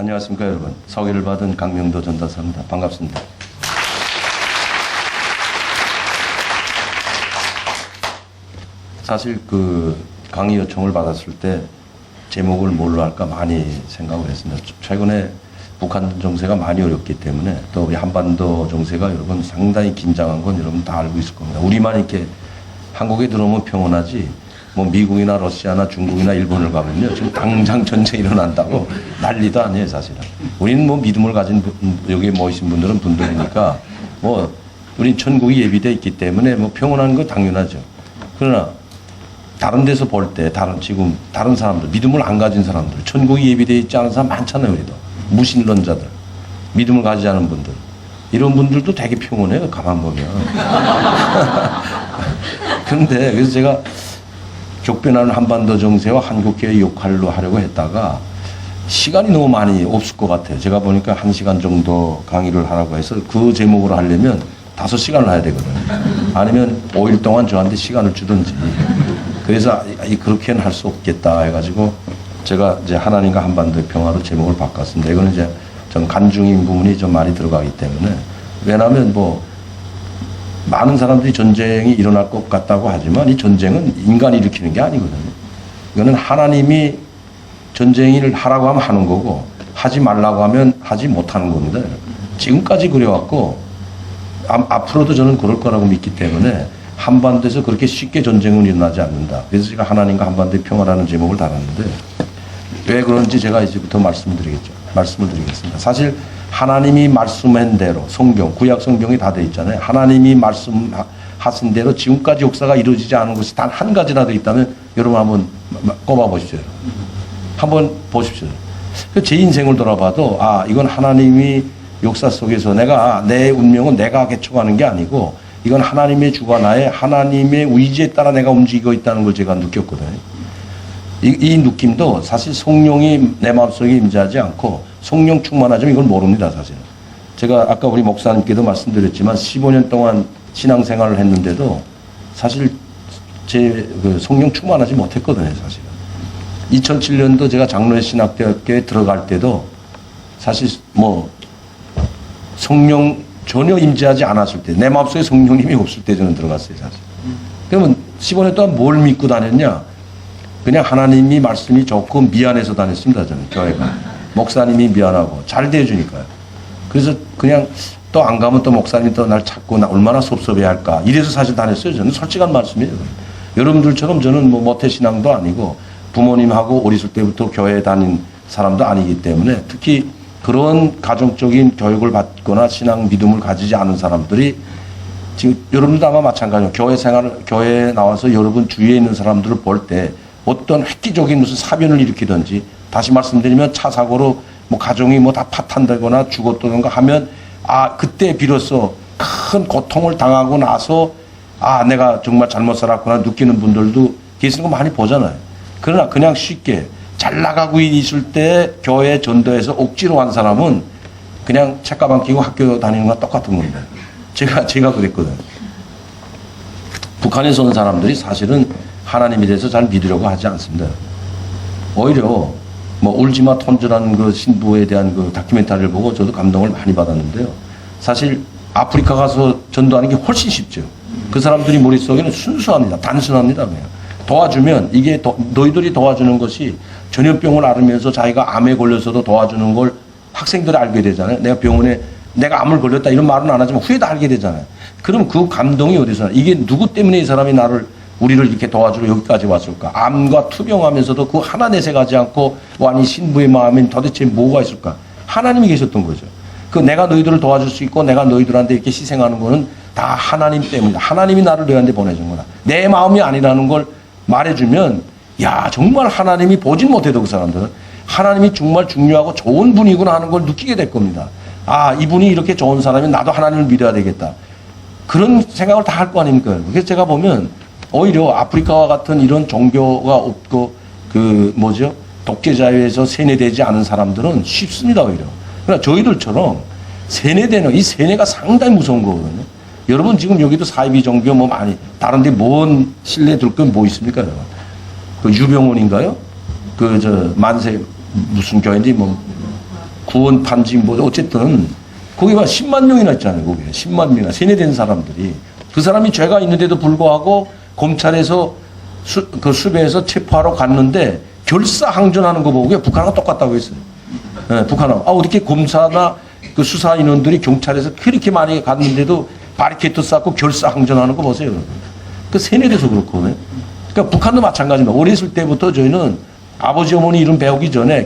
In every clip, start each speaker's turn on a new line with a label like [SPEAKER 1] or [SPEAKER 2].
[SPEAKER 1] 안녕하십니까 여러분. 서기를 받은 강명도 전도사입니다. 반갑습니다. 사실 그 강의 요청을 받았을 때 제목을 뭘로 할까 많이 생각을 했습니다. 최근에 북한 정세가 많이 어렵기 때문에 또 우리 한반도 정세가 여러분 상당히 긴장한 건 여러분 다 알고 있을 겁니다. 우리만 이렇게 한국에 들어오면 평온하지 뭐 미국이나 러시아나 중국이나 일본을 가면요 지금 당장 전쟁이 일어난다고 난리도 아니에요 사실은. 우리는 뭐 믿음을 가진 여기에 모이신 분들이니까 뭐 우린 천국이 예비되어 있기 때문에 뭐 평온한 거 당연하죠. 그러나 다른 데서 볼 때 지금 다른 사람들 믿음을 안 가진 사람들 천국이 예비되어 있지 않은 사람 많잖아요. 우리도 무신론자들 믿음을 가지지 않은 분들 이런 분들도 되게 평온해요 가만 보면. 그런데 그래서 제가 격변하는 한반도 정세와 한국교회 역할로 하려고 했다가 시간이 너무 많이 없을 것 같아요. 제가 보니까 1시간 정도 강의를 하라고 해서 그 제목으로 하려면 5시간을 해야 되거든요. 아니면 5일 동안 저한테 시간을 주든지. 그래서 그렇게는 할 수 없겠다 해가지고 제가 이제 하나님과 한반도의 평화로 제목을 바꿨습니다. 이거는 이제 좀 간중인 부분이 좀 많이 들어가기 때문에. 왜냐하면 뭐 많은 사람들이 전쟁이 일어날 것 같다고 하지만 이 전쟁은 인간이 일으키는 게 아니거든요. 이거는 하나님이 전쟁을 하라고 하면 하는 거고 하지 말라고 하면 하지 못하는 겁니다. 지금까지 그래왔고 앞으로도 저는 그럴 거라고 믿기 때문에 한반도에서 그렇게 쉽게 전쟁은 일어나지 않는다. 그래서 제가 하나님과 한반도의 평화라는 제목을 달았는데 왜 그런지 제가 이제부터 말씀을 드리겠습니다. 사실 하나님이 말씀한 대로 성경, 구약 성경이 다 돼 있잖아요. 하나님이 말씀하신 대로 지금까지 역사가 이루어지지 않은 것이 단 한 가지라도 있다면 여러분 한번 꼽아 보십시오. 한번 보십시오. 제 인생을 돌아봐도 이건 하나님이 역사 속에서 내 운명은 내가 개척하는 게 아니고 이건 하나님의 주관하에 하나님의 의지에 따라 내가 움직이고 있다는 걸 제가 느꼈거든요. 이 느낌도 사실 성령이 내 마음속에 임재하지 않고 성령 충만하지만 이걸 모릅니다 사실은. 제가 아까 우리 목사님께도 말씀드렸지만 15년 동안 신앙생활을 했는데도 사실 그 성령 충만하지 못했거든요 사실은. 2007년도 제가 장로회 신학대학교에 들어갈 때도 사실 뭐 성령 전혀 임재하지 않았을 때 내 마음속에 성령님이 없을 때 저는 들어갔어요 사실. 그러면 15년 동안 뭘 믿고 다녔냐? 그냥 하나님이 말씀이 좋고 미안해서 다녔습니다 저는 교회가. 목사님이 미안하고 잘 대해주니까요. 그래서 그냥 또 안 가면 또 목사님이 또 날 찾고 나 얼마나 섭섭해 할까 이래서 사실 다녔어요. 저는 솔직한 말씀이에요. 여러분들처럼 저는 뭐 모태신앙도 아니고 부모님하고 어렸을 때부터 교회에 다닌 사람도 아니기 때문에 특히 그런 가정적인 교육을 받거나 신앙 믿음을 가지지 않은 사람들이 지금 여러분도 아마 마찬가지예요. 교회에 나와서 여러분 주위에 있는 사람들을 볼 때 어떤 획기적인 무슨 사변을 일으키든지 다시 말씀드리면 차 사고로 뭐 가정이 뭐 다 파탄되거나 죽었다든가 하면 그때 비로소 큰 고통을 당하고 나서 내가 정말 잘못 살았구나 느끼는 분들도 계시는 거 많이 보잖아요. 그러나 그냥 쉽게 잘 나가고 있을 때 교회 전도에서 억지로 한 사람은 그냥 책가방 끼고 학교 다니는 거랑 똑같은 겁니다. 제가 그랬거든요. 북한에서 온 사람들이 사실은 하나님에 대해서 잘 믿으려고 하지 않습니다. 오히려 뭐 울지마 톤즈라는 그 신부에 대한 그 다큐멘터리를 보고 저도 감동을 많이 받았는데요. 사실 아프리카 가서 전도하는 게 훨씬 쉽죠. 그 사람들이 머릿속에는 순수합니다. 단순합니다. 그냥. 도와주면 이게 너희들이 도와주는 것이 전염병을 앓으면서 자기가 암에 걸려서도 도와주는 걸 학생들이 알게 되잖아요. 내가 병원에 내가 암을 걸렸다 이런 말은 안 하지만 후에 다 알게 되잖아요. 그럼 그 감동이 어디서 나? 이게 누구 때문에 이 사람이 우리를 이렇게 도와주러 여기까지 왔을까? 암과 투병하면서도 그 하나 내색하지 않고 아니 신부의 마음엔 도대체 뭐가 있을까? 하나님이 계셨던 거죠. 그 내가 너희들을 도와줄 수 있고 내가 너희들한테 이렇게 희생하는 거는 다 하나님 때문이다. 하나님이 나를 너희한테 보내준 거다. 내 마음이 아니라는 걸 말해주면 정말 하나님이 보진 못해도 그 사람들은 하나님이 정말 중요하고 좋은 분이구나 하는 걸 느끼게 될 겁니다. 이분이 이렇게 좋은 사람이면 나도 하나님을 믿어야 되겠다. 그런 생각을 다 할 거 아닙니까? 그래서 제가 보면 오히려 아프리카와 같은 이런 종교가 없고 독재자유에서 세뇌되지 않은 사람들은 쉽습니다 오히려. 그러나 저희들처럼 세뇌되는 이 세뇌가 상당히 무서운 거거든요. 여러분 지금 여기도 사이비 종교 뭐 많이 다른데 뭔 신뢰 둘 건 뭐 있습니까? 그 유병원인가요? 만세 무슨 교회인지 구원 판지 뭐 어쨌든 거기 봐 10만 명이나 있잖아요. 거기에 10만 명이나 세뇌된 사람들이 그 사람이 죄가 있는데도 불구하고 검찰에서 그 수배해서 체포하러 갔는데 결사항전하는 거 보고 북한하고 똑같다고 했어요. 네, 북한하고 어떻게 검사나 그 수사 인원들이 경찰에서 그렇게 많이 갔는데도 바리케이트 쌓고 결사항전하는 거 보세요. 그 세뇌돼서 그렇거든요. 그러니까 북한도 마찬가지입니다. 어렸을 때부터 저희는 아버지 어머니 이름 배우기 전에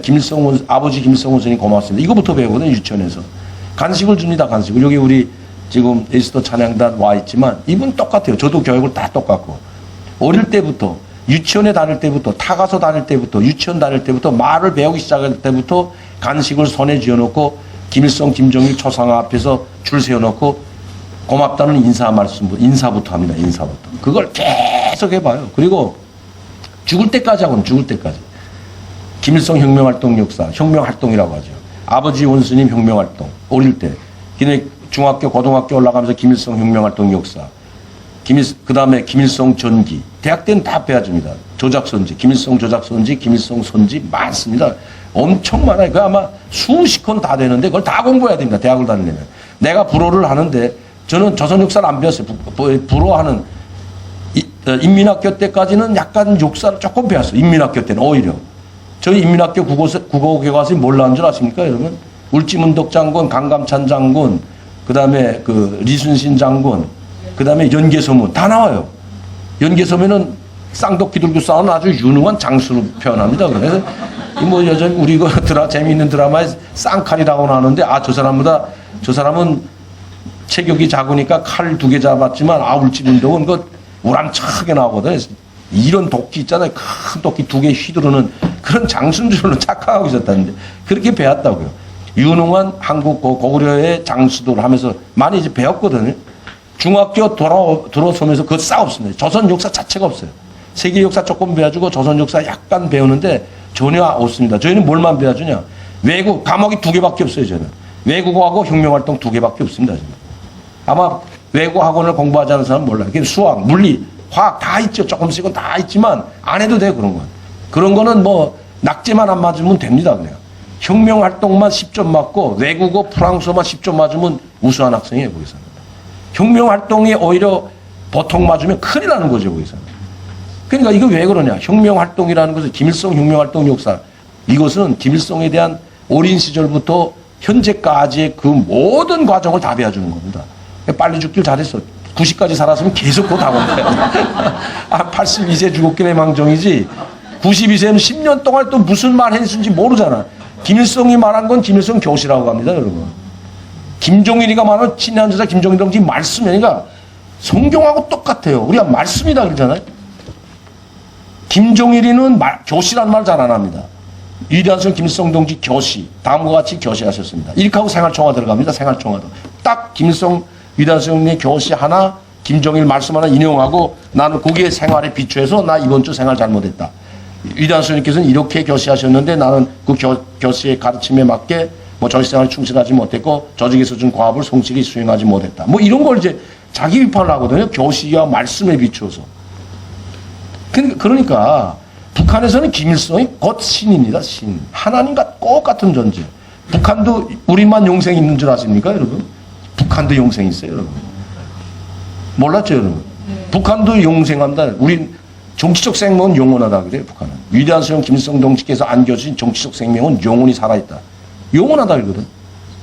[SPEAKER 1] 아버지 김일성 원수님 고맙습니다. 이거부터 배우거든요. 유치원에서. 간식을 줍니다. 간식을. 여기 우리 지금 에스더 찬양단 와 있지만 이분 똑같아요. 저도 교육을 다 똑같고. 어릴 때부터 유치원에 다닐 때부터 타가서 다닐 때부터 유치원 다닐 때부터 말을 배우기 시작할 때부터 간식을 손에 쥐어놓고 김일성 김정일 초상화 앞에서 줄 세워놓고 고맙다는 인사부터 합니다. 인사부터. 그걸 계속 해봐요. 그리고 죽을 때까지 하고는 죽을 때까지. 김일성 혁명활동 역사, 혁명활동이라고 하죠. 아버지 원수님 혁명활동, 어릴 때. 근데 중학교, 고등학교 올라가면서 김일성 혁명활동 역사. 그 다음에 김일성 전기. 대학 때는 다 배워줍니다. 조작선지, 김일성 조작선지, 김일성 선지 많습니다. 엄청 많아요. 그 아마 수십 건 다 되는데 그걸 다 공부해야 됩니다. 대학을 다니려면. 내가 불어를 하는데 저는 조선 역사를 안 배웠어요. 불어하는 인민학교 때까지는 약간 역사를 조금 배웠어요. 인민학교 때는 오히려. 저희 인민학교 국어교과서에 뭘 나온 줄 아십니까, 여러분? 울지문덕 장군, 강감찬 장군, 그 다음에 그 리순신 장군, 그 다음에 연개소문 다 나와요. 연개소문은 쌍독기 들고 싸우는 아주 유능한 장수로 표현합니다. 그래서 뭐 여전히 우리 그 재미있는 드라마에 쌍칼이라고 나오는데 저 사람은 체격이 작으니까 칼 2개 잡았지만 울지문덕은 그 우람차게 나오거든. 이런 도끼 있잖아요. 큰 도끼 2개 휘두르는 그런 장수인 줄로 착각하고 있었다는데 그렇게 배웠다고요. 유능한 한국 고구려의 장수들 하면서 많이 이제 배웠거든요. 중학교 들어서면서 그거 싹 없습니다. 조선 역사 자체가 없어요. 세계 역사 조금 배워주고 조선 역사 약간 배우는데 전혀 없습니다. 저희는 뭘만 배워주냐. 외국, 과목이 2개밖에 없어요. 저는. 외국어하고 혁명활동 2개밖에 없습니다. 저는. 아마 외국어 학원을 공부하지 않은 사람은 몰라요. 수학, 물리, 화학 다 있죠. 조금씩은 다 있지만 안 해도 돼요. 그런 건. 그런 거는 뭐 낙제만 안 맞으면 됩니다. 그냥. 혁명활동만 10점 맞고 외국어, 프랑스어만 10점 맞으면 우수한 학생이에요. 거기서는. 혁명활동이 오히려 보통 맞으면 큰일 나는 거죠. 거기서는. 그러니까 이거 왜 그러냐. 혁명활동이라는 것은 김일성 혁명활동 역사. 이것은 김일성에 대한 어린 시절부터 현재까지의 그 모든 과정을 다 배워주는 겁니다. 빨리 죽길 잘했어. 90까지 살았으면 계속 그거 다 먹어야 82세 죽었길래 망정이지. 92세는 10년 동안 또 무슨 말 했는지 모르잖아. 김일성이 말한 건 김일성 교시라고 합니다, 여러분. 김종일이가 말한 친한주사 김종일 동지 말씀이니까 성경하고 똑같아요. 우리가 말씀이다 그러잖아요. 김종일이는 교시라는 말 잘 안 합니다. 위대한 선 김일성 동지 교시, 다음과 같이 교시하셨습니다. 이렇게 하고 생활총화 들어갑니다. 생활총화도. 딱 김일성 위대한 선생님의 교시 하나, 김종일 말씀 하나 인용하고 나는 거기에 생활에 비추해서 나 이번 주 생활 잘못했다. 위대한 선생님께서는 이렇게 교시하셨는데 나는 그 교시의 가르침에 맞게 뭐 정치생활에 충실하지 못했고 조직에서 준 과업을 성실히 수행하지 못했다. 뭐 이런 걸 이제 자기 비판을 하거든요. 교시와 말씀에 비추어서. 그러니까 북한에서는 김일성이 곧 신입니다. 신. 하나님과 똑같은 존재. 북한도 우리만 영생 있는 줄 아십니까, 여러분? 북한도 영생 있어요, 여러분. 몰랐죠, 여러분? 북한도 영생한다. 우리 정치적 생명은 영원하다 그래요, 북한은. 위대한 수령 김일성 동지께서 안겨주신 정치적 생명은 영원히 살아있다. 영원하다 그러거든.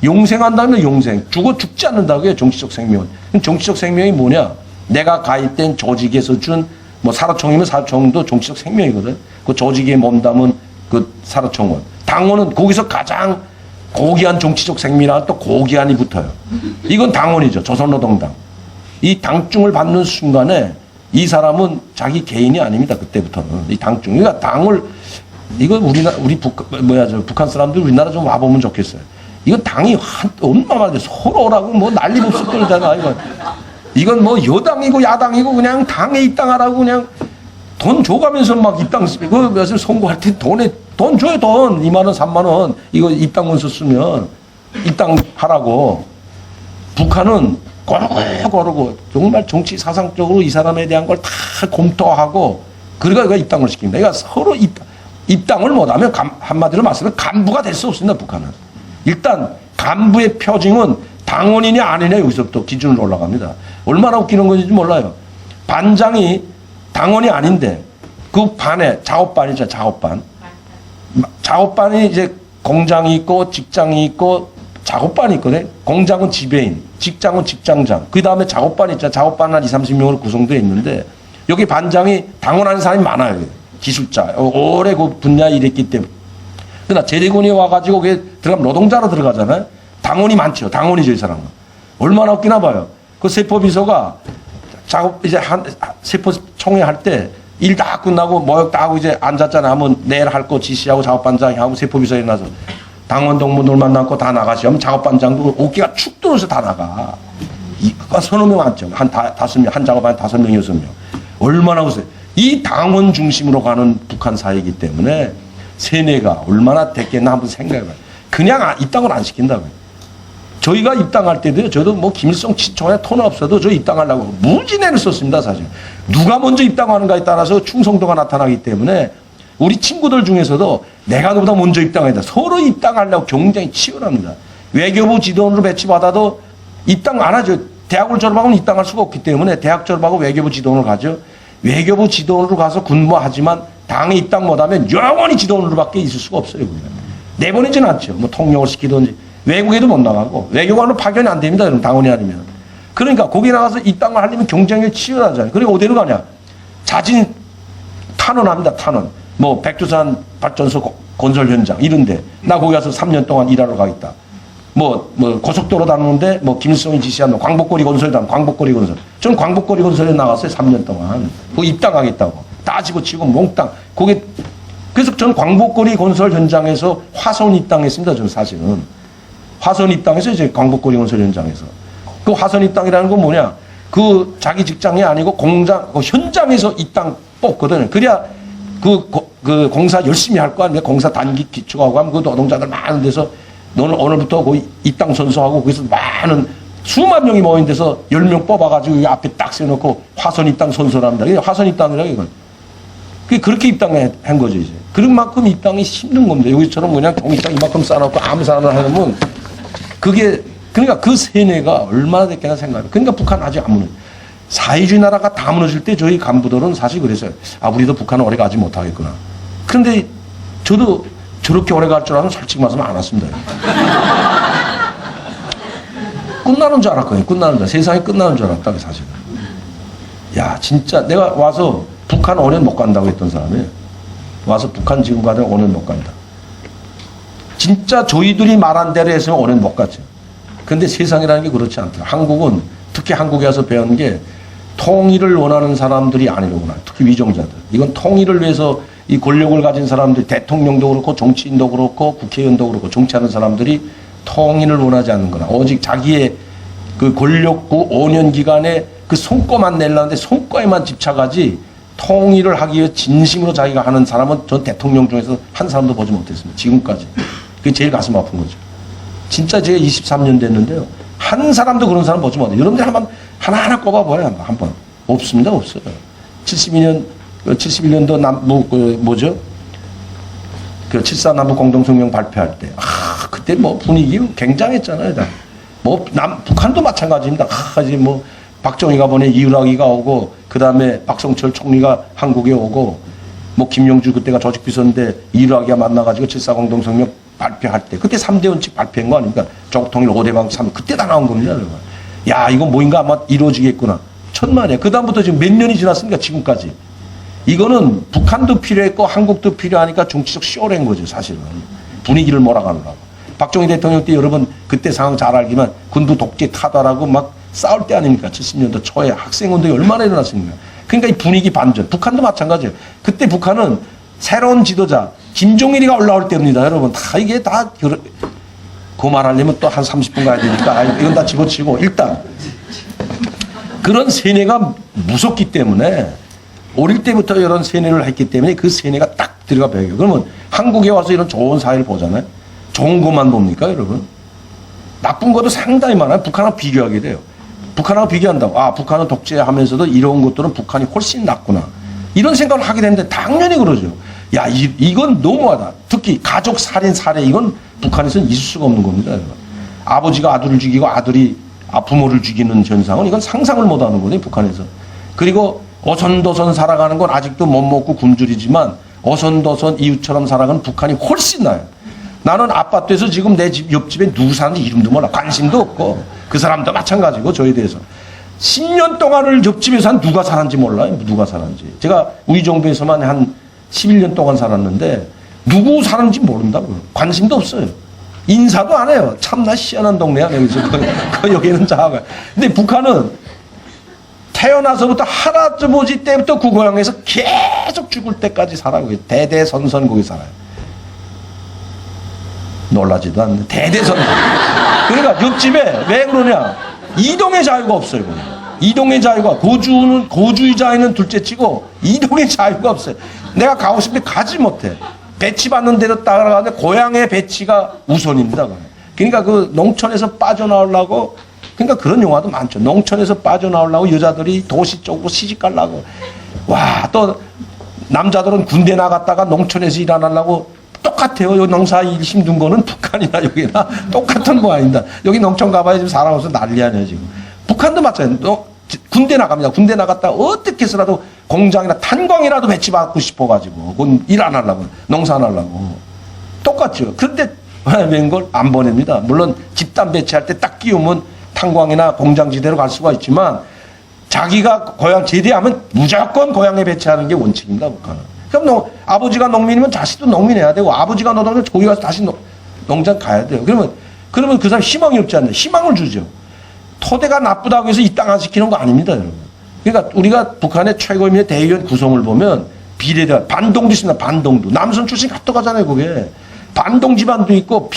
[SPEAKER 1] 영생한다면 영생. 죽지 않는다고 해요, 정치적 생명은. 정치적 생명이 뭐냐? 내가 가입된 조직에서 준 뭐 사라총이면 사라총도 정치적 생명이거든. 그 조직에 몸담은 그 사라총원. 당원은 거기서 가장 고귀한 정치적 생명이랑 또 고귀한이 붙어요. 이건 당원이죠. 조선노동당. 이 당중을 받는 순간에 이 사람은 자기 개인이 아닙니다. 그때부터는. 이 당중. 그러니까 당을, 이거 북한 사람들 우리나라 좀 와보면 좋겠어요. 이거 당이 얼마나 서로 오라고 뭐 난리 없을 거잖아. 이건 뭐 여당이고 야당이고 그냥 당에 입당하라고 그냥 돈 줘가면서 막 입당, 그 선거할 때 돈 줘요, 돈. 2만원, 3만원. 이거 입당문서 쓰면 입당하라고. 북한은 고르고 정말 정치 사상적으로 이 사람에 대한 걸 다 검토하고 그러니까 입당을 시킵니다. 그러니까 서로 입당을 못하면 한마디로 말씀하면 간부가 될 수 없습니다. 북한은. 일단 간부의 표징은 당원이냐 아니냐 여기서부터 기준으로 올라갑니다. 얼마나 웃기는 건지 몰라요. 반장이 당원이 아닌데 그 반에 작업반이 있잖아요. 작업반. 작업반이 이제 공장이 있고 직장이 있고 작업반이 있거든. 공장은 지배인, 직장은 직장장. 그 다음에 작업반이 있잖아요. 작업반 한 20, 30명으로 구성되어 있는데 여기 반장이 당원하는 사람이 많아요. 기술자. 오래 그 분야에 일했기 때문에. 그러나 제대군이 와가지고 그게 들어가면 노동자로 들어가잖아요. 당원이 많죠. 당원이죠, 이 사람은. 얼마나 웃기나 봐요. 그 세포비서가 작업, 이제 세포 총회 할 때 일 다 끝나고 모욕 다 하고 이제 앉았잖아요. 하면 내일 할 거 지시하고 작업반장이 하고 세포비서에 나서 당원 동문들 만나고 다 나가시면 작업반장도 어깨가 축 들어서 다 나가. 서너 명 앉죠. 한 5명, 한 작업반 5명, 6명. 얼마나 웃어요. 이 당원 중심으로 가는 북한 사회이기 때문에 세뇌가 얼마나 됐겠나 한번 생각해봐요. 그냥 입당을 안 시킨다고요. 저희가 입당할 때도요, 저도 뭐 김일성 친척에 돈 없어도 저 입당하려고 무지내를 썼습니다, 사실. 누가 먼저 입당하는가에 따라서 충성도가 나타나기 때문에 우리 친구들 중에서도 내가 너보다 먼저 입당하다 서로 입당하려고 경쟁이 치열합니다. 외교부 지도원으로 배치받아도 입당 안 하죠. 대학을 졸업하고는 입당할 수가 없기 때문에 대학 졸업하고 외교부 지도원으로 가죠. 외교부 지도원으로 가서 군무하지만 당에 입당 못하면 영원히 지도원으로밖에 있을 수가 없어요. 내보내지는 않죠. 뭐 통역을 시키든지. 외국에도 못 나가고 외교관으로 파견이 안 됩니다. 여러분 당원이 아니면. 그러니까 거기 나가서 입당을 하려면 경쟁이 치열하잖아요. 그리고 어디로 가냐. 자진 탄원합니다. 탄원. 뭐 백두산 발전소 건설 현장 이런데 나 거기 가서 3년 동안 일하러 가겠다. 뭐 고속도로 다니는데 뭐 김일성이 지시한 광복거리 건설단 광복거리 건설. 저는 광복거리 건설에 나갔어요. 3년 동안. 거기 입당하겠다고. 다 집어치고 몽땅. 거기 그래서 저는 광복거리 건설 현장에서 화성 입당했습니다. 저는 사실은. 화선 입당에서 이제 광복거리 건설 현장에서. 그 화선 입당이라는 건 뭐냐. 그 자기 직장이 아니고 공장, 그 현장에서 입당 뽑거든요. 그래야 그 공사 열심히 할 거 아니에요. 공사 단기 기초하고 하면 그 노동자들 많은 데서 너는 오늘부터 그 입당 선서하고 거기서 많은 수만 명이 모인 데서 10명 뽑아가지고 이 앞에 딱 세워놓고 화선 입당 선서랍니다. 이게 화선 입당이라고 이건. 그렇게 입당한 거죠, 이제. 그런 만큼 입당이 힘든 겁니다. 여기처럼 그냥 종이장 이만큼 쌓아놓고 아무 사람을 하면 그게, 그러니까 그 세뇌가 얼마나 됐겠나 생각해요. 그러니까 북한 아직 안 무너져. 사회주의 나라가 다 무너질 때 저희 간부들은 사실 그랬어요. 아, 우리도 북한은 오래 가지 못하겠구나. 그런데 저도 저렇게 오래 갈 줄 알았으면 솔직히 말하면 안 왔습니다. 끝나는 줄 알았거든요. 끝나는 줄. 세상이 끝나는 줄 알았다, 사실은. 야, 진짜 내가 와서 북한 5년 못 간다고 했던 사람이에요. 와서 북한 지금 가면 5년 못 간다. 진짜 저희들이 말한 대로 했으면 5년 못 갔죠. 근데 세상이라는 게 그렇지 않더라. 한국은 특히 한국에 와서 배운 게 통일을 원하는 사람들이 아니로구나. 특히 위정자들. 이건 통일을 위해서 이 권력을 가진 사람들, 대통령도 그렇고 정치인도 그렇고 국회의원도 그렇고 정치하는 사람들이 통일을 원하지 않는구나. 오직 자기의 그 권력구 5년 기간에 그 성과만 내려는데 성과에만 집착하지 통일을 하기 위해 진심으로 자기가 하는 사람은 전 대통령 중에서 한 사람도 보지 못했습니다. 지금까지. 그게 제일 가슴 아픈 거죠. 진짜 제가 23년 됐는데요. 한 사람도 그런 사람 보지 못해요. 여러분들 하나하나 꼽아봐요. 한번. 없습니다. 없어요. 71년도 뭐죠? 그 7.4 남북 공동성명 발표할 때. 그때 뭐 분위기 굉장했잖아요. 북한도 마찬가지입니다. 이제 뭐 박정희가 보내 이유락이가 오고, 그 다음에 박성철 총리가 한국에 오고, 뭐 김영주 그때가 조직비서인데 이유락이가 만나가지고 7.4 공동성명 발표할 때, 그때 3대 원칙 발표한 거 아닙니까? 조국통일 5대방 3, 그때 다 나온 겁니다. 여러분. 야, 이거 뭐인가 아마 이루어지겠구나. 천만에. 그 다음부터 지금 몇 년이 지났습니까? 지금까지. 이거는 북한도 필요했고 한국도 필요하니까 정치적 쇼를 한 거죠, 사실은. 분위기를 몰아가느라고. 박정희 대통령 때 여러분 그때 상황 잘 알지만 군부 독재 타다라고 막 싸울 때 아닙니까? 70년대 초에 학생운동이 얼마나 일어났습니까? 그러니까 이 분위기 반전. 북한도 마찬가지예요. 그때 북한은 새로운 지도자, 김종일이가 올라올 때입니다. 여러분, 다 이게 다, 그 말하려면 또 한 30분 가야 되니까, 이건 다 집어치고, 일단, 그런 세뇌가 무섭기 때문에, 어릴 때부터 이런 세뇌를 했기 때문에 그 세뇌가 딱 들어가 배워요. 그러면 한국에 와서 이런 좋은 사회를 보잖아요. 좋은 것만 봅니까, 여러분? 나쁜 것도 상당히 많아요. 북한하고 비교하게 돼요. 북한하고 비교한다고. 아, 북한은 독재하면서도 이런 것들은 북한이 훨씬 낫구나. 이런 생각을 하게 되는데 당연히 그러죠. 야, 이건 너무하다. 특히 가족 살인 사례, 이건 북한에서는 있을 수가 없는 겁니다. 아버지가 아들을 죽이고 아들이 부모를 죽이는 현상은 이건 상상을 못 하는 거거든요, 북한에서. 그리고 어선도선 살아가는 건 아직도 못 먹고 굶주리지만 어선도선 이웃처럼 살아가는 북한이 훨씬 나아요. 나는 아파트에서 지금 내 집 옆집에 누구 사는지 이름도 몰라. 관심도 없고 그 사람도 마찬가지고 저에 대해서. 10년 동안을 옆집에서 한 누가 살았는지 몰라요. 누가 살았는지. 제가 우리 정부에서만 한 11년 동안 살았는데 누구 사는지 모른다고요. 관심도 없어요. 인사도 안 해요. 참나 희한한 동네야. 여기서. 여기는 자가. 근데 북한은 태어나서부터 할아버지 때부터 그 고향에서 계속 죽을 때까지 살아요. 대대선선 거기 살아요. 놀라지도 않는데 대대선선. 그러니까 옆집에 왜 그러냐. 이동의 자유가 없어요. 거기. 이동의 자유가 고주의자에는 둘째치고 이동의 자유가 없어요. 내가 가고 싶은데 가지 못해. 배치받는 대로 따라가는데 고향의 배치가 우선입니다. 그러니까 그 농촌에서 빠져나오려고 그러니까 그런 영화도 많죠. 농촌에서 빠져나오려고 여자들이 도시 쪽으로 시집가려고. 와, 또 남자들은 군대 나갔다가 농촌에서 일 안 하려고 똑같아요. 여기 농사 일 힘든 거는 북한이나 여기나 똑같은 거 아닙니다. 여기 농촌 가봐야 지금 사람 없어서 난리 아니에요, 지금. 북한도 마찬가지예요. 군대 나갑니다. 군대 나갔다 어떻게 해서라도 공장이나 탄광이라도 배치받고 싶어가지고 그건 일 안 하려고 농사 안 하려고 똑같죠. 그런데 웬걸 안 보냅니다. 물론 집단 배치할 때 딱 끼우면 탄광이나 공장지대로 갈 수가 있지만 자기가 고향 제대하면 무조건 고향에 배치하는 게 원칙입니다. 북한은. 그럼 아버지가 농민이면 자식도 농민해야 되고 아버지가 노동하면 거기 가서 다시 농장 가야 돼요. 그러면 그 사람 희망이 없지 않나요? 희망을 주죠. 토대가 나쁘다고 해서 이 땅 안 시키는 거 아닙니다, 여러분. 그러니까 우리가 북한의 최고인민의 대의원 구성을 보면 비례대가 반동도 있습니다. 반동도. 남선 출신 갔다 가잖아요, 그게. 반동 집안도 있고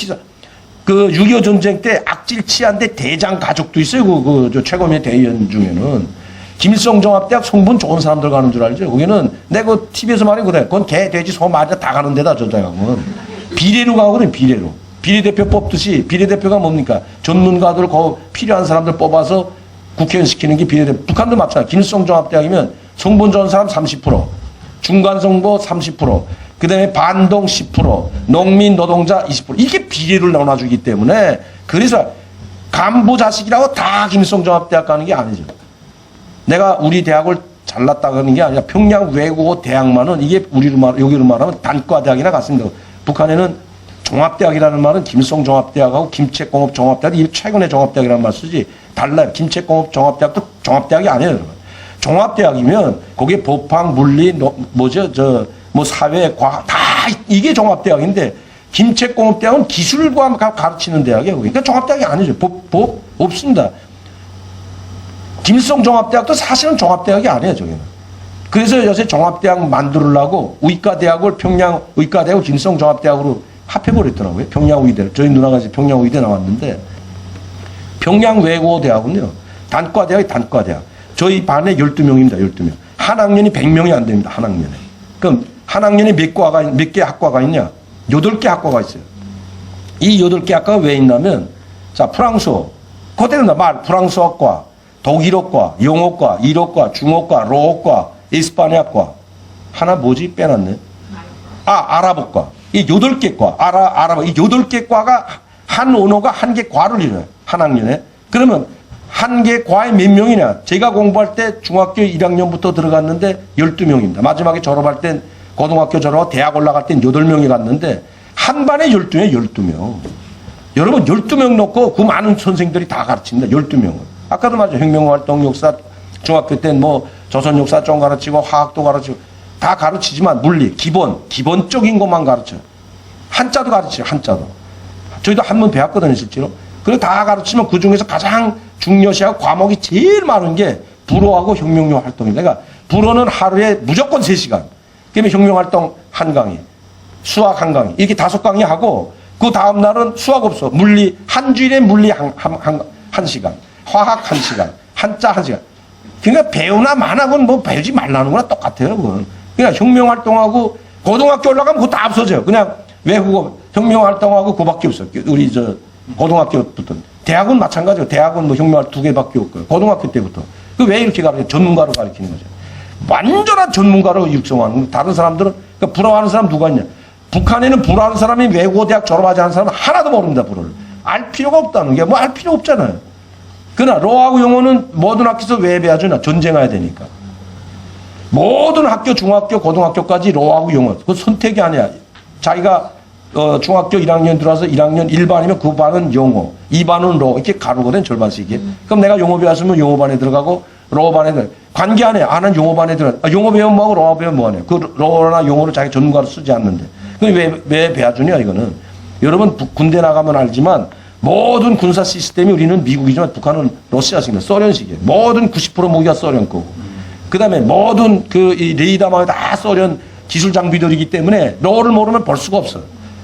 [SPEAKER 1] 그 6.25 전쟁 때 악질 치한데 대장 가족도 있어요. 저 최고인민의 대의원 중에는. 김일성 종합대학 성분 좋은 사람들 가는 줄 알죠? 거기는 내가 그 TV에서 말해 그래. 그건 개, 돼지, 소, 말이나 다 가는 데다, 저 대학은. 비례로 가거든, 비례로. 비례대표 뽑듯이 비례대표가 뭡니까? 전문가들, 필요한 사람들 뽑아서 국회의원 시키는 게 비례대표. 북한도 마찬가지. 김일성 종합대학이면 성분 좋은 사람 30%, 중간성보 30%, 그 다음에 반동 10%, 농민, 노동자 20%. 이게 비례를 나눠주기 때문에 그래서 간부 자식이라고 다 김일성 종합대학 가는 게 아니죠. 내가 우리 대학을 잘났다고 하는 게 아니라 평양 외국어 대학만은 이게 여기로 말하면 단과대학이나 같습니다. 북한에는 종합대학이라는 말은 김일성 종합대학하고 김책공업 종합대학, 이 최근에 종합대학이라는 말 쓰지 달라요. 김책공업 종합대학도 종합대학이 아니에요, 여러분. 종합대학이면 거기에 법학, 물리, 사회, 과학 다 이게 종합대학인데 김책공업대학은 기술과 가르치는 대학이에요. 그러니까 종합대학이 아니죠. 법 없습니다. 김일성 종합대학도 사실은 종합대학이 아니에요, 저기는. 그래서 요새 종합대학 만들려고 의과대학을 평양 의과대학을 김일성 종합대학으로 합해버렸더라고요. 평양의대. 저희 누나가 이제 평양의대 나왔는데 평양외고대학은요. 단과대학이 단과대학. 저희 반에 12명입니다. 12명. 한 학년이 100명이 안 됩니다. 한 학년에. 그럼 한 학년에 몇 개 학과가 있냐? 8개 학과가 있어요. 이 8개 학과가 왜 있냐면 자, 프랑스어. 그대로 말 프랑스어과, 독일어과, 영어과, 일어과, 중어과, 로어과, 이스파니아과. 하나 뭐지? 빼놨네. 아랍어과. 이 8개 과, 아랍어, 이 8개 과가 한 언어가 한 개 과를 이뤄요. 한 학년에. 그러면 한 개 과에 몇 명이냐? 제가 공부할 때 중학교 1학년부터 들어갔는데 12명입니다. 마지막에 졸업할 땐 고등학교 졸업하고 대학 올라갈 땐 8명이 갔는데 한 반에 12명, 12명. 여러분 12명 놓고 그 많은 선생들이 다 가르칩니다. 12명은. 아까도 말했죠. 혁명활동 역사, 중학교 땐 조선 역사 좀 가르치고 화학도 가르치고 다 가르치지만 물리, 기본적인 것만 가르쳐요. 한자도 가르쳐요, 한자도. 저희도 한번 배웠거든요, 실제로. 그리고 다 가르치면 그 중에서 가장 중요시하고 과목이 제일 많은 게 불어하고 혁명용 활동입니다. 그러니까 불어는 하루에 무조건 3시간. 그러면 혁명활동 한 강의, 수학 한 강의, 이렇게 5강의 하고 그 다음날은 수학 없어. 물리, 한 주일에 물리 한 시간, 화학 1시간, 한자 1시간. 그러니까 배우나 마나건 배우지 말라는 거나 똑같아요, 그건. 그러니까 혁명활동하고 고등학교 올라가면 그거 다 없어져요. 그냥 외국어, 혁명활동하고 그거밖에 없어요. 우리 고등학교부터. 대학은 마찬가지예요. 대학은 혁명활동 2개밖에 없고요. 고등학교 때부터. 그 왜 이렇게 가르쳐요? 전문가로 가르치는 거죠. 완전한 전문가로 육성하는 거예요. 다른 사람들은 그러니까 불어하는 사람 누가 있냐? 북한에는 불어하는 사람이 외고대학 졸업하지 않은 사람은 하나도 모릅니다. 불어를. 알 필요가 없다는 게 뭐 알 필요 없잖아요. 그러나 로하고 영어는 모든 학교에서 왜 배워주냐? 전쟁해야 되니까. 모든 학교, 중학교, 고등학교까지 로하고 영어. 그 선택이 아니야. 자기가 중학교 1학년 들어와서 1학년 1반이면 그 반은 영어, 2반은 로 이렇게 가르거든 절반씩. 그럼 내가 영어 배웠으면 영어반에 들어가고 로반에 들어가. 관계 안 해. 아는 영어반에 들어가. 영어 배우면 뭐하고 로어 배우면 뭐하네. 그 로나 영어를 자기 전문가로 쓰지 않는데. 그럼 왜 배워주냐 이거는. 여러분 군대 나가면 알지만 모든 군사 시스템이 우리는 미국이지만 북한은 러시아식입니다. 소련식이에요. 모든 90% 무기가 소련 거고. 그 다음에 모든 이 레이더망이 다 소련 기술 장비들이기 때문에 로를 모르면 볼 수가 없어요.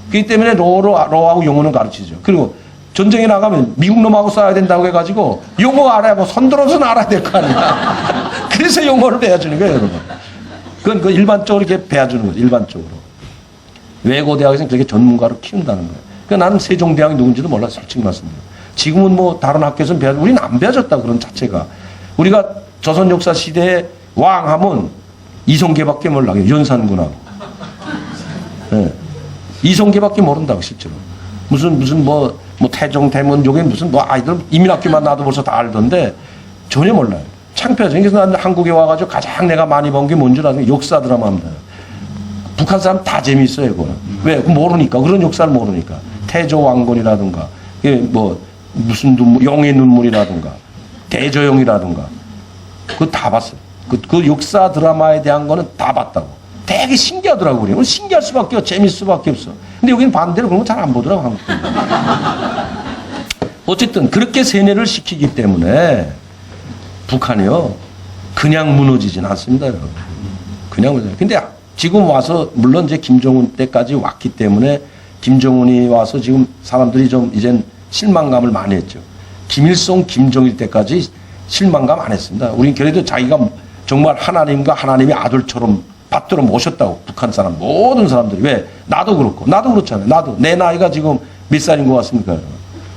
[SPEAKER 1] 그렇기 때문에 로하고 영어는 가르치죠. 그리고 전쟁에 나가면 미국 놈하고 싸워야 된다고 해가지고 영어 알아야 뭐 손들어서는 알아야 될 거 아니야. 그래서 영어를 배워주는 거예요, 여러분. 그건 그 일반적으로 이렇게 배워주는 거죠, 일반적으로. 외고대학에서는 그렇게 전문가로 키운다는 거예요. 그러니까 나는 세종대학이 누군지도 몰라, 솔직히 말씀드려요. 지금은 뭐 다른 학교에서는 배워주고, 우리는 안 배워졌다, 그런 자체가. 우리가 조선 역사 시대에 왕 하면 이성계밖에 몰라요, 연산군하고. 네. 이성계밖에 모른다고, 실제로. 무슨 태종, 대문, 요게 무슨 아이들 이민학교만 나도 벌써 다 알던데 전혀 몰라요. 창피하죠. 그래서 나는 한국에 와가지고 가장 내가 많이 본 게 뭔 줄 아세요? 역사 드라마입니다. 북한 사람 다 재미있어요, 그거는. 왜? 모르니까. 그런 역사를 모르니까. 태조 왕건이라든가, 무슨 용의 눈물이라든가, 대조영이라든가. 그거 다 봤어요. 그 역사 드라마에 대한 거는 다 봤다고. 되게 신기하더라고, 그래요. 신기할 수밖에 없어. 재밌을 수밖에 없어. 근데 여기는 반대로 그런 거 잘 안 보더라고, 한국 분들. 어쨌든, 그렇게 세뇌를 시키기 때문에 북한이요, 그냥 무너지진 않습니다, 여러분. 그냥 무너져요. 근데 지금 와서, 물론 이제 김정은 때까지 왔기 때문에 김정은이 와서 지금 사람들이 좀 이젠 실망감을 많이 했죠. 김일성, 김정일 때까지 실망감 안 했습니다. 우린 그래도 자기가 정말 하나님과 하나님의 아들처럼 받들어 모셨다고, 북한 사람, 모든 사람들이. 왜? 나도 그렇고, 나도 그렇잖아요. 나도. 내 나이가 지금 몇 살인 것 같습니까?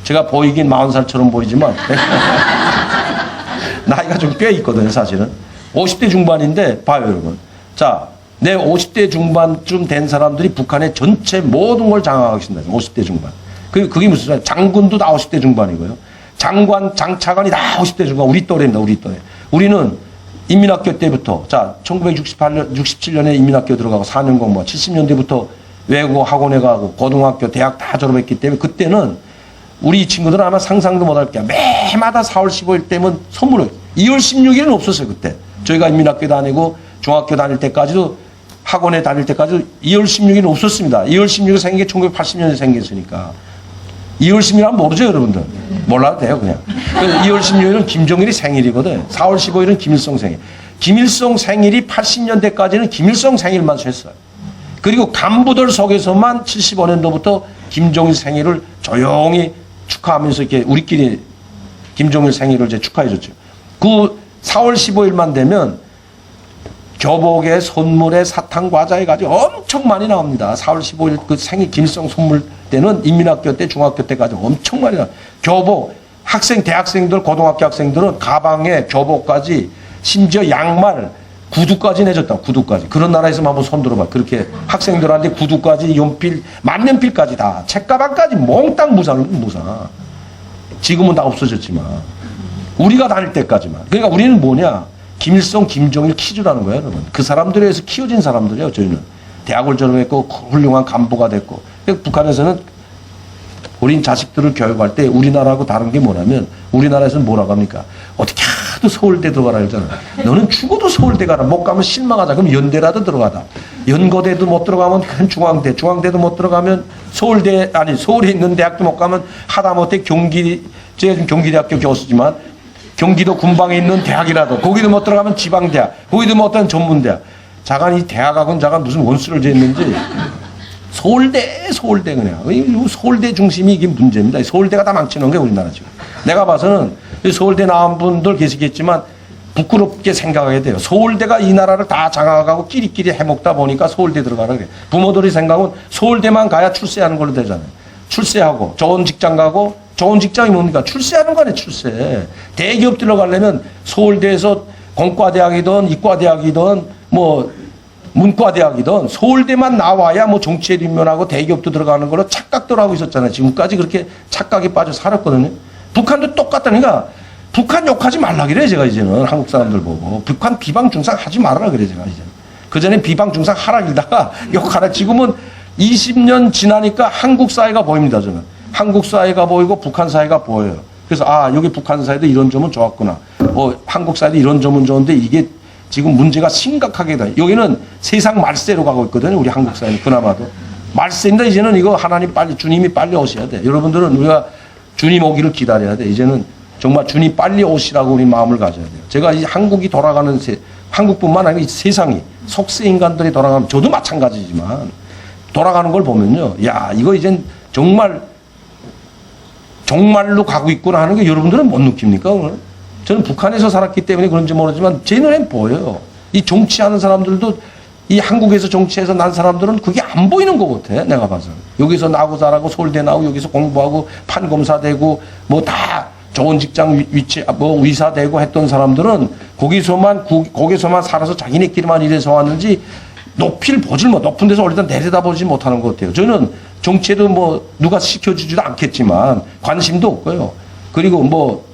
[SPEAKER 1] 제가 보이긴 40살처럼 보이지만, 나이가 좀 꽤 있거든요, 사실은. 50대 중반인데, 봐요, 여러분. 자, 내 50대 중반쯤 된 사람들이 북한의 전체 모든 걸 장악하고 있습니다. 50대 중반. 그게 무슨 소리야? 장군도 다 50대 중반이고요. 장관, 장차관이 다 50대 중반. 우리 또래입니다, 우리 또래. 우리는 인민학교 때부터, 자, 67년에 인민학교 들어가고 4년 공부하고 70년대부터 외국 학원에 가고 고등학교, 대학 다 졸업했기 때문에 그때는 우리 친구들은 아마 상상도 못할 거야. 매마다 4월 15일 때면 선물을. 2월 16일은 없었어요, 그때. 저희가 인민학교 다니고 중학교 다닐 때까지도 학원에 다닐 때까지도 2월 16일은 없었습니다. 2월 16일 생긴 게 1980년에 생겼으니까. 2월 16일 하면 모르죠, 여러분들? 몰라도 돼요, 그냥. 그래서 2월 16일은 김정일이 생일이거든. 4월 15일은 김일성 생일. 김일성 생일이 80년대까지는 김일성 생일만 셌어요. 그리고 간부들 속에서만 75년도부터 김정일 생일을 조용히 축하하면서 이렇게 우리끼리 김정일 생일을 이제 축하해줬죠. 그 4월 15일만 되면 교복에 선물에 사탕 과자 해가지고 엄청 많이 나옵니다. 4월 15일 그 생일 김일성 선물 때는 인민학교 때 중학교 때까지 엄청 많이 나와요. 교복, 대학생들, 고등학교 학생들은 가방에 교복까지 심지어 양말, 구두까지 내줬다. 구두까지. 그런 나라에서만 한번 손 들어봐. 그렇게 학생들한테 구두까지, 연필, 만년필까지 다. 책가방까지 몽땅 무사. 지금은 다 없어졌지만. 우리가 다닐 때까지만. 그러니까 우리는 뭐냐. 김일성, 김정일 키즈라는 거예요, 여러분. 그 사람들에 의해서 키워진 사람들이에요, 저희는. 대학을 졸업했고, 훌륭한 간부가 됐고. 북한에서는 우린 자식들을 교육할 때 우리나라하고 다른 게 뭐냐면, 우리나라에서는 뭐라고 합니까? 어떻게 하도 서울대 들어가라 그러잖아. 너는 죽어도 서울대 가라. 못 가면 실망하자. 그럼 연대라도 들어가다. 연고대도 못 들어가면 그냥 중앙대. 중앙대도 못 들어가면 서울대, 서울에 있는 대학도 못 가면 하다못해 제가 지금 경기대학교 교수지만, 경기도 군방에 있는 대학이라도 거기도 못 들어가면 지방대학, 거기도 못 들어가면 전문대학. 자간 이 대학하고는 자간 무슨 원수를 지었는지 서울대 그냥. 서울대 중심이 이게 문제입니다. 서울대가 다 망치는 게 우리나라 지금. 내가 봐서는 서울대 나온 분들 계시겠지만 부끄럽게 생각하게 돼요. 서울대가 이 나라를 다 장악하고 끼리끼리 해먹다 보니까 서울대 들어가라 그래. 부모들이 생각은 서울대만 가야 출세하는 걸로 되잖아요. 출세하고 좋은 직장 가고, 좋은 직장이 뭡니까? 출세하는 거네, 출세. 대기업 들어가려면 서울대에서 공과대학이든 이과대학이든 문과대학이든 서울대만 나와야 뭐 정치에 뒷면하고 대기업도 들어가는 걸로 착각들 하고 있었잖아요. 지금까지 그렇게 착각에 빠져 살았거든요. 북한도 똑같다니까. 북한 욕하지 말라 그래 제가 이제는 한국 사람들 보고 북한 비방 중상 하지 말아라 그래 제가 이제. 그 전에 비방 중상 하라 이러다가 욕하라. 지금은 20년 지나니까 한국 사회가 보입니다. 저는 한국 사회가 보이고 북한 사회가 보여요. 그래서 아 여기 북한 사회도 이런 점은 좋았구나. 한국 사회도 이런 점은 좋은데 이게 지금 문제가 심각하게 돼. 여기는 세상 말세로 가고 있거든요. 우리 한국 사회는 그나마도 말세인데 이제는 이거 하나님 빨리 주님이 빨리 오셔야 돼. 여러분들은 우리가 주님 오기를 기다려야 돼. 이제는 정말 주님 빨리 오시라고 우리 마음을 가져야 돼요. 제가 이 한국이 돌아가는 한국뿐만 아니라 이 세상이 속세 인간들이 돌아가면 저도 마찬가지지만 돌아가는 걸 보면요. 야 이거 이젠 정말로 가고 있구나 하는 게 여러분들은 못 느낍니까? 오늘? 저는 북한에서 살았기 때문에 그런지 모르지만 제 눈엔 보여요. 이 정치하는 사람들도 이 한국에서 정치해서 난 사람들은 그게 안 보이는 것 같아. 내가 봐서. 여기서 나고 자라고 서울대 나오고 여기서 공부하고 판검사 되고 뭐 다 좋은 직장 위치 뭐 의사 되고 했던 사람들은 거기서만 살아서 자기네끼리만 이래서 왔는지 높이를 보질 못, 높은 데서 일단 내려다보지 못하는 것 같아요. 저는 정치에도 뭐 누가 시켜주지도 않겠지만 관심도 없고요. 그리고 뭐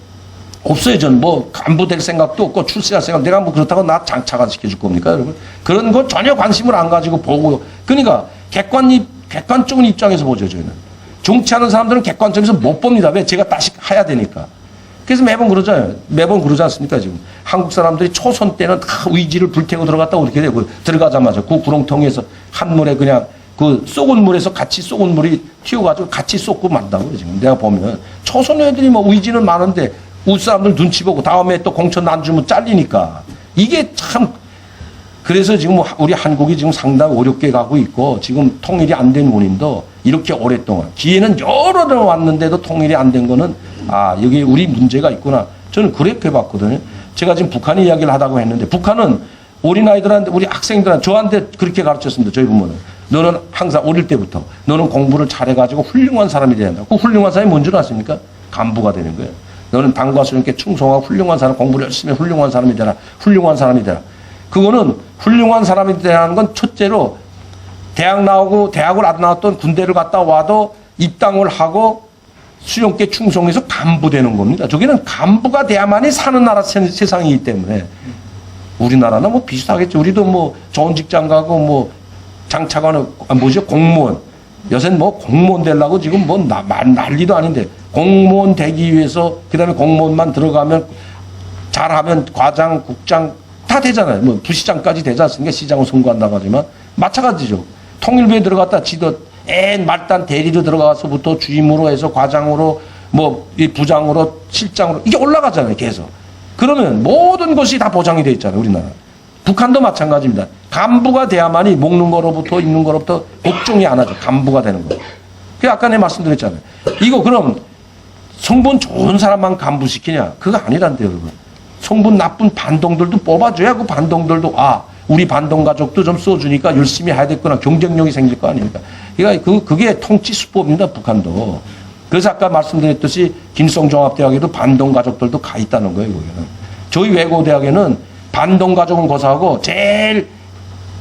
[SPEAKER 1] 없어요. 저는 뭐 간부 될 생각도 없고 출세할 생각. 내가 뭐 그렇다고 나 장차관 시켜줄 겁니까, 여러분? 그런 거 전혀 관심을 안 가지고 보고. 그러니까 객관적인 입장에서 보죠, 저희는. 정치하는 사람들은 객관적에서 못 봅니다. 왜? 제가 다시 해야 되니까. 그래서 매번 그러잖아요. 매번 그러지 않습니까, 지금. 한국 사람들이 초선 때는 다 의지를 불태우고 들어갔다고 이렇게 되고, 들어가자마자 그 구렁텅이에서 한 물에 그냥 그 쏘은 물에서 같이 쏘은 물이 튀어가지고 같이 쏟고 만다고요, 지금. 내가 보면. 초선 애들이 뭐 의지는 많은데, 우리 사람들 눈치 보고 다음에 또 공천 안 주면 잘리니까. 이게 참, 그래서 지금 우리 한국이 지금 상당히 어렵게 가고 있고, 지금 통일이 안 된 원인도 이렇게 오랫동안, 기회는 여러 번 왔는데도 통일이 안 된 거는, 아, 여기 우리 문제가 있구나. 저는 그렇게 봤거든요. 제가 지금 북한 이야기를 하다고 했는데, 북한은 어린아이들한테, 우리 학생들한테, 저한테 그렇게 가르쳤습니다. 저희 부모는. 너는 항상 어릴 때부터, 너는 공부를 잘해가지고 훌륭한 사람이 돼야 한다. 그 훌륭한 사람이 뭔 줄 아십니까? 간부가 되는 거예요. 너는 당과 수령께 충성하고 훌륭한 사람, 공부를 열심히 훌륭한 사람이 되라. 훌륭한 사람이 되라. 그거는 훌륭한 사람이 되라는 건 첫째로 대학 나오고 대학을 안 나왔던 군대를 갔다 와도 입당을 하고 수령께 충성해서 간부 되는 겁니다. 저기는 간부가 돼야만이 사는 나라 세상이기 때문에 우리나라나 뭐 비슷하겠죠. 우리도 뭐 좋은 직장 가고 뭐 장차관, 공무원. 요새는 뭐 공무원 되려고 지금 뭐 난리도 아닌데 공무원 되기 위해서 그다음에 공무원만 들어가면 잘하면 과장, 국장 다 되잖아요. 뭐 부시장까지 되지 않습니까? 시장을 선거한다고 하지만 마찬가지죠. 통일부에 들어갔다 지도 말단 대리로 들어가서부터 주임으로 해서 과장으로 뭐 부장으로 실장으로 이게 올라가잖아요. 계속. 그러면 모든 것이 다 보장이 돼 있잖아요. 우리나라. 북한도 마찬가지입니다. 간부가 돼야만이 먹는 거로부터 입는 거로부터 걱정이 안 하죠. 간부가 되는 거. 그 아까 내가 말씀드렸잖아요. 이거 그럼 성분 좋은 사람만 간부시키냐? 그거 아니란데요, 여러분. 성분 나쁜 반동들도 뽑아줘야 그 반동들도 우리 반동 가족도 좀 써주니까 열심히 해야 되겠구나. 경쟁력이 생길 거 아닙니까? 그러니까 그게 통치 수법입니다, 북한도. 그래서 아까 말씀드렸듯이 김성종합대학에도 반동 가족들도 가 있다는 거예요, 거기는. 저희 외고대학에는 반동 가족은 고사하고 제일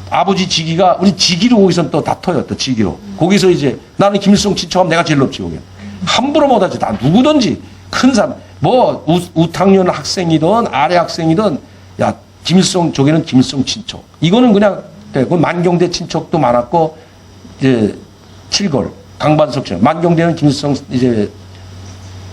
[SPEAKER 1] 아버지 직위가 우리 직위로 거기서 또 다퉈요, 또 직위로. 거기서 이제 나는 김일성 친척하면 내가 제일 높지, 거기. 함부로 못하지. 다 누구든지 큰 사람, 뭐 우탕년 학생이든 아래 학생이든 야 김일성 저기는 김일성 친척. 이거는 그냥 그 만경대 친척도 많았고 이제 칠걸 강반석 씨 만경대는 김일성 이제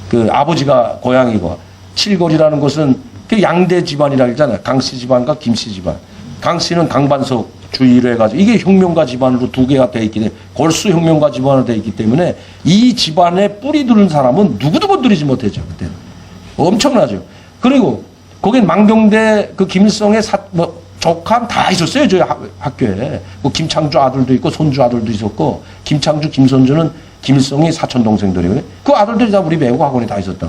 [SPEAKER 1] 그 아버지가 고향이고 칠걸이라는 것은 그 양대 집안이라 그러잖아요. 강씨 집안과 김씨 집안. 강씨는 강반석 주의로 해가지고 이게 혁명가 집안으로 두 개가 되어 있기 때문에 골수 혁명가 집안으로 되어 있기 때문에 이 집안에 뿌리 두른 사람은 누구도 건드리지 못했죠. 그때는. 엄청나죠. 그리고 거긴 만경대 그 김일성의 조카 다 있었어요. 저희 학교에. 뭐 김창주 아들도 있고 손주 아들도 있었고 김창주, 김선주는 김일성의 사촌 동생들이거든요. 그 아들들이 다 우리 외국 학원에 다 있었다.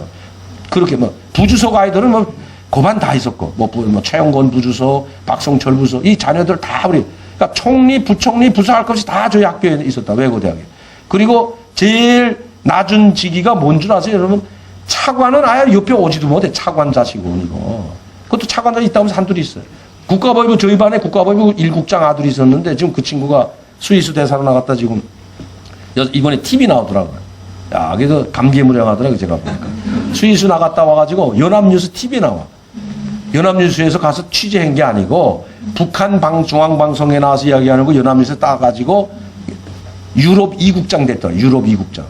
[SPEAKER 1] 그렇게 뭐 부주석 아이들은 뭐 고반 다 있었고 뭐 최영건 부주석, 박성철 부주석 이 자녀들 다 우리 그러니까 총리, 부총리, 부사할 것이 다 저희 학교에 있었다. 외고대학에. 그리고 제일 낮은 직위가 뭔 줄 아세요, 여러분? 차관은 아예 옆에 오지도 못해. 차관 자식은 이거. 그것도 차관 자식 있다 하면서 한둘이 있어요. 국가보위부 저희 반에 국가보위부 1국장 아들이 있었는데 지금 그 친구가 스위스 대사로 나갔다 지금 이번에 TV 나오더라고요. 야, 그래서 감개무량하더라고요, 제가 보니까. 스위스 나갔다 와가지고 연합뉴스 TV에 나와. 연합뉴스에서 가서 취재한 게 아니고 북한 중앙방송에 나와서 이야기하는 거 연합뉴스에 따가지고 유럽 2국장 됐더라. 유럽 2국장.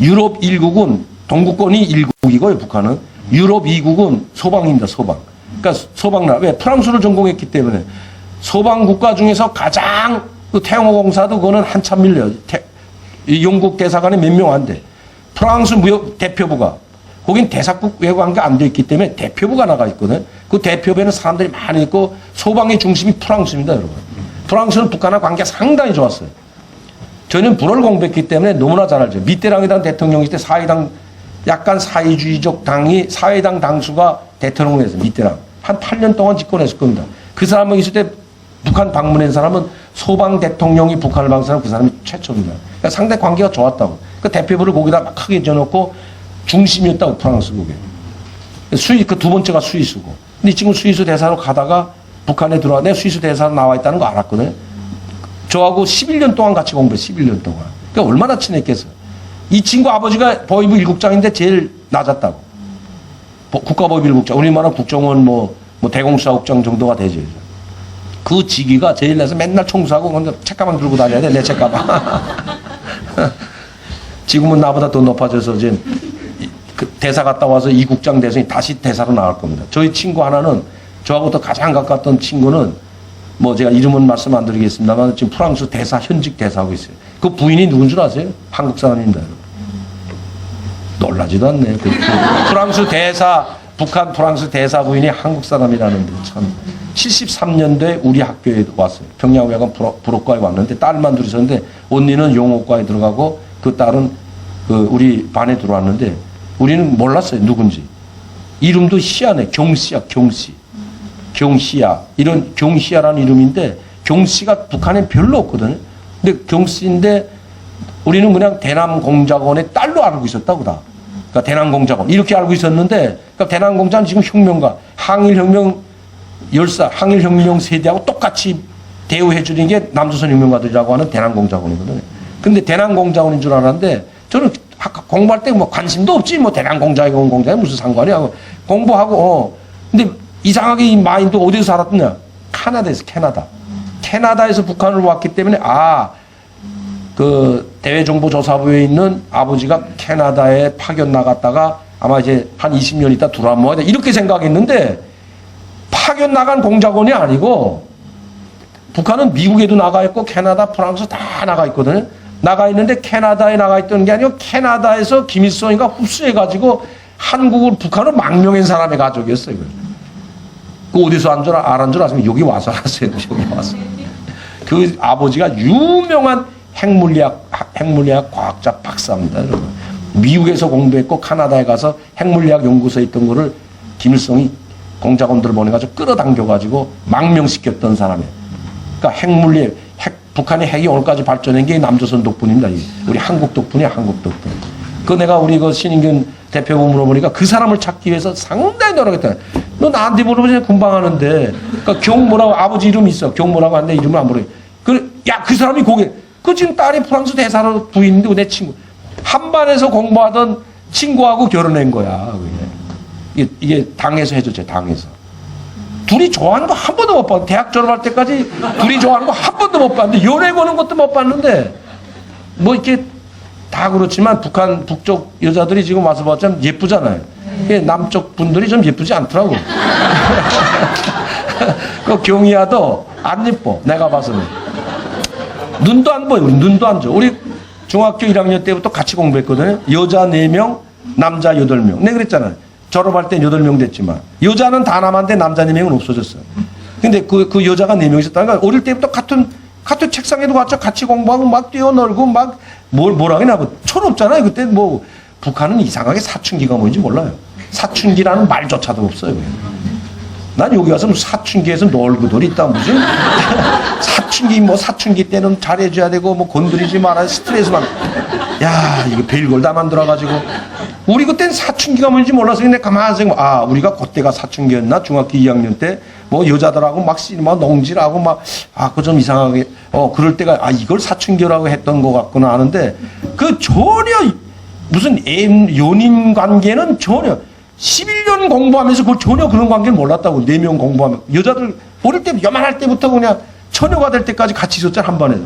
[SPEAKER 1] 유럽 1국은 동구권이 1국이고요, 북한은. 유럽 2국은 소방입니다, 소방. 그러니까 소방나라. 왜? 프랑스를 전공했기 때문에. 소방 국가 중에서 가장 그 태영호 공사도 그거는 한참 밀려요. 영국 대사관에 몇 명 안 돼. 프랑스 무역 대표부가 거긴 대사국 외관계 안 돼 있기 때문에 대표부가 나가 있거든. 그 대표부에는 사람들이 많이 있고 소방의 중심이 프랑스입니다, 여러분. 프랑스는 북한과 관계가 상당히 좋았어요. 저는 불어를 공부했기 때문에 너무나 잘 알죠. 미테랑이라는 대통령이 때 사회당 약간 사회주의적 당이 사회당 당수가 대통령을 했어요. 미테랑. 한 8년 동안 집권했을 겁니다. 그 사람이 있을 때 북한 방문한 사람은 소방 대통령이 북한을 방문한 그 사람이 최초입니다. 그러니까 상당히 관계가 좋았다고. 그 대표부를 거기다 막 크게 지어놓고 중심이었다고, 프랑스 그게. 그 두 번째가 스위스고. 근데 지금 스위스 대사로 가다가 북한에 들어와, 내가 스위스 대사로 나와 있다는 거 알았거든요. 저하고 11년 동안 같이 공부했어요, 11년 동안. 그러니까 얼마나 친했겠어요. 이 친구 아버지가 보위부 1국장인데 제일 낮았다고. 국가보위부 1국장. 우리나라 국정원 대공수사국장 정도가 되죠. 그 직위가 제일 나서 맨날 청소하고 책가방 들고 다녀야 돼, 내 책가방. 지금은 나보다 더 높아져서 지금 그 대사 갔다 와서 2국장 대선이 다시 대사로 나갈 겁니다. 저희 친구 하나는 저하고 또 가장 가깝던 친구는 제가 이름은 말씀 안 드리겠습니다만 지금 프랑스 대사, 현직 대사하고 있어요. 그 부인이 누군 줄 아세요? 한국 사람입니다. 놀라지도 않네. 프랑스 대사, 북한 프랑스 대사 부인이 한국 사람이라는데 참. 73년도에 우리 학교에 왔어요. 평양외관 불어과에 왔는데 딸만 둘이 있었는데 언니는 용어과에 들어가고 그 딸은 우리 반에 들어왔는데 우리는 몰랐어요. 누군지. 이름도 희한해. 경씨야, 경씨. 경씨야. 이런 경씨야라는 이름인데 경씨가 북한에 별로 없거든요. 근데 경씨인데 우리는 그냥 대남공작원의 딸로 알고 있었다고 다. 그러니까 대남공작원. 이렇게 알고 있었는데 그러니까 대남공작원 지금 혁명가. 항일혁명 열사, 항일혁명 세대하고 똑같이 대우해 주는 게 남조선혁명가들이라고 하는 대남공작원이거든요. 근데 대남공작원인 줄 알았는데 저는 공부할 때 관심도 없지. 대남공작이 무슨 상관이야. 공부하고, 근데 이상하게 이 마인드 어디서 살았느냐? 캐나다에서, 캐나다. 캐나다에서 북한을 왔기 때문에, 그 대외정보조사부에 있는 아버지가 캐나다에 파견 나갔다가 아마 이제 한 20년 있다 들어와야 돼. 이렇게 생각했는데, 파견 나간 공작원이 아니고 북한은 미국에도 나가 있고 캐나다, 프랑스 다 나가 있거든요. 나가 있는데 캐나다에 나가 있던 게 아니고 캐나다에서 김일성이가 흡수해가지고 한국을, 북한을 망명한 사람의 가족이었어요. 그 어디서 알았는 줄 아세요? 여기 와서 알았어요. 여기 와서. 그 아버지가 유명한 핵물리학 과학자 박사입니다. 여러분. 미국에서 공부했고 캐나다에 가서 핵물리학 연구소에 있던 거를 김일성이 공작원들을 보내가지고 끌어당겨가지고 망명시켰던 사람이에요. 그러니까 북한의 핵이 오늘까지 발전한 게 남조선 덕분입니다. 우리 한국 덕분이야, 한국 덕분. 내가 우리 신인균 대표부 물어보니까 그 사람을 찾기 위해서 상당히 노력했다. 너 나한테 물어보지 금방 하는데. 그러니까 경모라고 아버지 이름이 있어. 경모라고 하는데 이름을 안 모르겠어. 그 사람이 지금 딸이 프랑스 대사로 부인인데 내 친구. 한반에서 공부하던 친구하고 결혼한 거야. 이게 당에서 해줬죠, 당에서. 둘이 좋아하는 거 한 번도 못 봤는데, 대학 졸업할 때까지 둘이 좋아하는 거 한 번도 못 봤는데, 연애 보는 것도 못 봤는데, 이렇게 다 그렇지만 북쪽 여자들이 지금 와서 봤자면 예쁘잖아요. 남쪽 분들이 좀 예쁘지 않더라고. 그 경희야도 안 예뻐, 내가 봐서는. 눈도 안 보여, 우리 눈도 안 줘. 우리 중학교 1학년 때부터 같이 공부했거든요. 여자 4명, 남자 8명. 내가 그랬잖아요. 졸업할 때 8명 됐지만 여자는 다 남았는데 남자 4명은 없어졌어요. 근데 그 여자가 4명 있었다니까 어릴 때부터 같은 책상에도 같이 공부하고 막 뛰어놀고 막 뭐라 하냐 철없잖아요. 그때 북한은 이상하게 사춘기가 뭔지 몰라요. 사춘기라는 말조차도 없어요. 난 여기 와서 사춘기에서 놀고들 있다 무슨 사춘기 때는 잘해줘야 되고 건드리지 마라 스트레스만 이거 별걸 다 만들어가지고 우리 그땐 사춘기가 뭔지 몰라서 근데 가만히 생각, 우리가 그때가 사춘기였나? 중학교 2학년 때, 뭐, 여자들하고 막 농질하고 막, 그거 좀 이상하게, 그럴 때가, 이걸 사춘기라고 했던 것 같구나 하는데, 그 전혀, 무슨 연인 관계는 전혀, 11년 공부하면서 그걸 전혀 그런 관계를 몰랐다고, 4명 공부하면. 여자들, 어릴 때, 요만할 때부터 그냥 처녀가 될 때까지 같이 있었잖아, 한 반에서.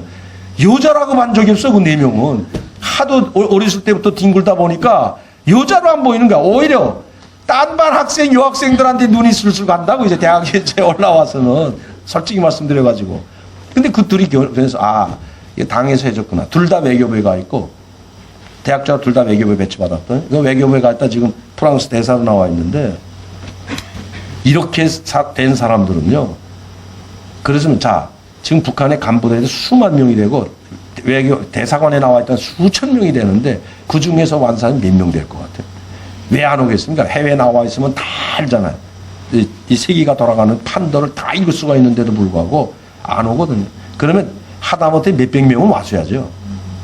[SPEAKER 1] 여자라고 반 적이 없어, 그 4명은. 하도 어렸을 때부터 뒹굴다 보니까, 여자로 안 보이는 거야. 오히려 딴 반 학생, 여학생들한테 눈이 술술 간다고 이제 대학에 이제 올라와서는 솔직히 말씀드려가지고. 근데 그 둘이 그래서 당에서 해줬구나. 둘 다 외교부에 가 있고 대학자가 둘 다 외교부에 배치받았던. 그 외교부에 가 있다 지금 프랑스 대사로 나와 있는데 이렇게 된 사람들은요. 그래서 지금 북한의 간부들이 수만 명이 되고 외교 대사관에 나와 있던 수천 명이 되는데 그 중에서 완사는 몇 명 될 것 같아요. 왜 안 오겠습니까? 해외 나와 있으면 다 알잖아요. 이 세계가 돌아가는 판도를 다 읽을 수가 있는데도 불구하고 안 오거든요. 그러면 하다못해 몇백 명은 와서야죠.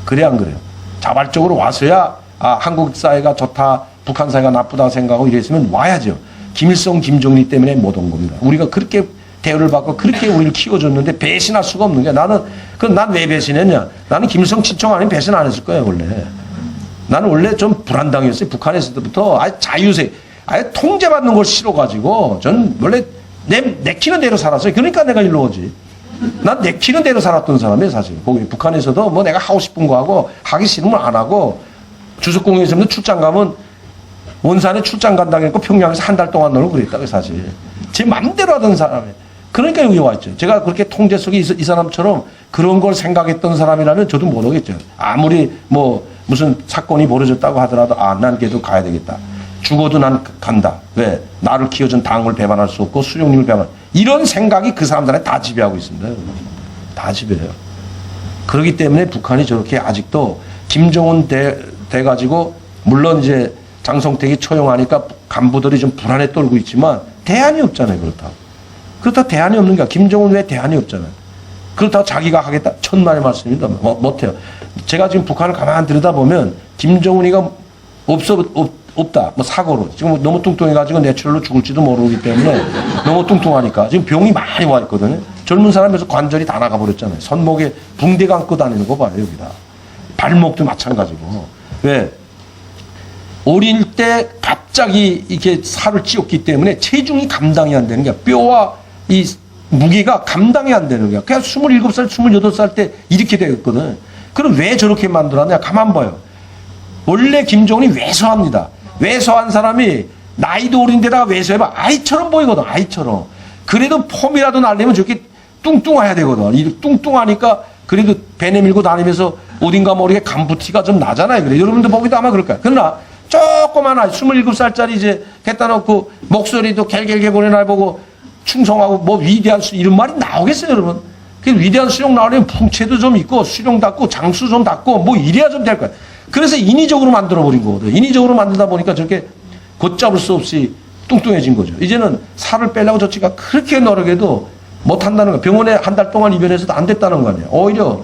[SPEAKER 1] 그래 안 그래요? 자발적으로 와서야 한국 사회가 좋다, 북한 사회가 나쁘다 생각하고 이랬으면 와야죠. 김일성, 김정일 때문에 못 온 겁니다. 우리가 그렇게 대우를 받고 그렇게 우리를 키워줬는데 배신할 수가 없는 게 난 왜 배신했냐? 나는 김일성 친척 아니면 배신 안 했을 거예요, 원래. 나는 원래 좀 불안당했어요. 북한에서부터 자유세, 통제받는 걸 싫어가지고 전 원래 내키는 대로 살았어요. 그러니까 내가 일로 오지. 난 내키는 대로 살았던 사람이에요, 사실. 거기 북한에서도 뭐 내가 하고 싶은 거 하고 하기 싫으면 안 하고 주석공예에서도 출장 가면 원산에 출장 간다고 했고 평양에서 한 달 동안 놀고 그랬다고 사실. 제 맘대로 하던 사람이에요. 그러니까 여기 왔죠. 제가 그렇게 통제 속에 이 사람처럼 그런 걸 생각했던 사람이라면 저도 못 오겠죠. 아무리 무슨 사건이 벌어졌다고 하더라도 난 걔도 가야 되겠다. 죽어도 난 간다. 왜? 나를 키워준 당을 배반할 수 없고 수령님을 배반. 이런 생각이 그 사람들한테 다 지배하고 있습니다. 다 지배해요. 그렇기 때문에 북한이 저렇게 아직도 김정은 돼가지고 물론 이제 장성택이 처형하니까 간부들이 좀 불안에 떨고 있지만 대안이 없잖아요. 그렇다고 대안이 없는 거야. 김정은 왜 대안이 없잖아요. 그렇다고 자기가 하겠다. 천만의 말씀입니다. 못해요. 제가 지금 북한을 가만히 들여다보면 김정은이가 없다. 사고로. 지금 너무 뚱뚱해가지고 뇌출혈로 죽을지도 모르기 때문에 너무 뚱뚱하니까 지금 병이 많이 와 있거든요. 젊은 사람에서 관절이 다 나가버렸잖아요. 손목에 붕대 감고 다니는 거 봐요, 여기다. 발목도 마찬가지고. 왜? 어릴 때 갑자기 이렇게 살을 찌웠기 때문에 체중이 감당이 안 되는 거야. 뼈와 이 무게가 감당이 안 되는 거야. 그냥 27살, 28살 때 이렇게 되었거든. 그럼 왜 저렇게 만들었냐? 가만 봐요. 원래 김정은이 왜소합니다. 왜소한 사람이 나이도 어린데다가 왜소해봐. 아이처럼 보이거든. 아이처럼. 그래도 폼이라도 날리면 저렇게 뚱뚱해야 되거든. 이 뚱뚱하니까 그래도 배 내밀고 다니면서 어딘가 모르게 간부티가 좀 나잖아요. 그래. 여러분들 보기도 아마 그럴 거야. 그러나 조그만 아이 27살짜리 이제 갖다 놓고 목소리도 갤갤갤 거리는 날 보고 충성하고 위대한 이런 말이 나오겠어요, 여러분? 그 위대한 수령 나오려면 풍채도 좀 있고 수령 닦고 장수 좀 닦고 이래야 좀 될 거야. 그래서 인위적으로 만들어버린 거거든. 인위적으로 만들다 보니까 저렇게 걷잡을 수 없이 뚱뚱해진 거죠. 이제는 살을 빼려고 저치가 그렇게 노력해도 못한다는 거야. 병원에 한 달 동안 입원해서도 안 됐다는 거 아니에요. 오히려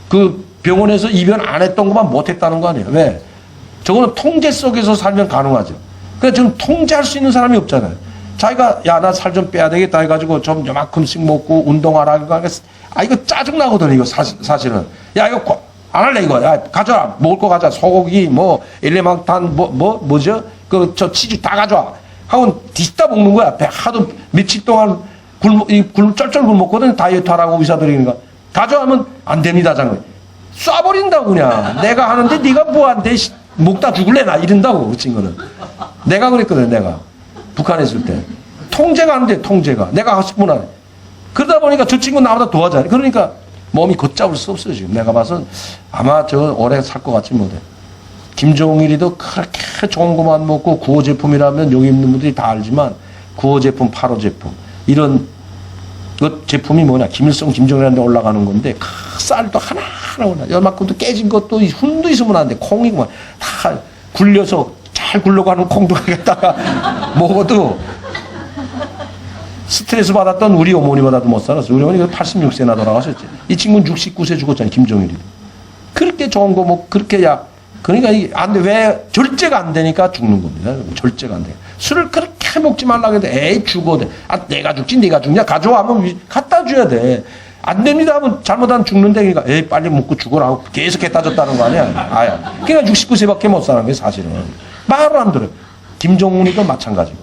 [SPEAKER 1] 그 병원에서 입원 안 했던 것만 못했다는 거 아니에요. 왜? 저거는 통제 속에서 살면 가능하죠. 그러니까 지금 통제할 수 있는 사람이 없잖아요. 자기가 나 살 좀 빼야 되겠다 해가지고 좀 요만큼씩 먹고 운동하라. 이거 짜증나거든, 이거 사실은. 이거 안 할래, 이거. 가져와. 먹을 거 가져와. 소고기, 엘레망탄, 뭐죠? 저 치즈 다 가져와. 하고 뒤집다 먹는 거야. 하도 며칠 동안 쩔쩔 굶었거든. 다이어트 하라고 의사들이. 그러니까. 가져가면 안 됩니다, 장관. 쏴버린다고, 그냥. 내가 하는데 네가 뭐 안 돼. 먹다 죽을래, 나. 이런다고, 그 친구는. 내가 그랬거든, 내가. 북한에 있을 때. 통제가 안 돼, 통제가. 내가 하고 싶은 안 해. 그러다 보니까 저 친구 나보다 도와줘야 돼. 그러니까 몸이 걷잡을 수 없어요, 지금. 내가 봐서 아마 저 오래 살 것 같지 못해. 김정일이도 그렇게 좋은 것만 먹고 구호 제품이라면 여기 있는 분들이 다 알지만 구호 제품, 8호 제품. 이런 그 제품이 뭐냐. 김일성, 김정일한테 올라가는 건데 쌀도 하나하나 올라. 요만큼도 깨진 것도 흠도 있으면 안 돼. 콩이구만. 다 굴려서 잘 굴러가는 콩도 갖다가 먹어도 스트레스 받았던 우리 어머니보다도 못 살았어. 우리 어머니가 86세나 돌아가셨지. 이 친구는 69세 죽었잖아요. 김정일이. 그렇게 좋은 거 그렇게 그러니까 이게 안 돼. 왜? 절제가 안 되니까 죽는 겁니다. 절제가 안 돼. 술을 그렇게 먹지 말라고 해도 에이 죽어도 돼. 아 내가 죽지 네가 죽냐? 가져와 하면 갖다 줘야 돼. 안 됩니다 하면 잘못하면 죽는데 그러니까 에이 빨리 먹고 죽어라 계속 했다 줬다는 거 아니야. 아야. 그러니까 69세밖에 못 사는 게 사실은. 말을 안 들어요. 김정은이도 마찬가지고.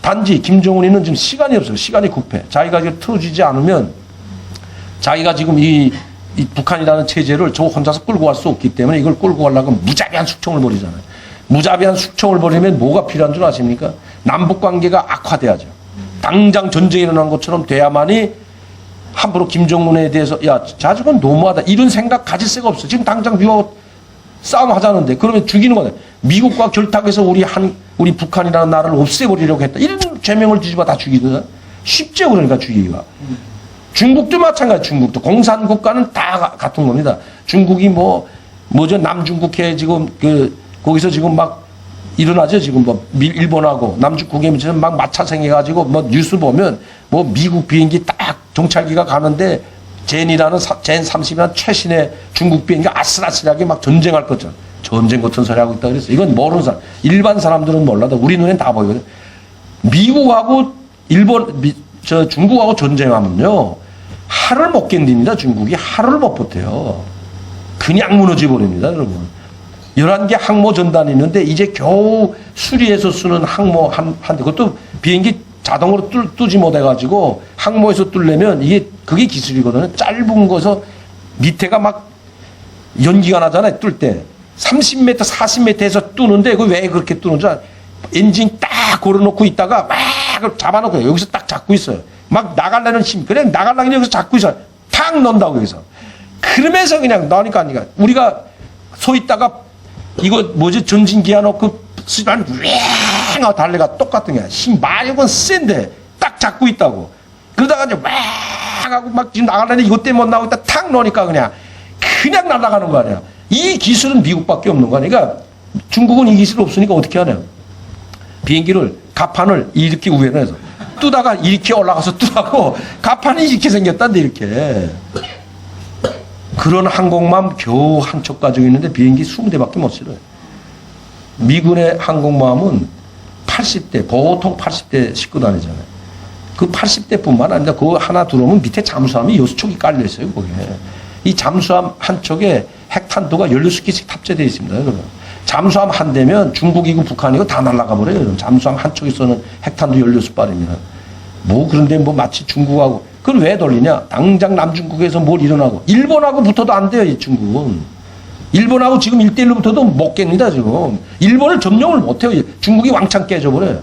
[SPEAKER 1] 단지 김정은이는 지금 시간이 없어요. 시간이 급해. 자기가 이걸 틀어주지 않으면 자기가 지금 이 북한이라는 체제를 저 혼자서 끌고 갈 수 없기 때문에 이걸 끌고 가려고 무자비한 숙청을 벌이잖아요. 무자비한 숙청을 벌이면 뭐가 필요한 줄 아십니까? 남북 관계가 악화돼야죠. 당장 전쟁이 일어난 것처럼 돼야만이 함부로 김정은에 대해서 야, 자주건 너무하다. 이런 생각 가질 새가 없어. 지금 당장 미국하고 싸움 하자는데 그러면 죽이는 거네. 미국과 결탁해서 우리 북한이라는 나라를 없애버리려고 했다. 이런 죄명을 뒤집어 다 죽이거든. 쉽죠, 그러니까 죽이기가. 중국도 마찬가지. 중국도 공산국가는 다 같은 겁니다. 중국이 뭐죠 남중국해 지금 거기서 지금 막 일어나죠. 지금 일본하고 남중국해 지금 막 마차생해가지고 뉴스 보면 미국 비행기 딱 정찰기가 가는데 젠이라는 젠 30이라는 최신의 중국 비행기가 아슬아슬하게 막 전쟁할 것처럼 전쟁 같은 소리 하고 있다 그랬어. 이건 모르는 사람. 일반 사람들은 몰라도 우리 눈엔 다 보이거든. 미국하고 중국하고 전쟁하면요. 하루를 못 견딥니다. 중국이 하루를 못 버텨요. 그냥 무너져 버립니다, 여러분. 11개 항모 전단이 있는데 이제 겨우 수리해서 쓰는 항모 한 대. 그것도 비행기 자동으로 뚫지 못해가지고 항모에서 뚫려면 그게 기술이거든요. 짧은 거서 밑에가 막 연기가 나잖아요. 뚫 때. 30m, 40m에서 뚫는데 그 왜 그렇게 뚫는지 엔진 딱 걸어놓고 있다가 막 잡아놓고 여기서 딱 잡고 있어요. 막 나가려는 힘. 그래 나가려는 여기서 잡고 있어요. 탁 넣는다고 여기서. 그러면서 그냥 나니까 우리가 서 있다가 이거 전진기아 놓고 쓰지만 왱 하고 달래가 똑같은 게 힘 마력은 센데 딱 잡고 있다고. 그러다가 이제 왱 하고 막 지금 나가려는데 이것 때문에 못 나오고 있다 탁 넣으니까 그냥 날아가는 거 아니야. 이 기술은 미국밖에 없는 거 아니야. 그러니까 중국은 이 기술 없으니까 어떻게 하냐. 비행기를 갑판을 이렇게 우회로 해서 뜨다가 이렇게 올라가서 뜨라고 갑판이 이렇게 생겼단데 이렇게. 그런 항공모함 겨우 한 척 가지고 있는데 비행기 20대밖에 못 실어요. 미군의 항공모함은 80대, 보통 80대 싣고 다니잖아요. 그 80대뿐만 아니라 그거 하나 들어오면 밑에 잠수함이 6척이 깔려 있어요, 거기에. 이 잠수함 한 척에 핵탄두가 16개씩 탑재되어 있습니다, 여러분. 잠수함 한 대면 중국이고 북한이고 다 날아가 버려요, 여러분. 잠수함 한 척에 쏘는 핵탄두 16발입니다. 그런데 마치 중국하고 그걸 왜 돌리냐? 당장 남중국에서 뭘 일어나고 일본하고 붙어도 안 돼요, 이 중국은. 일본하고 지금 1대1로 붙어도 못 깹니다, 지금. 일본을 점령을 못 해요. 중국이 왕창 깨져버려요.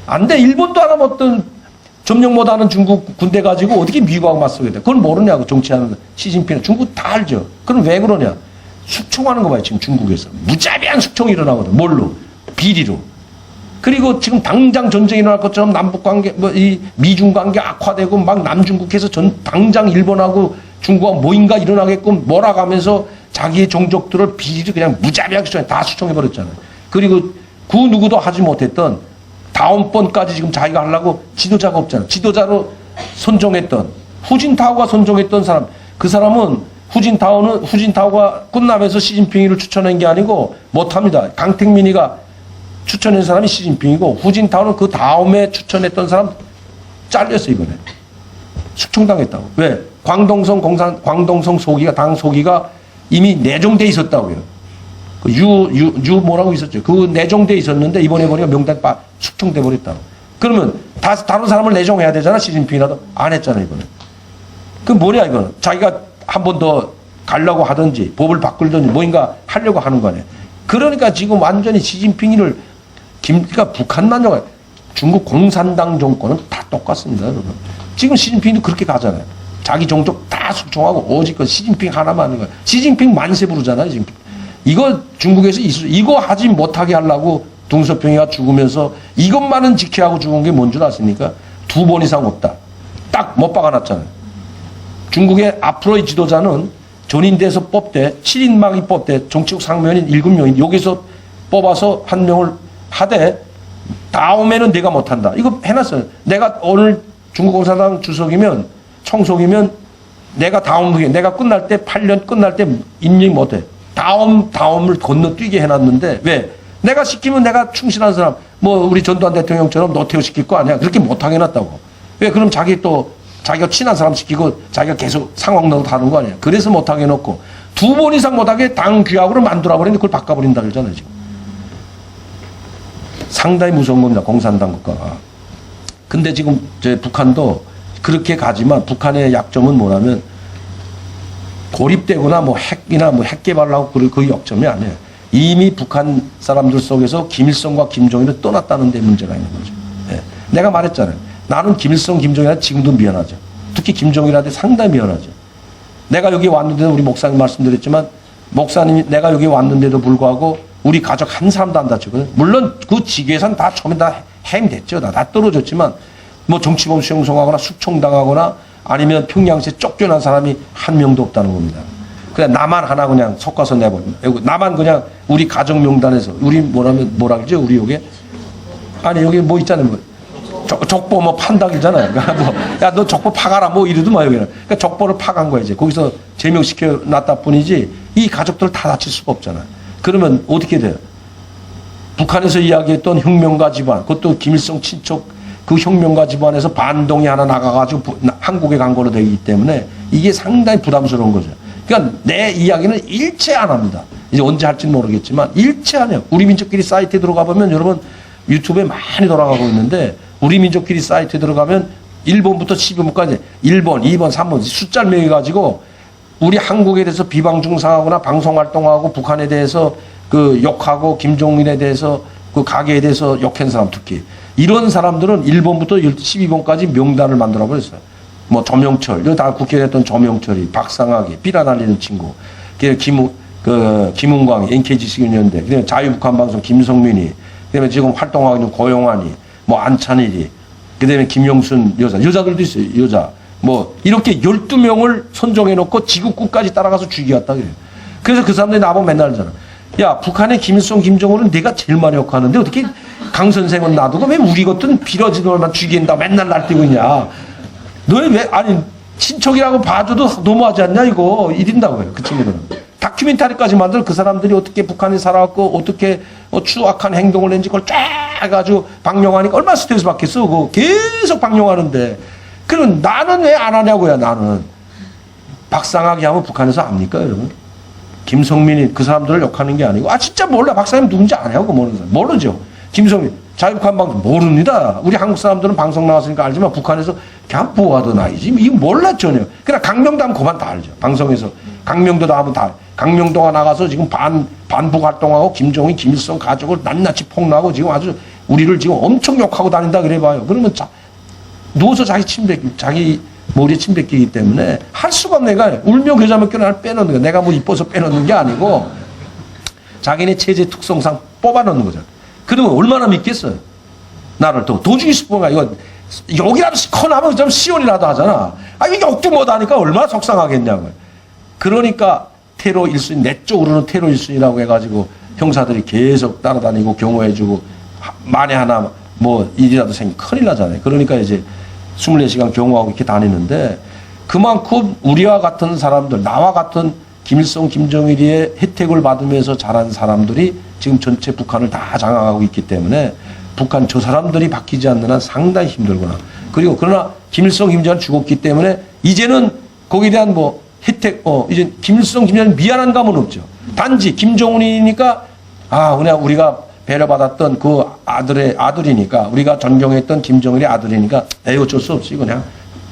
[SPEAKER 1] 안 돼. 일본도 하나 어떤 점령 못하는 중국 군대 가지고 어떻게 미국하고 맞서겠다. 그걸 모르냐고, 정치하는 시진핑은. 중국 다 알죠. 그럼 왜 그러냐? 숙청하는 거 봐요, 지금 중국에서. 무자비한 숙청이 일어나거든. 뭘로? 비리로. 그리고 지금 당장 전쟁이 일어날 것처럼 남북 관계, 이 미중 관계 악화되고 막 남중국해서 당장 일본하고 중국하고 뭐인가 일어나게끔 몰아가면서 자기의 종족들을 비리를 그냥 무자비하게 다 수청해버렸잖아요. 그리고 그 누구도 하지 못했던 다음번까지 지금 자기가 하려고 지도자가 없잖아요. 지도자로 선정했던 후진타오가 선정했던 사람. 그 사람은 후진타오가 끝나면서 시진핑이를 추천한 게 아니고 못합니다. 강택민이가 추천한 사람이 시진핑이고 후진타오는 그 다음에 추천했던 사람 잘렸어 이번에. 숙청당했다고. 왜? 광동성 소기가 당 소기가 이미 내정돼 있었다고요. 유 뭐라고 있었죠. 그 내정돼 있었는데 이번에 보니까 명단 숙청돼 버렸다고. 그러면 다른 사람을 내정해야 되잖아. 시진핑이라도 안 했잖아 이번에. 그 뭐냐 이거는. 자기가 한 번 더 가려고 하든지 법을 바꾸든지 뭐인가 하려고 하는 거네. 그러니까 지금 완전히 시진핑이를 그러니까 북한만요 중국 공산당 정권은 다 똑같습니다, 여러분. 지금 시진핑도 그렇게 가잖아요. 자기 종족 다 숙청하고 오직 시진핑 하나만 하는 거야. 시진핑 만세 부르잖아요, 지금. 이거 중국에서 이거 하지 못하게 하려고 둥서평이가 죽으면서 이것만은 지켜야 하고 죽은 게 뭔 줄 아십니까? 2번 이상 없다. 딱 못 박아놨잖아요. 중국의 앞으로의 지도자는 전인대에서 뽑되 7인막이 뽑되 정치국 상명인 7명인 여기서 뽑아서 한 명을 하되 다음에는 내가 못한다. 이거 해놨어요. 내가 오늘 중국공산당 주석이면 총석이면 내가 다음 후에 내가 끝날 때 8년 끝날 때 임명 못해. 다음을 건너뛰게 해놨는데 왜? 내가 시키면 내가 충실한 사람, 뭐 우리 전두환 대통령처럼 노태우 시킬 거 아니야. 그렇게 못하게 해놨다고. 왜? 그럼 자기가 친한 사람 시키고 자기가 계속 상황 넣어 다는 거 아니야. 그래서 못하게 해놓고 2번 이상 못하게 당 규약으로 만들어버리는데 그걸 바꿔버린다 그러잖아요, 지금. 상당히 무서운 겁니다, 공산당 국가가. 근데 지금 북한도 그렇게 가지만 북한의 약점은 뭐냐면 고립되거나 뭐 핵이나 뭐 핵 개발을 하고 그 역점이 아니에요. 이미 북한 사람들 속에서 김일성과 김정일을 떠났다는 데 문제가 있는 거죠. 예. 내가 말했잖아요. 나는 김일성, 김정일한테 지금도 미안하죠. 특히 김정일한테 상당히 미안하죠. 내가 여기 왔는데도 우리 목사님 말씀드렸지만 목사님이 내가 여기 왔는데도 불구하고 우리 가족 한 사람도 안 다쳤거든요. 물론 그 지계산 다 처음에 다 해임됐죠. 다 떨어졌지만 뭐 정치범 수용송하거나 숙청당하거나 아니면 평양시에 쫓겨난 사람이 한 명도 없다는 겁니다. 그냥 나만 하나 그냥 섞어서 내버리고 나만 그냥 우리 가족 명단에서 우리 뭐라 그러죠? 우리 여기 아니 여기 뭐 있잖아요. 뭐 족보 뭐 판다기잖아요. 그러니까 뭐 야 너 족보 파가라 뭐 이러도 마 여기는. 그러니까 족보를 파간 거야 이제. 거기서 제명시켜 놨다 뿐이지 이 가족들 다 다칠 수가 없잖아. 그러면 어떻게 돼요? 북한에서 이야기했던 혁명가 집안, 그것도 김일성 친척 그 혁명가 집안에서 반동이 하나 나가가지고 한국에 간 걸로 되기 때문에 이게 상당히 부담스러운 거죠. 그러니까 내 이야기는 일체 안 합니다. 이제 언제 할지는 모르겠지만 일체 안 해요. 우리 민족끼리 사이트에 들어가 보면 여러분 유튜브에 많이 돌아가고 있는데 우리 민족끼리 사이트에 들어가면 1번부터 12번까지 1번, 2번, 3번 숫자를 매겨가지고 우리 한국에 대해서 비방중상하거나 방송활동하고 북한에 대해서 그 욕하고 김종인에 대해서 그 가게에 대해서 욕한 사람 특히 이런 사람들은 1번부터 12번까지 명단을 만들어 버렸어요. 뭐 조명철, 이거 다 국회에 했던 조명철이, 박상학이, 삐라 날리는 친구, 김웅광이, NK지식인연대, 그다음에 자유북한방송 김성민이, 그다음에 지금 활동하고 있는 고용환이, 뭐 안찬일이, 그다음에 김영순 여자들도 있어요. 여자. 뭐 이렇게 12명을 선정해 놓고 지구끝까지 따라가서 죽이었다 그래요. 그래서 그 사람들이 나보고 맨날 하잖아. 야, 북한의 김일성, 김정은은 내가 제일 많이 욕하는데 어떻게 강 선생은 놔두고 왜 우리 것들은 빌어지는 죽인다 맨날 날뛰고 있냐. 너희 왜, 아니, 친척이라고 봐줘도 너무하지 않냐, 이거. 이린다고요, 그 친구들은. 다큐멘터리까지 만들어 그 사람들이 어떻게 북한에 살아왔고, 어떻게 추악한 행동을 했는지 그걸 쫙 해가지고 방영하니까 얼마나 스트레스 받겠어, 그거. 계속 방영하는데. 그럼 나는 왜 안 하냐고요, 나는. 박상학이 하면 북한에서 압니까, 여러분? 김성민이 그 사람들을 욕하는 게 아니고, 아, 진짜 몰라. 박사님 누군지 아냐고, 모르는 사람. 모르죠. 김성민. 자유북한 방송 모릅니다. 우리 한국 사람들은 방송 나왔으니까 알지만 북한에서 그냥 보아도 아니지. 이거 몰라 전혀. 그냥 강명도 하면 그만 다 알죠. 방송에서. 강명도 하면 다. 강명도가 나가서 지금 반북 활동하고 김정인, 김일성 가족을 낱낱이 폭로하고 지금 아주 우리를 지금 엄청 욕하고 다닌다 그래봐요. 그러면 누워서 자기 머리에 침 뱉기기 때문에 할 수가 없네. 내가 울며 겨자 먹기로 날 빼놓는 거야. 내가 뭐 이뻐서 빼놓는 게 아니고 자기네 체제 특성상 뽑아놓는 거잖아. 그러면 얼마나 믿겠어요? 나를 또 도중이 싶은가 이거 욕이라도 커나면 좀 시원이라도 하잖아. 아 이거 욕도 못하니까 얼마나 속상하겠냐고요. 그러니까 테러 1순위 내 쪽으로는 테러 1순위라고 해가지고 형사들이 계속 따라다니고 경호해주고 만에 하나 뭐 일이라도 생기면 큰일 나잖아요. 그러니까 이제 24시간 경호하고 이렇게 다니는데 그만큼 우리와 같은 사람들 나와 같은 김일성, 김정일의 혜택을 받으면서 자란 사람들이 지금 전체 북한을 다 장악하고 있기 때문에 북한 저 사람들이 바뀌지 않는 한 상당히 힘들구나. 그리고 그러나 김일성, 김정일 죽었기 때문에 이제는 거기에 대한 뭐 혜택, 이제 김일성, 김정일 미안한 감은 없죠. 단지 김정은이니까 그냥 우리가 배려받았던 그 아들이니까 우리가 존경했던 김정일의 아들이니까 에이 어쩔 수 없이 그냥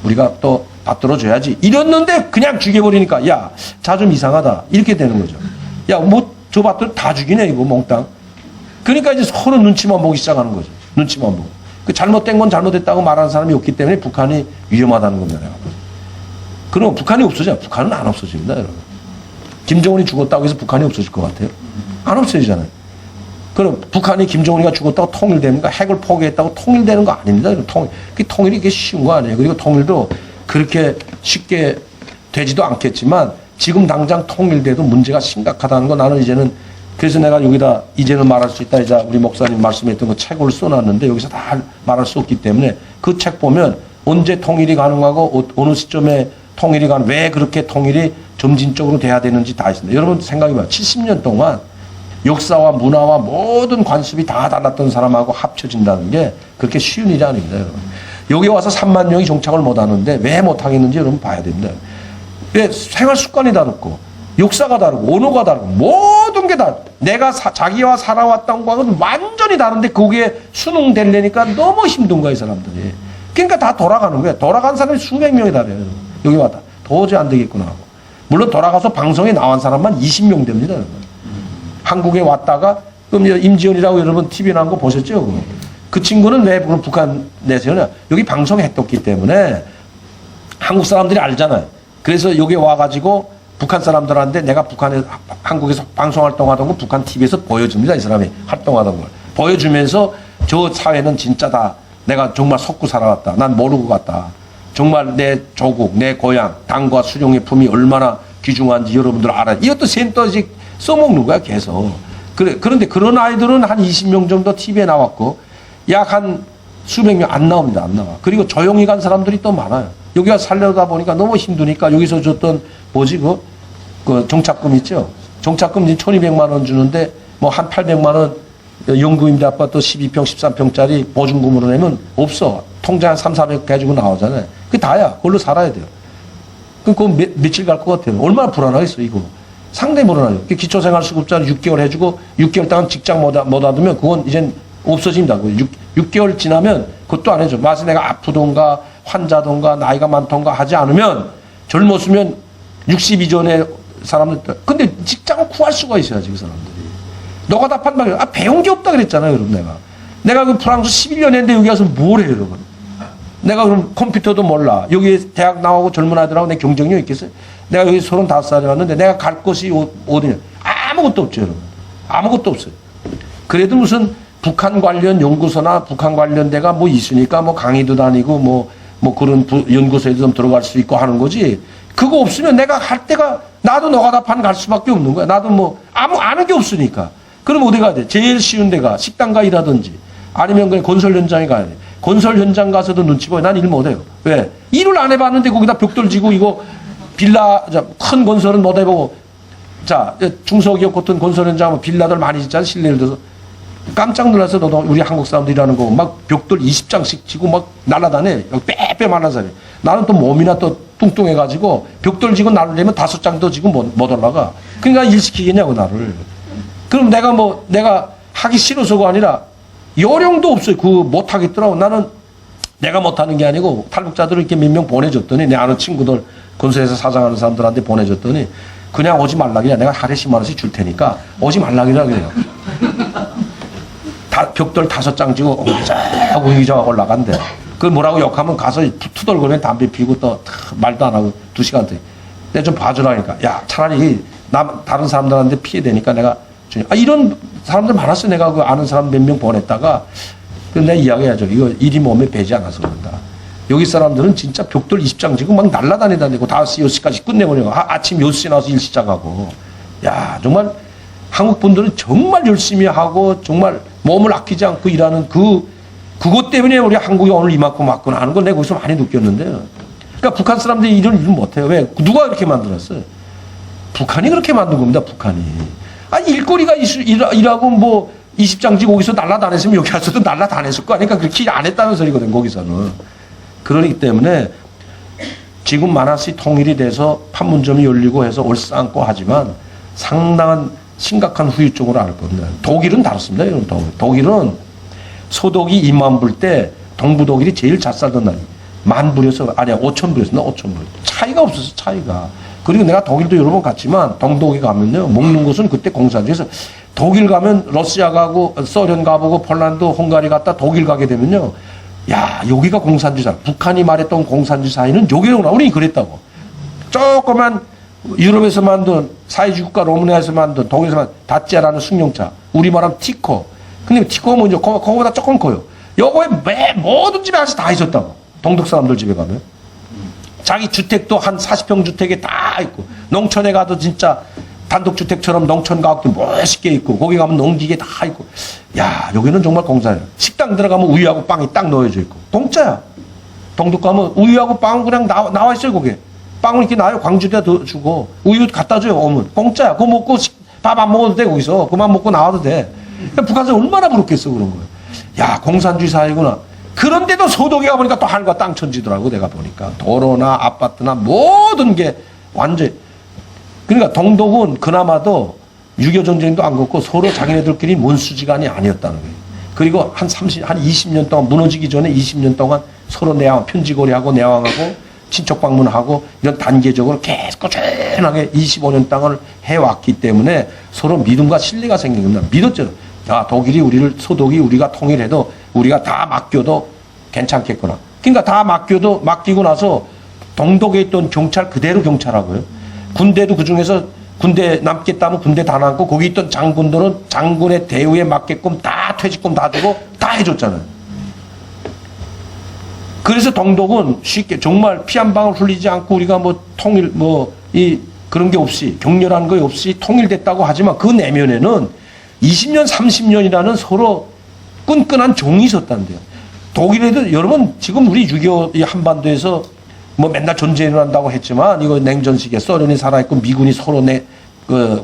[SPEAKER 1] 우리가 또 받들어줘야지 이랬는데 그냥 죽여버리니까 야 자 좀 이상하다 이렇게 되는 거죠. 야 뭐 저 받들 다 죽이네 이거 몽땅. 그러니까 이제 서로 눈치만 보기 시작하는 거죠. 눈치만 보고. 그 잘못된 건 잘못했다고 말하는 사람이 없기 때문에 북한이 위험하다는 겁니다. 그럼 북한이 없어져. 북한은 안 없어집니다, 여러분. 김정은이 죽었다고 해서 북한이 없어질 것 같아요? 안 없어지잖아요. 그럼 북한이 김정은이가 죽었다고 통일됩니까? 핵을 포기했다고 통일되는 거 아닙니다. 통일이 이게 쉬운 거 아니에요. 그리고 통일도 그렇게 쉽게 되지도 않겠지만 지금 당장 통일돼도 문제가 심각하다는 거 나는 이제는 그래서 내가 여기다 이제는 말할 수 있다. 이제 우리 목사님 말씀했던 그 책을 써놨는데 여기서 다 말할 수 없기 때문에 그 책 보면 언제 통일이 가능하고 어느 시점에 통일이 왜 그렇게 통일이 점진적으로 돼야 되는지 다 있습니다. 여러분 생각해봐요. 70년 동안 역사와 문화와 모든 관습이 다 달랐던 사람하고 합쳐진다는 게 그렇게 쉬운 일이 아닙니다, 여러분. 여기 와서 3만 명이 정착을 못 하는데 왜 못 하겠는지 여러분 봐야 됩니다. 왜 생활 습관이 다르고, 역사가 다르고, 언어가 다르고, 모든 게 다, 내가 자기와 살아왔던 거하고는 완전히 다른데 그게 수능되려니까 너무 힘든 거예요, 사람들이. 그러니까 다 돌아가는 거예요. 돌아간 사람이 수백 명이 달려요. 여기 왔다. 도저히 안 되겠구나 하고. 물론 돌아가서 방송에 나온 사람만 20명 됩니다, 여러분. 한국에 왔다가, 그럼 임지연이라고 여러분 TV 나온 거 보셨죠? 그 친구는 왜 북한 내세요냐? 여기 방송했었기 때문에 한국 사람들이 알잖아요. 그래서 여기 와가지고 북한 사람들한테 내가 한국에서 방송 활동하던 거 북한 TV에서 보여줍니다. 이 사람이 활동하던 걸. 보여주면서 저 사회는 진짜다. 내가 정말 속고 살아왔다. 난 모르고 갔다. 정말 내 조국, 내 고향, 당과 수령의 품이 얼마나 귀중한지 여러분들 알아요. 이것도 센터씩 써먹는 거야, 계속. 그런데 그런 아이들은 한 20명 정도 TV에 나왔고, 약 한 수백 명 안 나옵니다, 안 나와. 그리고 조용히 간 사람들이 또 많아요. 여기가 살려다 보니까 너무 힘드니까 여기서 줬던, 그 정착금 있죠? 정착금 1200만 원 주는데, 뭐 한 800만 원 연구임대 아파트 12평, 13평짜리 보증금으로 내면 없어. 통장 한 3, 400 가지고 나오잖아요. 그게 다야. 그걸로 살아야 돼요. 그거 며칠 갈 것 같아요. 얼마나 불안하겠어, 이거. 상당히 불안하죠. 기초생활수급자를 6개월 해주고 6개월 동안 직장 못 얻으면 그건 이젠 없어집니다. 6개월 지나면 그것도 안 해줘. 마치 내가 아프던가 환자던가 나이가 많던가 하지 않으면 젊었으면 60 이전에 사람들. 근데 직장을 구할 수가 있어야지, 그 사람들이. 너가 답한 말이야. 배운 게 없다 그랬잖아요, 여러분. 내가 그 프랑스 11년 했는데 여기 와서 뭘 해요, 여러분. 내가 그럼 컴퓨터도 몰라. 여기 대학 나오고 젊은 아이들하고 내 경쟁력 있겠어요? 내가 여기 35살에 왔는데 내가 갈 곳이 어디냐? 아무것도 없죠, 여러분. 아무것도 없어요. 그래도 무슨 북한 관련 연구소나 북한 관련 데가 뭐 있으니까 뭐 강의도 다니고 뭐 그런 연구소에도 좀 들어갈 수 있고 하는 거지. 그거 없으면 내가 갈 데가 나도 너가 답한 갈 수밖에 없는 거야. 나도 뭐 아는 게 없으니까. 그럼 어디 가야 돼? 제일 쉬운 데가 식당가 일하든지 아니면 그냥 건설 현장에 가야 돼. 건설 현장 가서도 눈치 보여. 난 일 못해요. 왜? 일을 안 해봤는데 거기다 벽돌 지고 이거 빌라, 큰 건설은 못 해보고, 자, 중소기업 같은 건설 현장 빌라들 많이 짓잖아, 실내를 들어서. 깜짝 놀라서 너도 우리 한국 사람들 일하는 거 막 벽돌 20장씩 지고 막 날아다녀. 빼빼 많은 사람이. 나는 또 몸이나 또 뚱뚱해가지고 벽돌 지고 날으려면 5장 더 지고 못 올라가. 그러니까 일 시키겠냐고, 나를. 그럼 내가 하기 싫어서가 아니라 요령도 없어요. 못하겠더라고. 나는 내가 못하는 게 아니고 탈북자들을 이렇게 몇 명 보내줬더니 내 아는 친구들 건설회사 사장하는 사람들한테 보내줬더니 그냥 오지 말라기야. 내가 하루에 10만 원씩 줄 테니까 오지 말라기라 그래요. 벽돌 5장 지고 옹기장하고 올라간대. 그걸 뭐라고 욕하면 가서 투덜거리면 담배 피우고 또 말도 안 하고 2시간 더. 내가 좀 봐주라니까. 야, 차라리 다른 사람들한테 피해되니까 내가 이런 사람들 많았어. 내가 그 아는 사람 몇 명 보냈다가 내가 이야기해야죠. 이거 일이 몸에 배지 않아서 그런다. 여기 사람들은 진짜 벽돌 20장 지고 막 날라다니다니고 5시, 6시까지 끝내버리고 아침 6시에 나와서 일 시작하고. 야, 정말 한국 분들은 정말 열심히 하고 정말 몸을 아끼지 않고 일하는 그것 때문에 우리 한국이 오늘 이만큼 왔구나 하는 걸 내가 거기서 많이 느꼈는데요. 그러니까 북한 사람들이 이런 일을 못해요. 왜? 누가 그렇게 만들었어요? 북한이 그렇게 만든 겁니다, 북한이. 일거리가 일하고 뭐 20장지 거기서 날라다녔으면 여기 와서도 날라다녔을 거 아니까 그렇게 안 했다는 소리거든, 거기서는. 그러기 때문에 지금 만화시 통일이 돼서 판문점이 열리고 해서 올싸안고 하지만 상당한 심각한 후유증으로 알 겁니다. 독일은 다릅니다, 여러분. 독일은 소독이 2만 불 때 동부 독일이 제일 잘 살던 날이 10,000불에서 아니야 5,000불에서 5,000불. 차이가 없었어, 차이가. 그리고 내가 독일도 여러 번 갔지만 동독에 가면요 먹는 것은 그때 공산주의에서 독일 가면 러시아 가고 소련 가보고 폴란드, 헝가리 갔다 독일 가게 되면요 야 여기가 공산주의사. 북한이 말했던 공산주의 사회는 여기로구나. 우리 그랬다고. 조그만 유럽에서 만든 사회주의 국가 로마니아에서 만든 독일에서 만든 다찌아라는 승용차. 우리 말하면 티코. 근데 티코가 뭐죠? 그거보다 조금 커요. 요거에 모든 집에 하나씩 다 있었다고. 동독 사람들 집에 가면. 자기 주택도 한 40평 주택에 다 있고, 농촌에 가도 진짜 단독주택처럼 농촌 가옥도 멋있게 있고, 거기 가면 농기계 다 있고. 야, 여기는 정말 공사예요. 식당 들어가면 우유하고 빵이 딱 놓여져 있고. 공짜야. 동독 가면 우유하고 빵은 그냥 나와 있어요, 거기에. 빵을 이렇게 놔요. 광주에다 주고 우유 갖다 줘요. 오면 공짜야. 그거 먹고 밥 안 먹어도 돼. 거기서 그만 먹고 나와도 돼. 그러니까 북한 사람 얼마나 부럽겠어 그런 거예요. 야, 공산주의 사회구나. 그런데도 소독에 가보니까 또 하늘과 땅 천지더라고. 내가 보니까 도로나 아파트나 모든 게 완전. 그러니까 동독은 그나마도 6.25 전쟁도 안 겪고 서로 자기네들끼리 문수지간이 아니었다는 거예요. 그리고 한 20년 동안 무너지기 전에 20년 동안 서로 내왕, 편지거리하고 내왕하고 친척 방문하고 이런 단계적으로 계속 꾸준하게 25년 땅을 해왔기 때문에 서로 믿음과 신뢰가 생긴 겁니다. 믿었죠. 야, 독일이 우리를, 소독이 우리가 통일해도 우리가 다 맡겨도 괜찮겠구나. 그러니까 다 맡기고 나서 동독에 있던 경찰 그대로 경찰하고요. 군대도 그 중에서 군대 남겠다면 군대 다 남고 거기 있던 장군들은 장군의 대우에 맞게끔 다 퇴직금 다 주고 다 해줬잖아요. 그래서 동독은 쉽게 정말 피 한 방울 흘리지 않고 우리가 뭐 통일 그런 게 없이 격렬한 거 없이 통일됐다고 하지만 그 내면에는 20년 30년이라는 서로 끈끈한 종이 있었다는데요. 독일에도 여러분 지금 우리 6.25 한반도에서 뭐 맨날 전쟁이 일어난다고 했지만 이거 냉전 시기에 소련이 살아있고 미군이 서로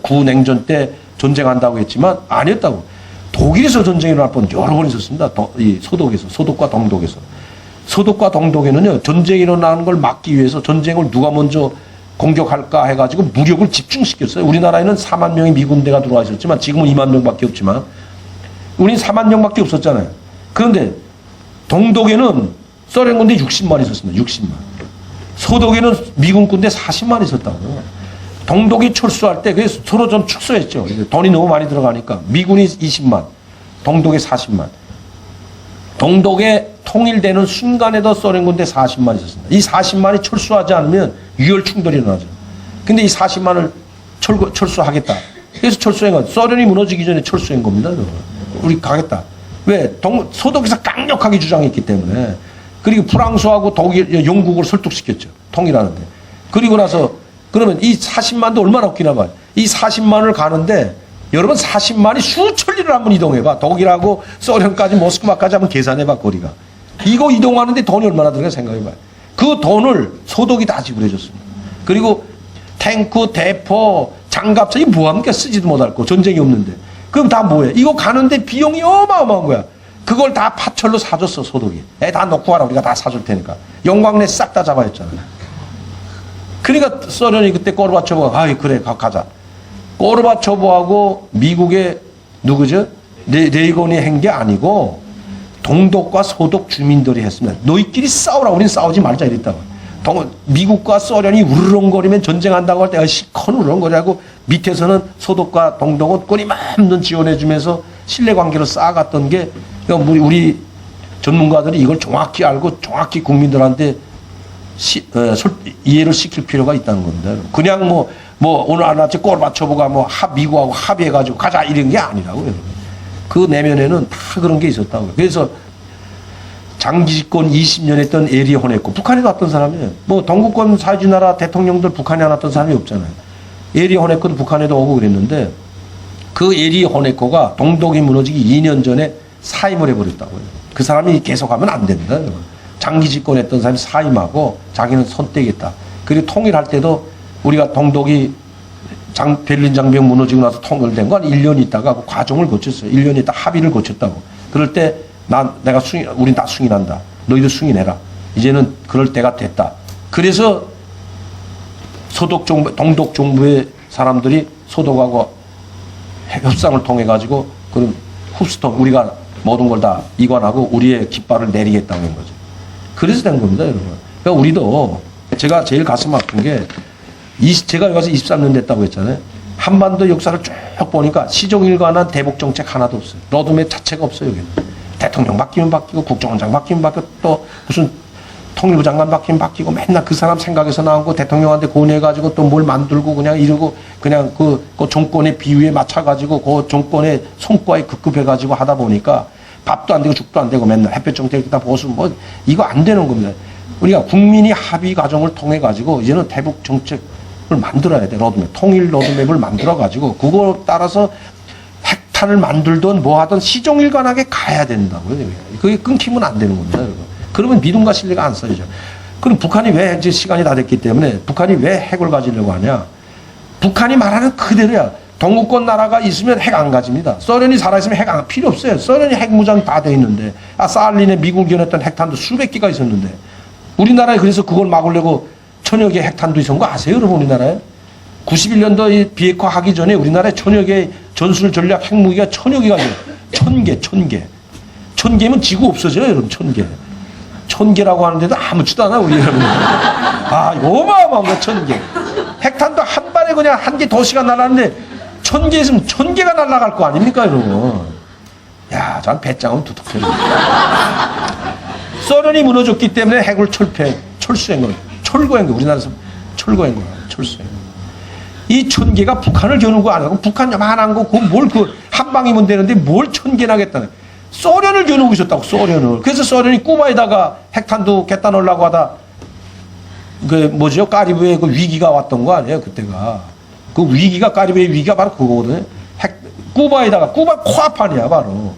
[SPEAKER 1] 구냉전 때 전쟁한다고 했지만 아니었다고. 독일에서 전쟁이 일어날 뻔 여러 번 있었습니다. 이 소독과 동독에서. 소독과 동독에는요, 전쟁이 일어나는 걸 막기 위해서 전쟁을 누가 먼저 공격할까 해가지고 무력을 집중시켰어요. 우리나라에는 4만 명의 미군대가 들어와 있었지만 지금은 2만 명밖에 없지만 우리는 4만 명밖에 없었잖아요. 그런데 동독에는 소련 군대 60만 있었습니다. 60만. 소독에는 미군 군대 40만 있었다고. 동독이 철수할 때 그래서 서로 좀 축소했죠. 돈이 너무 많이 들어가니까 미군이 20만, 동독에 40만. 동독에 통일되는 순간에도 소련 군대 40만 있었습니다. 이 40만이 철수하지 않으면 유혈 충돌이 일어나죠. 근데 이 40만을 철수하겠다. 그래서 철수한 건 소련이 무너지기 전에 철수한 겁니다. 우리 가겠다. 왜? 소독에서 강력하게 주장했기 때문에. 그리고 프랑스하고 독일, 영국을 설득시켰죠. 통일하는데. 그리고 나서 그러면 이 40만도 얼마나 웃기나 봐요. 이 40만을 가는데 여러분 40만이 수천 리를 한번 이동해봐. 독일하고 소련까지 모스크바까지 한번 계산해봐 거리가. 이거 이동하는데 돈이 얼마나 들어가 생각해봐요. 그 돈을 소독이 다 지불해줬습니다. 그리고 탱크, 대포, 장갑차 이 뭐합니까? 쓰지도 못할 거 전쟁이 없는데. 그럼 다 뭐해? 이거 가는데 비용이 어마어마한 거야. 그걸 다 파철로 사줬어 소독이. 애 다 놓고 와라 우리가 다 사줄 테니까. 영광내 싹 다 잡아였잖아요. 그러니까 소련이 그때 고르바초브가 아이 그래 가자. 고르바초브하고 미국의 누구죠? 레이건이 한 게 아니고 동독과 소독 주민들이 했습니다. 너희끼리 싸우라. 우린 싸우지 말자 이랬다고. 미국과 소련이 우르렁거리면 전쟁한다고 할 때 시커 우르렁거리하고 밑에서는 소독과 동독은 끊임없는 지원해주면서 신뢰관계를 쌓아갔던 게 우리 전문가들이 이걸 정확히 알고 정확히 국민들한테 이해를 시킬 필요가 있다는 겁니다. 그냥 오늘 아침 고르바초브가 미국하고 합의해가지고 가자 이런 게 아니라고요. 그 내면에는 다 그런 게 있었다고요. 그래서 장기 집권 20년 했던 에리 호네코 북한에도 왔던 사람이에요. 동구권 사회주의 나라 대통령들 북한에 안 왔던 사람이 없잖아요. 에리 호네코도 북한에도 오고 그랬는데 그 에리 호네코가 동독이 무너지기 2년 전에 사임을 해버렸다고요. 그 사람이 계속하면 안 된다. 장기 집권했던 사람이 사임하고 자기는 선택했다. 그리고 통일할 때도 우리가 동독이 베를린 장벽 무너지고 나서 통일된 건 1년 있다가 그 과정을 거쳤어요. 1년 있다 합의를 거쳤다고. 그럴 때 내가 우린 다 승인한다. 너희도 승인해라. 이제는 그럴 때가 됐다. 그래서 동독 정부의 사람들이 소독하고 협상을 통해 가지고 그런 흡스톤 우리가 모든 걸 다 이관하고 우리의 깃발을 내리겠다는 거죠. 그래서 된 겁니다, 여러분. 그러니까 우리도 제가 제일 가슴 아픈 게 제가 여기 와서 23년 됐다고 했잖아요. 한반도 역사를 쭉 보니까 시종일관한 대북 정책 하나도 없어요. 로드맵 자체가 없어요, 여기는. 대통령 바뀌면 바뀌고 국정원장 바뀌면 바뀌고 또 무슨 통일부 장관 바뀌면 바뀌고 맨날 그 사람 생각에서 나온 거 대통령한테 권해가지고 또 뭘 만들고 그냥 이러고 그냥 그 정권의 비유에 맞춰가지고 그 정권의 성과에 급급해가지고 하다 보니까 밥도 안 되고 죽도 안 되고 맨날 햇볕 정책 다 보수 이거 안 되는 겁니다. 우리가 국민이 합의 과정을 통해 가지고 이제는 대북 정책을 만들어야 돼. 로드맵 통일 로드맵을 만들어 가지고 그거 따라서 핵탄을 만들든 뭐 하든 시종일관하게 가야 된다고요. 그게 끊기면 안 되는 겁니다. 여러분. 그러면 믿음과 신뢰가 안 쌓이죠. 그럼 북한이 왜 이제 시간이 다 됐기 때문에 북한이 왜 핵을 가지려고 하냐? 북한이 말하는 그대로야. 동구권 나라가 있으면 핵 안 가집니다. 소련이 살아있으면 핵 안 필요 없어요. 소련이 핵 무장이 다 돼 있는데, 살린에 미국을 겨눴던 핵탄도 수백 개가 있었는데, 우리나라에 그래서 그걸 막으려고 천여 개 핵탄도 있었던 거 아세요, 여러분? 우리나라에 91년도 이 비핵화 하기 전에 우리나라에 천여 개의 전술 전략 핵무기가 천여 개가 있어요. 1000개. 1000개면 지구 없어져요, 여러분. 1000개. 1000개라고 하는데도 아무렇지도 않아, 우리 여러분. 요마어마한 거 1000개. 핵탄도 한 발에 그냥 한 개 도시가 날아가는데 1000개 있으면 1000개가 날아갈 거 아닙니까, 여러분? 야, 전 배짱은 두둑해요. 소련이 무너졌기 때문에 핵을 철수한 거예요. 철거한 거예요. 우리나라에서 철거한 거예요. 철수한 거예요. 이 1000개가 북한을 겨누는 거 아니고, 북한 요만한 거, 한 방이면 되는데 뭘 1000개나 하겠다는. 소련을 겨누고 있었다고, 소련을. 그래서 소련이 쿠바에다가 핵탄두 갖다 놓으려고 하다, 카리브해 그 위기가 왔던 거 아니에요, 그때가. 그 위기가, 카리브해 위기가 바로 그거거든요. 쿠바에다가, 쿠바 코앞 아니야, 바로.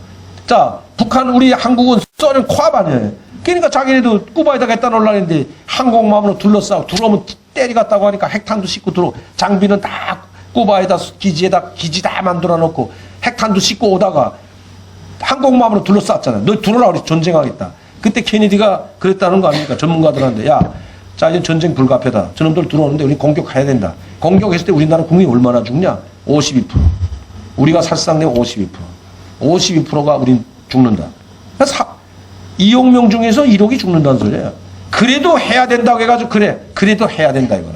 [SPEAKER 1] 자, 북한, 우리 한국은 소련 코앞 아니에요. 그러니까 자기네도 쿠바에다 갖다 놓으려고 했는데 항공모함으로 둘러싸고 들어오면 때리갔다고 하니까 핵탄두 싣고 들어오고 장비는 다 쿠바에다 기지 다 만들어 놓고 핵탄두 싣고 오다가 항공모함으로 둘러쌌잖아요. 너 들어오라, 우리 전쟁하겠다. 그때 케네디가 그랬다는 거 아닙니까? 전문가들한테. 자, 이제 전쟁 불가피하다. 저놈들 들어오는데 우리 공격해야 된다. 공격했을 때 우리나라 국민이 얼마나 죽냐? 52%. 우리가 살상 내면 52%. 52%가 우린 죽는다. 이용명 중에서 1억이 죽는다는 소리야. 그래도 해야 된다고 해가지고, 그래도 해야 된다, 이거는.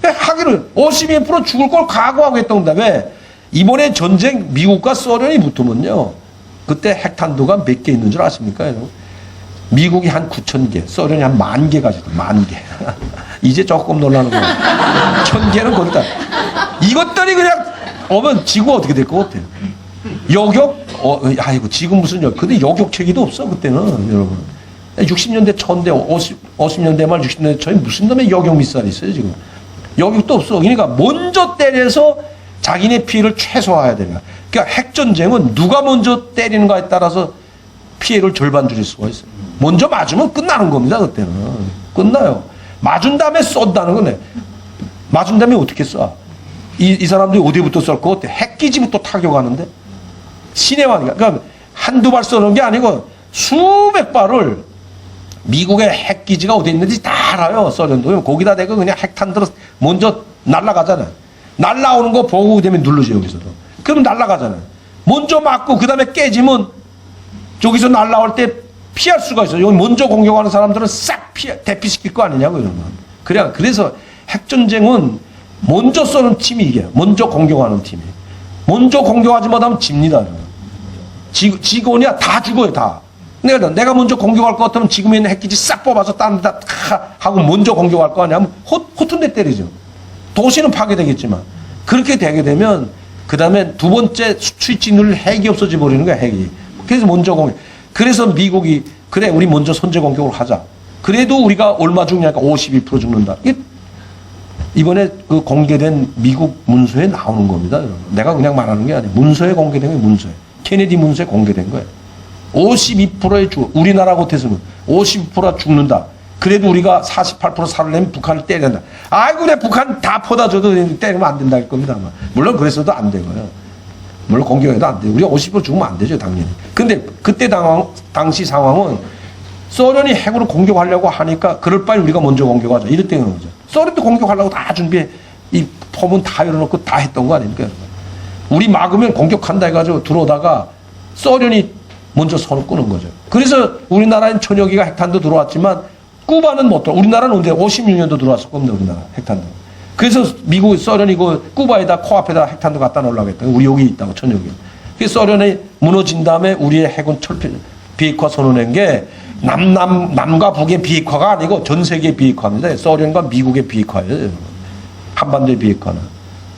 [SPEAKER 1] 하기를 52% 죽을 걸 각오하고 했던 건데, 왜? 이번에 전쟁, 미국과 소련이 붙으면요. 그때 핵탄두가 몇 개 있는 줄 아십니까, 여러분? 미국이 한 9,000개, 소련이 한 10,000개 가지고, 10,000개. 이제 조금 놀라는 거예요. 1,000개는 거기다. 이것들이 그냥 오면 지구가 어떻게 될 것 같아요? 요격? 지금 무슨 근데 요격체계도 없어, 그때는, 여러분. 60년대 초인데, 50년대 말 60년대 초에 무슨 놈의 요격 미사일이 있어요, 지금. 요격도 없어. 그러니까 먼저 때려서 자기네 피해를 최소화해야 됩니다. 그러니까 핵전쟁은 누가 먼저 때리는가에 따라서 피해를 절반 줄일 수가 있어요. 먼저 맞으면 끝나는 겁니다, 그때는. 끝나요. 맞은 다음에 쏜다는 거네. 맞은 다음에 어떻게 쏴? 이 사람들이 어디부터 쏠 것 같아? 핵기지부터 타격하는데? 시내와니까. 그러니까 한두 발 쏘는 게 아니고 수백 발을 미국의 핵기지가 어디 있는지 다 알아요, 소련도. 거기다 대고 그냥 핵탄 들어 먼저 날아가잖아요. 날아오는 거 보고 되면 누르죠, 여기서도. 그럼 날아가잖아요. 먼저 맞고 그 다음에 깨지면 저기서 날아올 때 피할 수가 있어요. 여기 먼저 공격하는 사람들은 싹 대피시킬 거 아니냐고, 이러면. 그래서 핵전쟁은 먼저 쏘는 팀이 이겨요. 먼저 공격하는 팀이. 먼저 공격하지 못하면 집니다. 직원이야 다 죽어요, 다. 내가 먼저 공격할 것 같으면 지금에 있는 핵기지 싹 뽑아서 딴 데다 하고 먼저 공격할 거 아니야? 허튼 데 때리죠. 도시는 파괴되겠지만. 그렇게 되게 되면 그 다음에 두 번째 스위치 누를 핵이 없어져 버리는 거야, 핵이. 그래서 먼저 공격. 그래서 미국이 그래, 우리 먼저 선제 공격을 하자. 그래도 우리가 얼마 죽냐니까 52% 죽는다. 이번에 그 공개된 미국 문서에 나오는 겁니다, 여러분. 내가 그냥 말하는 게 아니에요. 문서에 공개된 게 문서에. 케네디 문서에 공개된 거예요. 52%의 우리나라 같아서는 52%가 죽는다. 그래도 우리가 48% 살려면 북한을 때려야 된다. 아이고, 내 북한 다 퍼다 줘도 때리면 안 된다 할 겁니다, 아마. 물론 그래서도 안 되고요. 물론 공격해도 안 돼요. 우리가 50% 죽으면 안 되죠, 당연히. 근데 그때 당시 상황은 소련이 핵으로 공격하려고 하니까 그럴 바에 우리가 먼저 공격하자. 이랬던 거죠. 소련도 공격하려고 다 준비해. 이 포문 다 열어놓고 다 했던 거 아닙니까? 우리 막으면 공격한다 해가지고 들어오다가 소련이 먼저 손을 끄는 거죠. 그래서 우리나라엔 천여 개가 핵탄도 들어왔지만 쿠바는 못 들어. 우리나라는 언제 56년도 들어왔을 겁니다, 우리나라 핵탄도. 그래서 미국, 소련이 그 쿠바에다 코앞에다 핵탄도 갖다 놓으려고 했다. 우리 여기 있다고, 천여 개. 그래서 소련이 무너진 다음에 우리의 핵은 비핵화 선언한 게 남과 북의 비핵화가 아니고 전 세계의 비핵화입니다. 소련과 미국의 비핵화예요. 한반도의 비핵화는.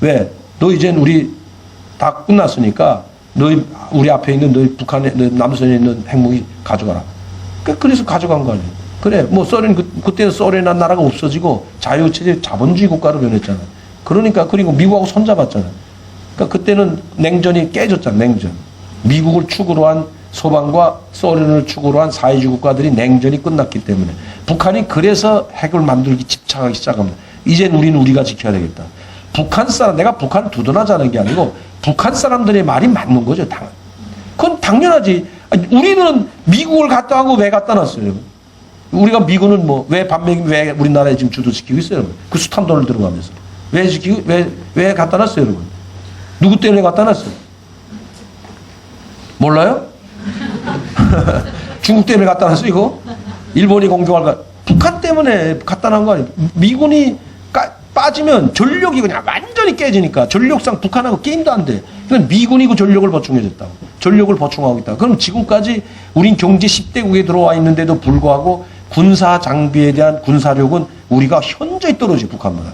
[SPEAKER 1] 왜? 너 이젠 우리 다 끝났으니까 너희 우리 앞에 있는 너희 북한에 너희 남선에 있는 핵무기 가져가라. 그래서 가져간 거 아니에요. 그래, 뭐 소련 그때는 소련이라는 나라가 없어지고 자유체제 자본주의 국가로 변했잖아. 그러니까 그리고 미국하고 손잡았잖아. 그러니까 그때는 냉전이 깨졌잖아. 냉전. 미국을 축으로 한 소방과 소련을 축으로 한 사회주의 국가들이 냉전이 끝났기 때문에 북한이 그래서 핵을 만들기 집착하기 시작합니다. 이젠 우리가 지켜야 되겠다. 북한 사람, 내가 북한을 두둔하자는 게 아니고 북한 사람들의 말이 맞는 거죠. 그건 당연하지. 우리는 미국을 갖다 하고 왜 갖다 놨어요? 우리가 미군은 왜 우리나라에 지금 주도시키고 있어요? 그 숱한 돈을 들어가면서. 왜 갖다 놨어요, 여러분? 누구 때문에 갖다 놨어요? 몰라요? 중국 때문에 갖다 놨어, 이거? 일본이 공격할까? 북한 때문에 갖다 놓은 거 아니에요? 미군이 빠지면 전력이 그냥 완전히 깨지니까 전력상 북한하고 게임도 안 돼. 그냥 미군이 그 전력을 보충해줬다고. 전력을 보충하고 있다. 그럼 지금까지 우린 경제 10대국에 들어와 있는데도 불구하고 군사 장비에 대한 군사력은 우리가 현저히 떨어져, 북한보다.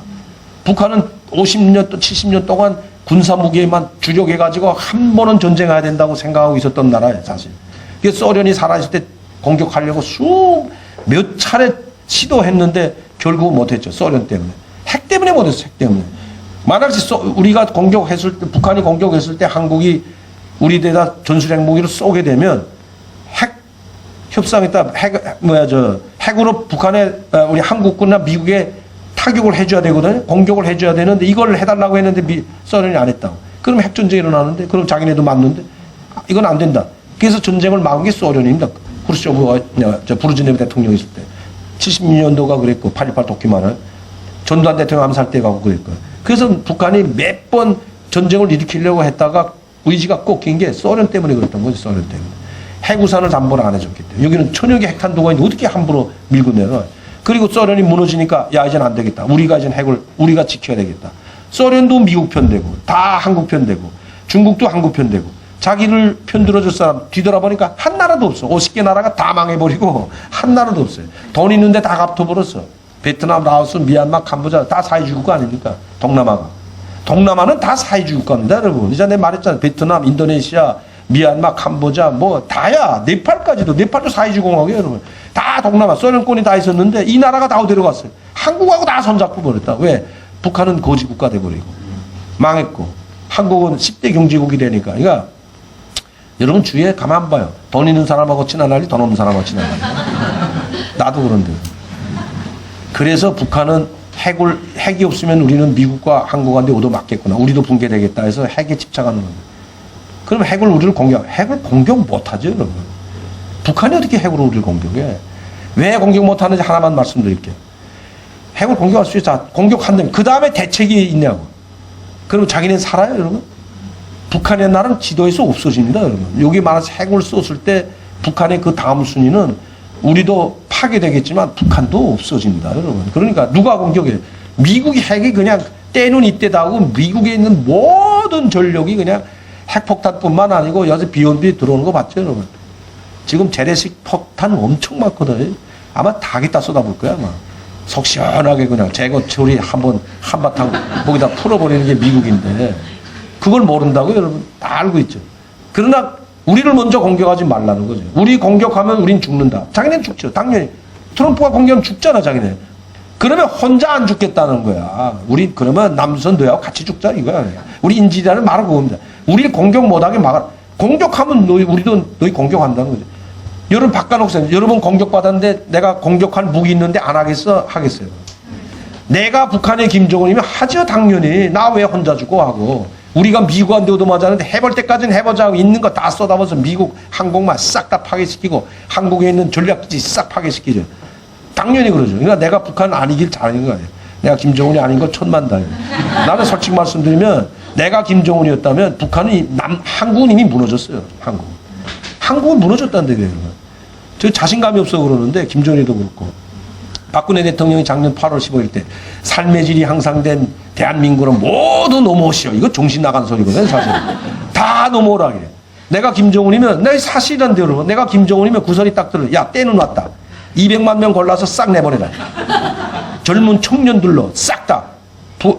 [SPEAKER 1] 북한은 50년 또 70년 동안 군사 무기에만 주력해가지고 한 번은 전쟁해야 된다고 생각하고 있었던 나라예요, 사실. 그래서 소련이 살아있을 때 공격하려고 몇 차례 시도했는데 결국 못했죠, 소련 때문에. 핵 때문에 못했어, 핵 때문에. 만약 우리가 공격했을 때, 북한이 공격했을 때 한국이 우리에다 전술핵 무기를 쏘게 되면 핵 협상에다 핵으로 북한에 우리 한국군이나 미국에 타격을 해줘야 되거든요. 공격을 해줘야 되는데 이걸 해달라고 했는데 소련이 안 했다고. 그럼 핵전쟁이 일어나는데, 그럼 자기네도 맞는데, 이건 안 된다. 그래서 전쟁을 막은 게 소련입니다. 크루스초브, 브루즈네브 대통령이 있을 때. 76년도가 그랬고, 8.18 도끼만을. 전두환 대통령 암살 때 가고 그랬고. 그래서 북한이 몇 번 전쟁을 일으키려고 했다가 의지가 꺾인 게 소련 때문에 그랬던 거지, 소련 때문에. 핵우산을 담보를 안 해줬기 때문에. 여기는 천여개 핵탄두가 있는데 어떻게 함부로 밀고 내려. 그리고 소련이 무너지니까 야, 이젠 안 되겠다. 우리가 이젠 핵을 우리가 지켜야 되겠다. 소련도 미국 편 되고 다 한국 편 되고 중국도 한국 편 되고 자기를 편들어줄 사람 뒤돌아보니까 한 나라도 없어. 50개 나라가 다 망해버리고 한 나라도 없어요. 돈 있는데 다 갚아버렸어. 베트남, 라오스, 미얀마, 캄보자 다 사회주의 국가 아닙니까? 동남아가. 동남아는 다 사회주의 국가입니다, 여러분. 이제 내가 말했잖아요. 베트남, 인도네시아, 미얀마, 캄보자, 다야. 네팔도 사회주의 공화국이에요, 여러분. 다 동남아, 소련권이 다 있었는데 이 나라가 다 어디로 갔어요? 한국하고 다 손잡고 버렸다. 왜? 북한은 거지 국가 돼버리고. 망했고. 한국은 10대 경제국이 되니까. 그러니까 여러분 주위에 가만 봐요. 돈 있는 사람하고 친한할리, 돈 없는 사람하고 친한할리. 나도 그런데. 그래서 북한은 핵이 없으면 우리는 미국과 한국한테 얻어맞겠구나. 우리도 붕괴되겠다 해서 핵에 집착하는 겁니다. 그럼 핵을 공격 못하죠, 여러분. 북한이 어떻게 핵으로 우리를 공격해? 왜 공격 못하는지 하나만 말씀드릴게요. 핵을 공격할 수 있어. 공격한다면 그 다음에 대책이 있냐고. 그럼 자기는 살아요, 여러분? 북한의 나라는 지도에서 없어집니다, 여러분. 여기 말해서 핵을 쏘을 때 북한의 그 다음 순위는 우리도 파괴되겠지만 북한도 없어집니다, 여러분. 그러니까 누가 공격해? 미국이 핵이 그냥 때는 이때다 하고 미국에 있는 모든 전력이 그냥 핵폭탄뿐만 아니고 여기서 비온비 들어오는 거 봤죠, 여러분? 지금 재래식 폭탄 엄청 많거든요. 아마 다 갖다 쏟아볼 거야, 아마. 속 시원하게 그냥 제거 처리 한바탕 거기다 풀어버리는 게 미국인데 그걸 모른다고 여러분 다 알고 있죠. 그러나 우리를 먼저 공격하지 말라는 거죠. 우리 공격하면 우린 죽는다. 자기네는 죽죠. 당연히. 트럼프가 공격하면 죽잖아, 자기네. 그러면 혼자 안 죽겠다는 거야. 우리 그러면 남선 너하고 같이 죽자 이거야. 우리 인질이라는 말은 그겁니다. 우리를 공격 못하게 막아. 공격하면 우리도 너희 공격한다는 거죠. 여러분 바꿔놓으세요. 여러분 공격받았는데 내가 공격할 무기 있는데 안 하겠어? 하겠어요. 내가 북한의 김정은이면 하죠, 당연히. 나 왜 혼자 죽고 하고. 우리가 미국한테 얻어맞았는데 해볼 때까지는 해보자 하고 있는 거 다 쏟아버려서 미국 항공만 싹 다 파괴시키고 한국에 있는 전략기지 싹 파괴시키죠. 당연히 그러죠. 그러니까 내가 북한 아니길 잘하는 거 아니에요. 내가 김정은이 아닌 거 천만다예요. 나는 솔직히 말씀드리면 내가 김정은이었다면 한국은 이미 무너졌어요. 한국은 무너졌다는데 그래요. 저 자신감이 없어 그러는데 김정은이도 그렇고. 박근혜 대통령이 작년 8월 15일 때 삶의 질이 향상된 대한민국은 모두 넘어오시오. 이거 정신 나간 소리거든, 사실. 다 넘어오라 그래. 내가 김정은이면, 내가 사실인데 여러분. 내가 김정은이면 구설이 딱 들어. 야, 때는 왔다. 200만 명 골라서 싹 내보내라. 젊은 청년들로 싹 다.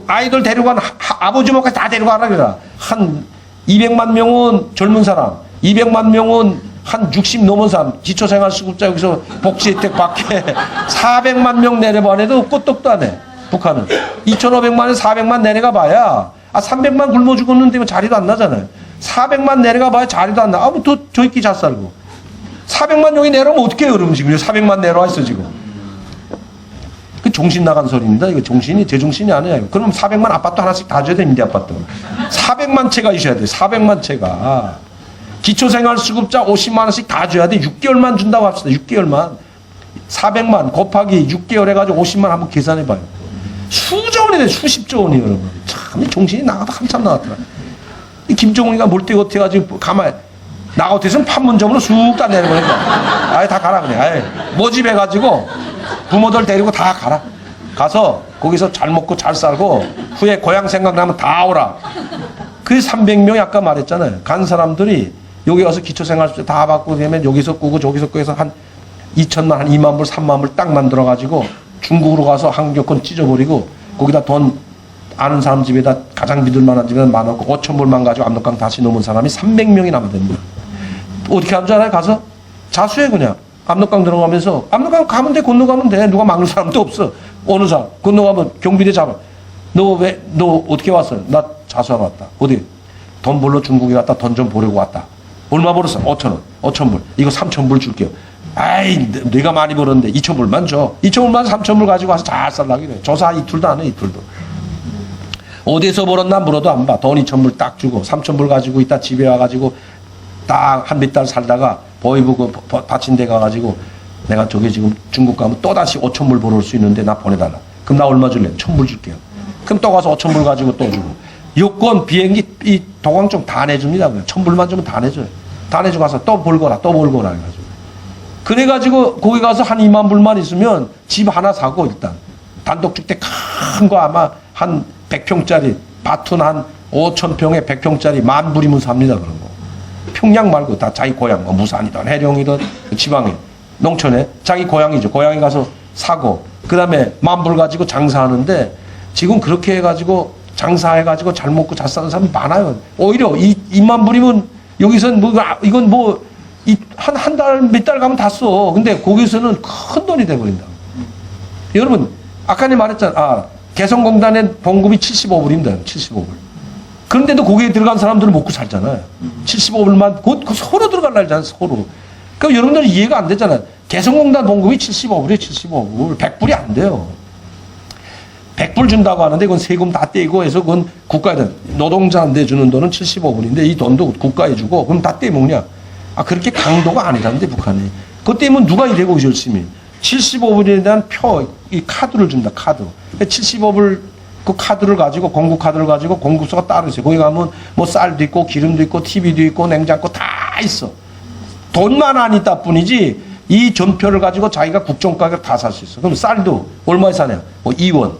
[SPEAKER 1] 아이들 데려간 아버지 목까지 다 데려가라 그래라. 한 200만 명은 젊은 사람, 200만 명은 한 60 넘은 사람, 기초생활수급자 여기서 복지 혜택 받게 400만 명 내려보내도 끄떡도 안 해. 북한은. 2,500만에 400만 내려가 봐야 300만 굶어 죽었는데 자리도 안 나잖아요. 400만 내려가 봐야 자리도 안 나. 아, 뭐 저끼 잘 살고. 400만 여기 내려오면 어떻게 해요, 여러분 지금. 400만 내려와 있어, 지금. 그 정신 나간 소리입니다. 이거 정신이, 제 정신이 아니에요. 그럼 400만 아파트 하나씩 다 줘야 됩니다, 아파트. 400만 채가 있어야 돼, 400만 채가. 기초생활수급자 50만원씩 다 줘야 돼. 6개월만 준다고 합시다, 6개월만. 400만 곱하기 6개월 해가지고 50만 한번 계산해봐요. 수조 원이 돼, 수십조 원이, 여러분. 참, 정신이 나가다 한참 나갔더라. 이 김정은이가 몰띠고 해가지고 가만히, 나 같았으면 판문점으로 쑥 다 내는 거니까. 아예 다 가라, 그냥. 아예. 모집해가지고 부모들 데리고 다 가라. 가서 거기서 잘 먹고 잘 살고 후에 고향 생각나면 다 오라. 그 300명이 아까 말했잖아요. 간 사람들이 여기 와서 기초생활수급자 다 받고 되면 여기서 꾸고 저기서 꾸해서 한 2천만, 한 2만 불, 3만 불 딱 만들어가지고 중국으로 가서 항교권 찢어버리고 거기다 돈 아는 사람 집에다 가장 믿을 만한 집에다 만원고 5천 불만 가지고 압록강 다시 넘은 사람이 300명이 남아 됩니다. 어떻게 하는 줄 알아요? 가서 자수해 그냥. 압록강 들어가면서 압록강 가면 돼, 건너가면 돼. 누가 막는 사람도 없어. 어느 사람 건너가면 경비대 잡아. 너 어떻게 왔어? 나 자수하러 왔다. 어디? 돈 벌러 중국에 갔다 돈 좀 보려고 왔다. 얼마 벌었어? 5천원, 5천불. 이거 3천불 줄게요. 아이, 내가 많이 벌었는데 2천불만 줘. 2천불만 3천불 가지고 와서 잘 살라고 그래. 조사 이틀도 안 해, 이틀도. 어디서 벌었나 물어도 안 봐. 돈 2천불 딱 주고 3천불 가지고 이따 집에 와가지고 딱 한 몇 달 살다가 보이부 받친 데 가가지고 내가 저기 지금 중국 가면 또다시 5천불 벌을 수 있는데 나 보내달라. 그럼 나 얼마 줄래? 1,000불 줄게요. 그럼 또 가서 5천불 가지고 또 주고. 여권, 비행기, 이 도광증 다 내줍니다. 1,000불만 주면 다 내줘요. 다 내주고 가서 또 벌거라, 또 벌거라 해가지고. 그래가지고 거기 가서 한 2만 불만 있으면 집 하나 사고 일단. 단독주택 큰 거 아마 한 100평짜리, 밭은 한 5,000평에 100평짜리 10,000불이면 삽니다. 그런 거. 평양 말고 다 자기 고향, 뭐 무산이든 해령이든 지방에, 농촌에 자기 고향이죠. 고향에 가서 사고, 그 다음에 10,000불 가지고 장사하는데 지금 그렇게 해가지고 장사해가지고 잘 먹고 잘 사는 사람이 많아요. 오히려 20,000불이면 여기서는 뭐, 이건 뭐, 한 달, 몇 달 가면 다 써. 근데 거기서는 큰 돈이 돼버린다. 여러분, 아까 내가 말했잖아. 개성공단의 봉급이 75불입니다. 75불. 그런데도 거기에 들어간 사람들은 먹고 살잖아요. 75불만, 그 서로 들어갈 날잖아요, 서로. 그럼 여러분들 이해가 안 되잖아요. 개성공단 봉급이 75불이에요, 75불. 100불이 안 돼요. 100불 준다고 하는데 그건 세금 다 떼고 해서 그건 국가에 노동자한테 주는 돈은 75불인데 이 돈도 국가에 주고 그럼 다 떼먹냐. 아, 그렇게 강도가 아니라는데, 북한이. 그것 때문에 누가 이래고 열심히. 75불에 대한 표, 이 카드를 준다, 카드. 75불 그 카드를 가지고, 공급 카드를 가지고 공급소가 따로 있어요. 거기 가면 뭐 쌀도 있고, 기름도 있고, TV도 있고, 냉장고 다 있어. 돈만 안 있다 뿐이지, 이 전표를 가지고 자기가 국정가격 다 살 수 있어. 그럼 쌀도 얼마에 사냐? 뭐 2원.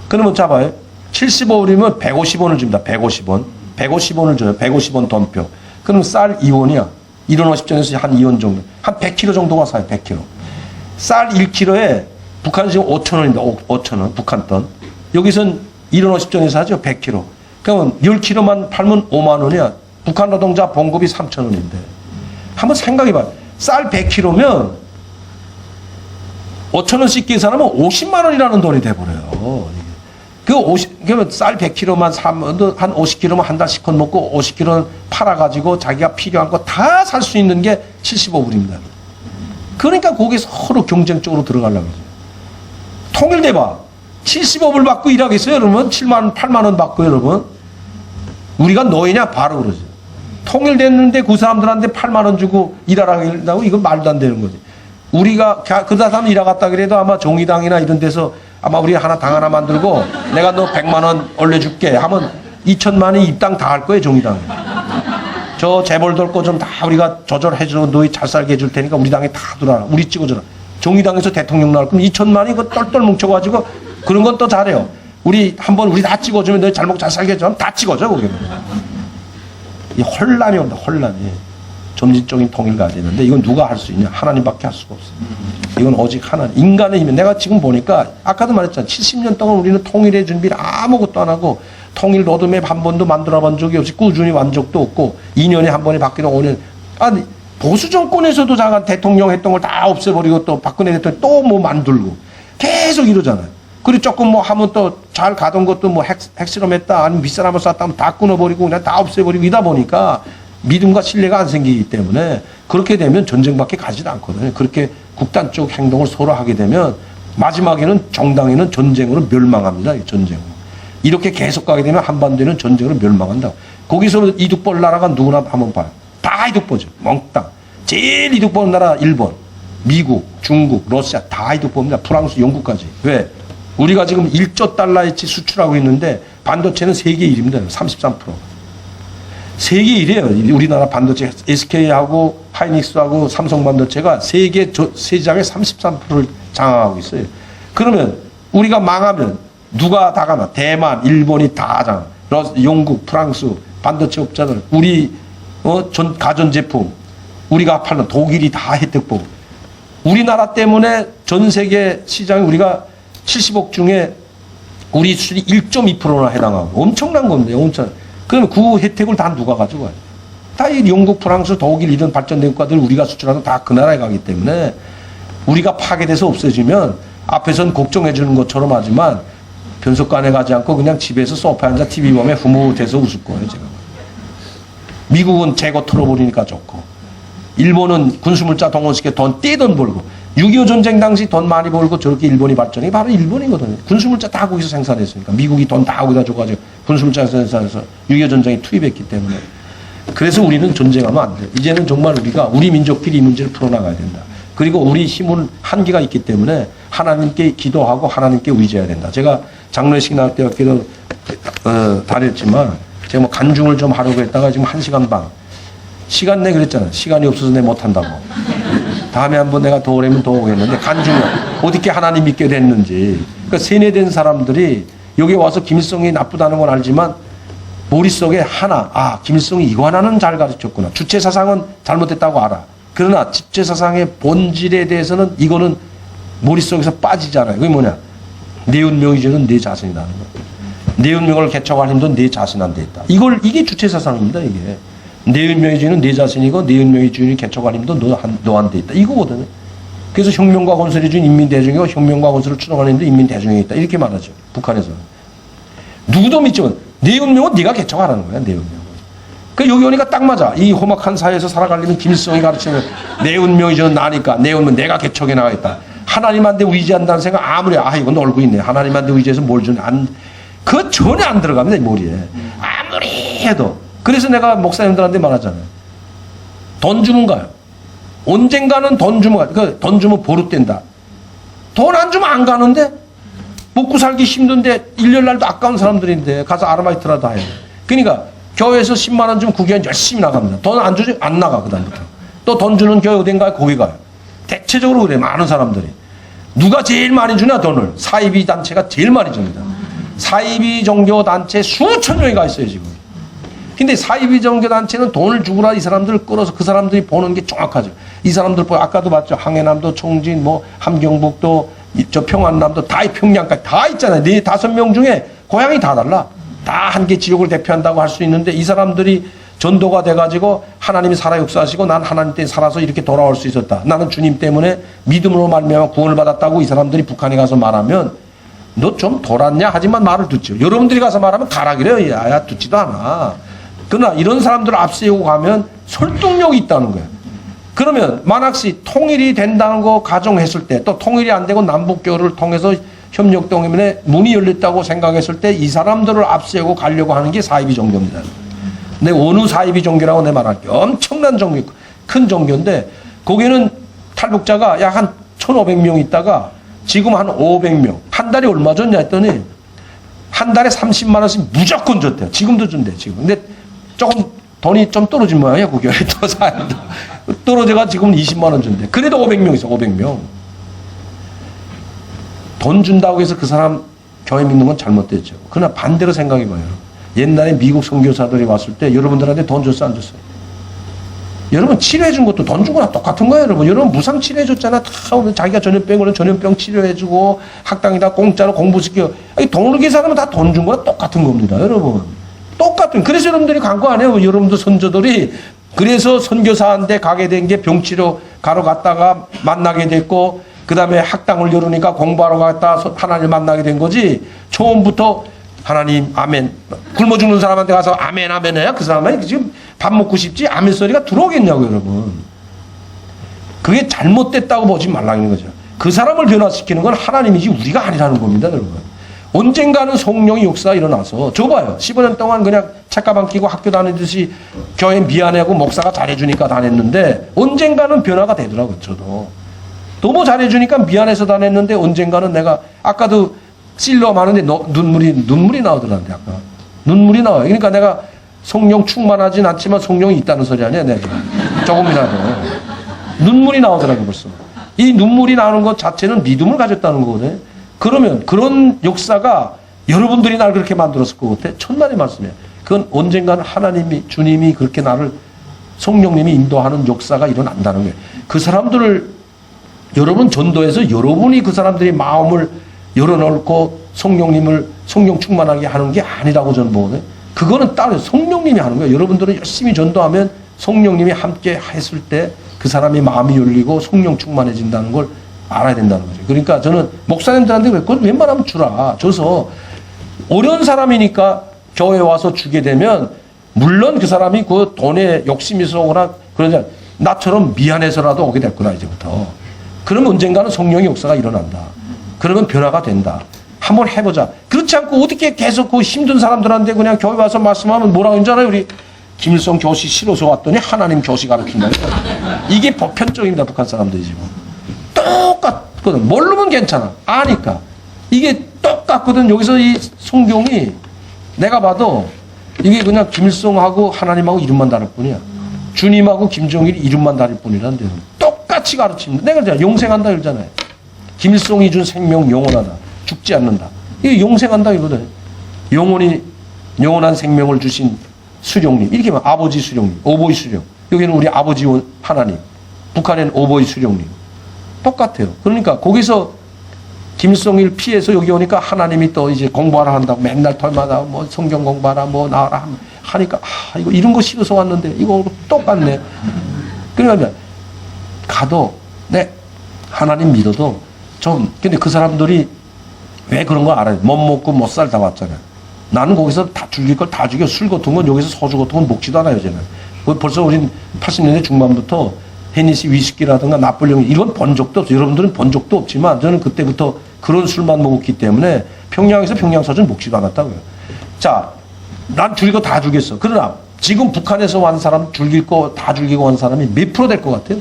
[SPEAKER 1] 그러면 잡아요. 75불이면 150원을 줍니다. 150원. 150원을 줘요. 150원 돈표. 그럼 쌀 2원이야. 1원 50전에서 한 2원 정도. 한 100kg 정도가 사요. 100kg. 쌀 1kg에 북한 지금 5,000원입니다. 5,000원. 북한 돈. 여기선 1원 50전에서 하죠. 100kg. 그러면 10kg만 팔면 5만 원이야. 북한 노동자 봉급이 3,000원인데. 한번 생각해봐요. 쌀 100kg면 5,000원씩 계산하면 50만 원이라는 돈이 돼버려요. 그러면 쌀 100kg만 사면 한 50kg만 한 달씩 건 먹고 50kg 팔아가지고 자기가 필요한 거 다 살 수 있는 게 75불입니다. 그러니까 거기에 서로 경쟁적으로 들어가려고 그러죠. 통일돼봐. 75불 받고 일하겠어요, 여러분? 7만, 8만 원 받고, 여러분? 우리가 노예냐? 바로 그러죠. 통일됐는데 그 사람들한테 8만 원 주고 일하라고 한다고? 이건 말도 안 되는 거지. 우리가 그 사람 일하갔다 그래도 아마 정의당이나 이런 데서 아마 우리 하나 당 하나 만들고 내가 너 100만 원 올려줄게 하면 2천만이 입당 다 할 거예요, 정의당에. 저 재벌 돌고 좀 다 우리가 조절해주고 너희 잘 살게 해줄 테니까 우리 당에 다 들어라. 우리 찍어줘라. 정의당에서 대통령 나올 거면 2천만이 그 똘똘 뭉쳐가지고 그런 건 또 잘해요. 우리 한번 우리 다 찍어주면 너희 잘 먹고 잘 살게 해주면 다 찍어줘, 거기는. 이 혼란이 온다, 혼란이. 점진적인 통일가 되는데 이건 누가 할 수 있냐? 하나님밖에 할 수가 없어. 이건 오직 하나님. 인간의 힘이. 내가 지금 보니까 아까도 말했잖아. 70년 동안 우리는 통일의 준비를 아무것도 안 하고 통일 로드맵 한 번도 만들어 본 적이 없이 꾸준히 완 적도 없고 2년에 한 번에 바뀌는 5년. 아니 보수 정권에서도 잠깐 대통령 했던 걸 다 없애버리고 또 박근혜 대통령 또 뭐 만들고 계속 이러잖아요. 그리고 조금 뭐 하면 또 잘 가던 것도 뭐 핵실험했다 아니면 윗사람을 쐈다 하면 다 끊어버리고 그냥 다 없애버리고 이다 보니까 믿음과 신뢰가 안 생기기 때문에 그렇게 되면 전쟁밖에 가지도 않거든요. 그렇게 극단적 행동을 서로 하게 되면 마지막에는 정당에는 전쟁으로 멸망합니다. 전쟁으로. 이렇게 계속 가게 되면 한반도에는 전쟁으로 멸망한다. 거기서 이득 볼 나라가 누구나 한번 봐요. 다 이득 보죠. 몽땅. 제일 이득 보는 나라 일본, 미국, 중국, 러시아 다 이득 봅니다. 프랑스, 영국까지. 왜? 우리가 지금 1조 달러치 수출하고 있는데 반도체는 세계 1위입니다. 33%. 세계 1위에요. 우리나라 반도체 SK하고 하이닉스하고 삼성 반도체가 세계 시장의 33%를 장악하고 있어요. 그러면 우리가 망하면 누가 다 가나? 대만, 일본이 다 장악. 영국, 프랑스 반도체 업자들 우리 가전제품 우리가 팔는 독일이 다 혜택 보고 우리나라 때문에 전 세계 시장에 우리가 70억 중에 우리 수출이 1.2%나 해당하고 엄청난 겁니다. 엄청. 그러면 그 혜택을 다 누가 가져가요? 다 이 영국, 프랑스, 독일 이런 발전된 국가들 우리가 수출하는 다 그 나라에 가기 때문에 우리가 파괴돼서 없어지면 앞에서는 걱정해 주는 것처럼 하지만 변속관에 가지 않고 그냥 집에서 소파에 앉아 TV 보면 흐뭇해서 웃을 거예요. 제가. 미국은 재고 털어버리니까 좋고 일본은 군수물자 동원시켜 돈 떼돈 벌고 6.25 전쟁 당시 돈 많이 벌고 저렇게 일본이 발전이 바로 일본이거든요. 군수물자 다 거기서 생산했으니까 미국이 돈 다 거기다 줘가지고 군수물자 생산해서 6.25 전쟁에 투입했기 때문에 그래서 우리는 전쟁하면 안 돼요. 이제는 정말 우리가 우리 민족끼리 이 문제를 풀어나가야 된다. 그리고 우리 힘은 한계가 있기 때문에 하나님께 기도하고 하나님께 의지해야 된다. 제가 장로식 나올 때 기도 다녔지만 제가 뭐 간중을 좀 하려고 했다가 지금 1시간 반 시간 내 그랬잖아. 시간이 없어서 내 못한다고. 다음에 한번 내가 더 오래면 더 오겠는데 간중을 어떻게 하나님 믿게 됐는지. 그러니까 세뇌된 사람들이 여기 와서 김일성이 나쁘다는 건 알지만 머릿속에 하나 김일성이 이거 하나는 잘 가르쳤구나. 주체사상은 잘못됐다고 알아. 그러나 주체사상의 본질에 대해서는 이거는 머릿속에서 빠지잖아요. 그게 뭐냐. 내 운명이지는 내 자신이라는 거. 내 운명을 개척할 힘도 내 자신한테 있다. 이게 주체사상입니다. 이게. 내 운명의 주인은 내 자신이고 내 운명의 주인이 개척할 힘도 너한테 있다. 이거거든요. 그래서 혁명과 건설의 주인 인민대중이고 혁명과 건설을 추동하는 힘도 인민대중에 있다. 이렇게 말하죠. 북한에서는. 누구도 믿지만 내 운명은 네가 개척하라는 거야. 내 운명은. 그 여기 오니까 딱 맞아. 이 험악한 사회에서 살아가려면 김일성이 가르치는 내 운명이 저는 나니까 내 운명 내가 개척해 나가겠다. 하나님한테 의지한다는 생각 아무리 이건 놀고 있네. 하나님한테 의지해서 뭘 주는 그거 전혀 안 들어갑니다. 이 머리에. 아무리 해도. 그래서 내가 목사님들한테 말하잖아요. 돈 주면 가요. 언젠가는 돈 주면 가요. 돈 주면 버릇된다. 돈 안 주면 안 가는데 먹고 살기 힘든데 1년 날도 아까운 사람들인데 가서 아르바이트라도 해요. 그러니까 교회에서 10만 원 주면 그 교회 열심히 나갑니다. 돈 안 주지 안 나가 그다음부터. 또 돈 주는 교회 어딘가에 거기 가요. 대체적으로 그래 많은 사람들이. 누가 제일 많이 주냐 돈을. 사이비 단체가 제일 많이 줍니다. 사이비 종교 단체 수천 명이 가 있어요 지금. 근데 사이비 종교 단체는 돈을 주고라 이 사람들을 끌어서 그 사람들이 보는 게 정확하죠. 이 사람들 아까도 봤죠. 항해남도, 청진, 뭐 함경북도, 저 평안남도 다 평양까지 다 있잖아요. 4, 5명 중에 고향이 다 달라. 다 한 개 지역을 대표한다고 할 수 있는데 이 사람들이 전도가 돼가지고 하나님이 살아 역사하시고 난 하나님 때문에 살아서 이렇게 돌아올 수 있었다. 나는 주님 때문에 믿음으로 말미암아 구원을 받았다고 이 사람들이 북한에 가서 말하면 너 좀 돌았냐? 하지만 말을 듣죠. 여러분들이 가서 말하면 가라기래요. 야 듣지도 않아. 그러나 이런 사람들을 앞세우고 가면 설득력이 있다는 거예요. 그러면 만약시 통일이 된다는 거 가정했을 때 또 통일이 안 되고 남북교류를 통해서 협력 때문에 문이 열렸다고 생각했을 때 이 사람들을 앞세우고 가려고 하는 게 사이비 종교입니다. 근데 어느 사이비 종교라고 내 말할게. 엄청난 종교, 큰 종교인데 거기는 탈북자가 약 한 1,500명 있다가 지금 한 500명. 한 달에 얼마 줬냐 했더니 한 달에 30만 원씩 무조건 줬대요. 지금도 준대 지금. 근데 조금 돈이 좀 떨어진 모양이야. 그 교회 또 사야 떨어져가 지금 20만 원 준대. 그래도 500명 있어. 500명. 돈 준다고 해서 그 사람 교회 믿는 건 잘못됐죠. 그러나 반대로 생각해봐요. 옛날에 미국 선교사들이 왔을 때 여러분들한테 돈 줬어 안 줬어요? 여러분 치료해준 것도 돈 주거나 똑같은 거예요. 여러분 무상 치료해줬잖아. 다 자기가 전염병으로 전염병 치료해주고 학당에다 공짜로 공부시켜. 돈을 계산하면 다 돈 준 거랑 똑같은 겁니다. 여러분. 똑같은. 그래서 여러분들이 광고 안 해요. 여러분들 선조들이. 그래서 선교사한테 가게 된 게 병치료 가러 갔다가 만나게 됐고 그 다음에 학당을 열으니까 공부하러 갔다 하나님 만나게 된 거지. 처음부터 하나님 아멘. 굶어 죽는 사람한테 가서 아멘 아멘 해야 그 사람이 지금 밥 먹고 싶지 아멘 소리가 들어오겠냐고 여러분. 그게 잘못됐다고 보지 말라는 거죠. 그 사람을 변화시키는 건 하나님이지 우리가 아니라는 겁니다 여러분. 언젠가는 성령의 역사가 일어나서 저 봐요. 15년 동안 그냥 책가방 끼고 학교 다니듯이 교회 미안해하고 목사가 잘해주니까 다녔는데 언젠가는 변화가 되더라고요. 저도 너무 잘해주니까 미안해서 다녔는데 언젠가는 내가 아까도 실러 하는데 눈물이 나오더라는데 아까 눈물이 나와요. 그러니까 내가 성령 충만하진 않지만 성령이 있다는 소리 아니야 내가 조금이라도 눈물이 나오더라고요. 벌써 이 눈물이 나오는 것 자체는 믿음을 가졌다는 거거든요. 그러면 그런 역사가 여러분들이 날 그렇게 만들었을 것 같아. 천만의 말씀이에요. 그건 언젠가는 하나님이 주님이 그렇게 나를 성령님이 인도하는 역사가 일어난다는 거예요. 그 사람들을 여러분 전도해서 여러분이 그 사람들이 마음을 열어놓고 성령 충만하게 하는 게 아니라고 저는 보거든요. 그거는 따로 성령님이 하는 거예요. 여러분들은 열심히 전도하면 성령님이 함께 했을 때 그 사람이 마음이 열리고 성령 충만해진다는 걸 알아야 된다는 거죠. 그러니까 저는 목사님들한테 그걸 웬만하면 주라. 줘서 어려운 사람이니까 교회에 와서 주게 되면 물론 그 사람이 그 돈에 욕심이 있어거나 그러지 나처럼 미안해서라도 오게 될 거다 이제부터. 그러면 언젠가는 성령의 역사가 일어난다. 그러면 변화가 된다. 한번 해보자. 그렇지 않고 어떻게 계속 그 힘든 사람들한테 그냥 교회 와서 말씀하면 뭐라고 했잖아요. 우리 김일성 교시 싫어서 왔더니 하나님 교시 가르친다. 이게 보편적입니다. 북한 사람들이 지금. 똑같거든. 모르면 괜찮아. 아니까. 이게 똑같거든. 여기서 이 성경이 내가 봐도 이게 그냥 김일성하고 하나님하고 이름만 다를 뿐이야. 주님하고 김정일이 이름만 다를 뿐이란데 똑같이 가르칩니다. 내가 그러잖아. 용생한다 그러잖아요. 김일성이 준 생명 영원하다. 죽지 않는다. 이게 용생한다 이거든. 영원한 생명을 주신 수령님. 이렇게 말 아버지 수령님, 오보이 수령. 여기는 우리 아버지 하나님. 북한에는 오보이 수령님. 똑같아요. 그러니까 거기서 김일성을 피해서 여기 오니까 하나님이 또 이제 공부하라 한다고 맨날 털마다 뭐 성경 공부하라 뭐 나와라 하니까 이거 이런 거 싫어서 왔는데 이거 똑같네. 그러니까 가도 네 하나님 믿어도 좀 근데 그 사람들이 왜 그런 거 알아요? 못 먹고 못 살다 왔잖아요. 나는 거기서 다 죽일 걸 다 죽여. 술 같은 건 여기서 소주 같은 건 먹지도 않아요, 쟤는. 벌써 우린 80년대 중반부터 헤니시 위스키라든가 나폴레옹 이건 본 적도 없어요. 여러분들은 본 적도 없지만 저는 그때부터 그런 술만 먹었기 때문에 평양에서 평양소주 먹지도 않았다고요. 자, 난 죽일 거 다 죽였어. 그러나 지금 북한에서 온 사람 죽일 거 다 죽이고 온 사람이 몇 프로 될 것 같아요?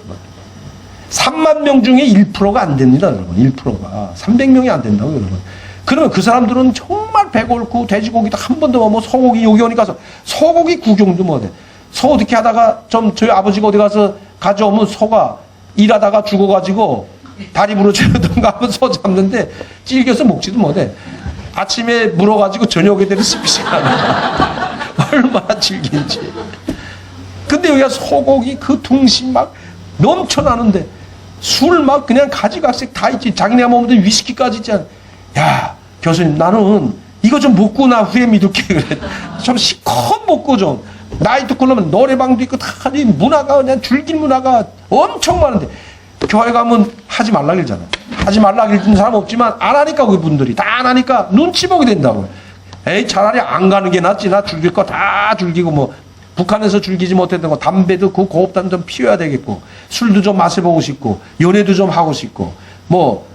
[SPEAKER 1] 3만 명 중에 1%가 안 됩니다, 여러분. 1%가. 300명이 안 된다고요, 여러분. 그러면 그 사람들은 정말 배가 옳고 돼지고기도 한 번도 뭐 소고기 여기 오니까 소고기 구경도 못해. 소 어떻게 하다가 좀 저희 아버지가 어디 가서 가져오면 소가 일하다가 죽어가지고 다리 부러지던가 하면 소 잡는데 찔겨서 먹지도 못해. 아침에 물어가지고 저녁에 되면 씹히지 않아. 얼마나 질긴지. 근데 여기가 소고기 그 등심 막 넘쳐나는데 술 막 그냥 가지각색 다 있지. 자기네가 먹는 위스키까지 있잖아. 야 교수님 나는 이거 좀 먹고 나 후에 믿을게 그래. 좀 시컷 먹고 좀 나이트 클럽은 노래방도 있고 다 문화가 그냥 즐길 문화가 엄청 많은데 교회 가면 하지 말라 그러잖아. 하지 말라 그러는 사람 없지만 안 하니까 그분들이 다 안 하니까 눈치 보게 된다고요. 에이 차라리 안 가는 게 낫지. 나 즐길 거 다 즐기고 뭐 북한에서 즐기지 못했던 거 담배도 그 고급담 좀 피워야 되겠고 술도 좀 마셔보고 싶고 연애도 좀 하고 싶고 뭐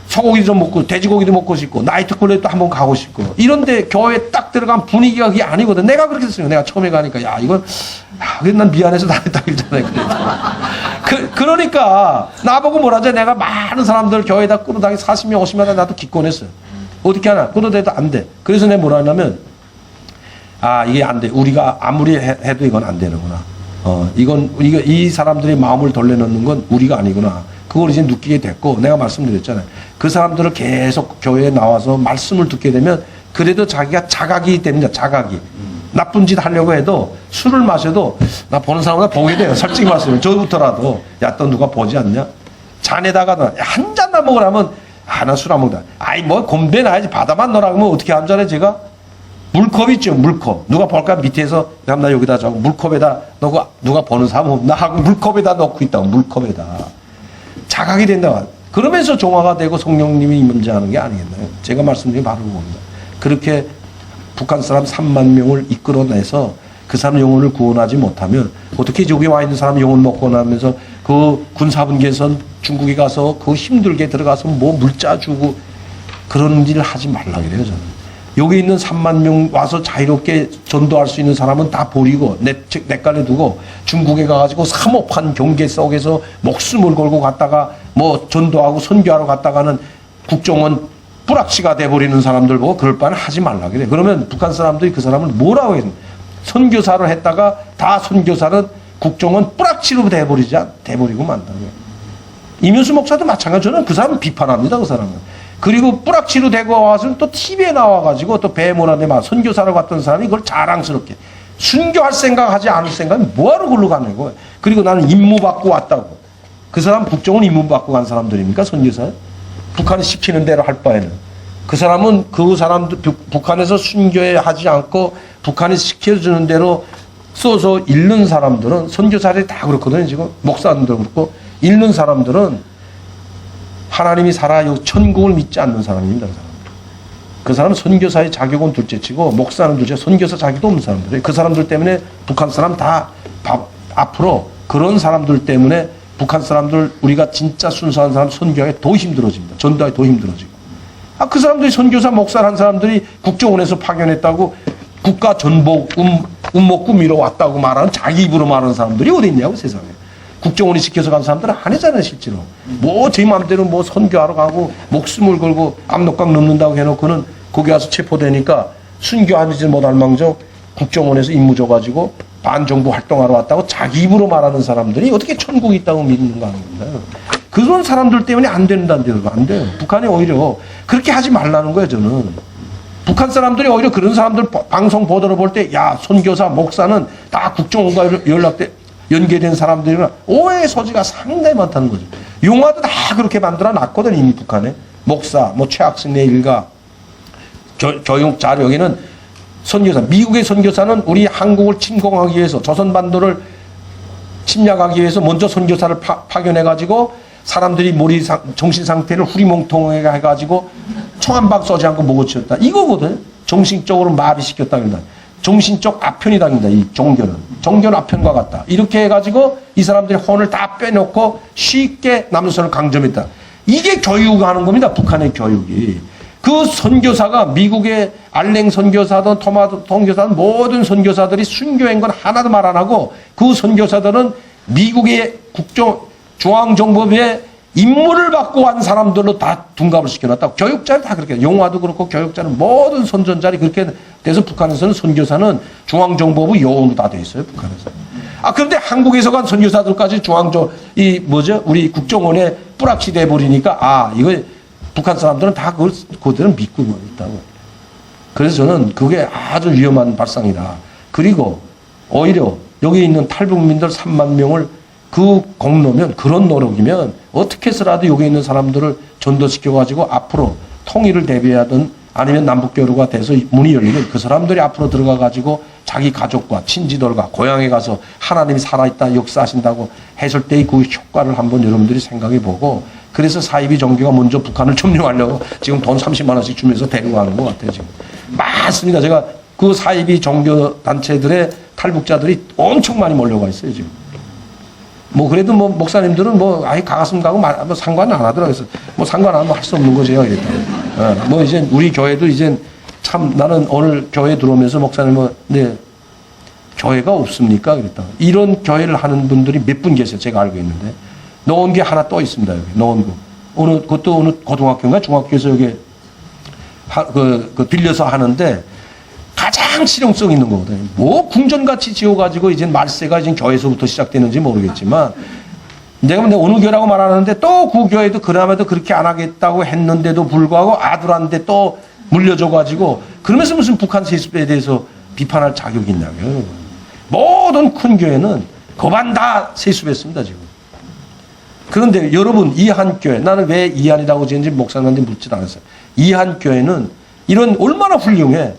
[SPEAKER 1] 소고기도 좀 먹고 돼지고기도 먹고 싶고 나이트클럽도 한번 가고 싶고 이런데 교회에 딱 들어간 분위기가 그게 아니거든. 내가 그렇게 됐어요. 내가 처음에 가니까 야 이건 난 미안해서 나랬다 그러잖아요. 그러니까 나보고 뭐라죠. 내가 많은 사람들 교회에다 끌어다니 40명 50명 나도 기권했어요. 어떻게 하나 끌어대도 안 돼. 그래서 내가 뭐라 하냐면 이게 안 돼. 우리가 아무리 해도 이건 안 되는구나. 이 사람들의 마음을 돌려놓는 건 우리가 아니구나. 그걸 이제 느끼게 됐고 내가 말씀드렸잖아요. 그 사람들을 계속 교회에 나와서 말씀을 듣게 되면 그래도 자기가 자각이 됩니다. 자각이. 나쁜 짓 하려고 해도 술을 마셔도 나 보는 사람보다 보게 돼요. 솔직히 말씀을. 저부터라도 야 또 누가 보지 않냐? 잔에다가 한 잔만 먹으라면 나 술 안 먹다. 뭐 곰배 나야지 바다만 넣으라고 하면 어떻게 한 잔에 제가 물컵 있죠. 물컵. 누가 볼까 밑에서 나 여기다 저고 물컵에다 넣고 누가 보는 사람 없나 하고 물컵에다 넣고 있다고. 물컵에다. 자각이 된다. 그러면서 종화가 되고 성령님이 임재하는 게 아니겠나요? 제가 말씀드린 바로 그겁니다. 그렇게 북한 사람 3만 명을 이끌어내서 그 사람 영혼을 구원하지 못하면 어떻게 저기 와 있는 사람 영혼 먹고 나면서 그 군사분계선 중국에 가서 그 힘들게 들어가서 뭐 물자 주고 그런 일을 하지 말라 그래요, 저는. 여기 있는 3만 명 와서 자유롭게 전도할 수 있는 사람은 다 버리고 냇가에 두고 중국에 가가지고 삼업한 경계 속에서 목숨을 걸고 갔다가 뭐 전도하고 선교하러 갔다가는 국정원 뿌락치가 돼버리는 사람들 보고 그럴 바는 하지 말라 그래. 그러면 북한 사람들이 그 사람을 뭐라고 해요? 선교사를 했다가 다 선교사는 국정원 뿌락치로 돼버리고 만다고요. 이면수 목사도 마찬가지. 저는 그 사람을 비판합니다. 그 사람은. 그리고 뿌락치로 되고 와서 또 TV에 나와가지고 또 배모란데 막 선교사로 갔던 사람이 그걸 자랑스럽게 순교할 생각하지 않을 생각이 뭐하러 그걸로 가는 거예요. 그리고 나는 임무 받고 왔다고. 그 사람 국정원 임무 받고 간 사람들입니까? 선교사? 북한이 시키는 대로 할 바에는. 그 사람은 그 사람들 북한에서 순교하지 않고 북한이 시켜주는 대로 써서 읽는 사람들은 선교사들이 다 그렇거든요. 지금 목사님도 그렇고 읽는 사람들은 하나님이 살아 천국을 믿지 않는 사람입니다. 그 사람은 선교사의 자격은 둘째치고 목사는 둘째, 선교사 자격도 없는 사람들이에요. 그 사람들 때문에 북한 사람 다 앞으로 그런 사람들 때문에 북한 사람들 우리가 진짜 순수한 사람 선교하기 더 힘들어집니다. 전도하기 더 힘들어지고. 그 사람들이 선교사 목사를 한 사람들이 국정원에서 파견했다고 국가 전복 운목구 밀어왔다고 말하는 자기 입으로 말하는 사람들이 어디 있냐고 세상에. 국정원이 시켜서 간 사람들은 안 했잖아요, 실제로. 뭐, 제 마음대로 뭐 선교하러 가고, 목숨을 걸고 압록강 넘는다고 해놓고는 거기 가서 체포되니까 순교하지 못할 망정 국정원에서 임무 줘가지고 반정부 활동하러 왔다고 자기 입으로 말하는 사람들이 어떻게 천국이 있다고 믿는가 하는 겁니다. 그런 사람들 때문에 안 된다는데요. 안 돼요. 북한이 오히려 그렇게 하지 말라는 거예요, 저는. 북한 사람들이 오히려 그런 사람들 방송 보도를 볼 때, 야, 선교사, 목사는 다 국정원과 연계된 사람들이나 오해의 소지가 상당히 많다는 거죠. 용화도 다 그렇게 만들어 놨거든, 이미 북한에. 목사, 뭐 최학순의 일가, 조용자, 여기는 선교사. 미국의 선교사는 우리 한국을 침공하기 위해서, 조선반도를 침략하기 위해서 먼저 선교사를 파견해가지고 사람들이 정신 상태를 후리몽통하게 해가지고 총 한 방 쏘지 않고 먹어치웠다. 이거거든. 정신적으로 마비시켰다. 그런다. 정신적 아편이다. 이 종교는. 종교는 아편과 같다. 이렇게 해가지고 이 사람들이 혼을 다 빼놓고 쉽게 남조선을 강점했다. 이게 교육하는 겁니다. 북한의 교육이. 그 선교사가 미국의 알랭 선교사든 토마토 선교사든 모든 선교사들이 순교한 건 하나도 말 안 하고 그 선교사들은 미국의 중앙정법에 임무를 받고 간 사람들로 다 둔갑을 시켜놨다고. 교육자는 다 그렇게, 용화도 그렇고 교육자는 모든 선전자리 그렇게 돼서 북한에서는 선교사는 중앙정보부 요원으로 다 돼 있어요, 북한에서. 그런데 한국에서 간 선교사들까지 우리 국정원에 뿌락치 돼버리니까, 이거 북한 사람들은 다 그들은 믿고 있다고. 그래서 저는 그게 아주 위험한 발상이다. 그리고 오히려 여기 있는 탈북민들 3만 명을 그 공로면, 그런 노력이면 어떻게 해서라도 여기 있는 사람들을 전도시켜가지고 앞으로 통일을 대비하든 아니면 남북교류가 돼서 문이 열리면 그 사람들이 앞으로 들어가가지고 자기 가족과 친지들과 고향에 가서 하나님이 살아있다 역사하신다고 했을 때의 그 효과를 한번 여러분들이 생각해 보고, 그래서 사이비 종교가 먼저 북한을 점령하려고 지금 돈 30만 원씩 주면서 데려가는 것 같아요, 지금. 맞습니다. 제가 그 사이비 종교 단체들의 탈북자들이 엄청 많이 몰려가 있어요, 지금. 그래도 목사님들은 가갔으면 가고 상관은 안 하더라고요. 그래서 상관 안 하면 할 수 없는 거죠, 이랬다. 이제 우리 교회도 이제 참 나는 오늘 교회 들어오면서 목사님 네, 교회가 없습니까? 그랬다. 이런 교회를 하는 분들이 몇 분 계세요. 제가 알고 있는데. 노원교회 하나 또 있습니다, 여기. 노원구. 그것도 어느 고등학교인가 중학교에서 여기 빌려서 하는데 가장 실용성 있는 거거든요. 궁전같이 지어가지고 이제 말세가 이제 교회에서부터 시작되는지 모르겠지만, 내가 어느 교회라고 말하는데 또 그 교회도 그나마도 그렇게 안 하겠다고 했는데도 불구하고 아들한테 또 물려줘가지고, 그러면서 무슨 북한 세습에 대해서 비판할 자격이 있냐고요. 모든 큰 교회는 거반 다 세습했습니다, 지금. 그런데 여러분, 이한교회, 나는 왜 이한이라고 지은지 목사님한테 묻지도 않았어요. 이한교회는 이런 얼마나 훌륭해.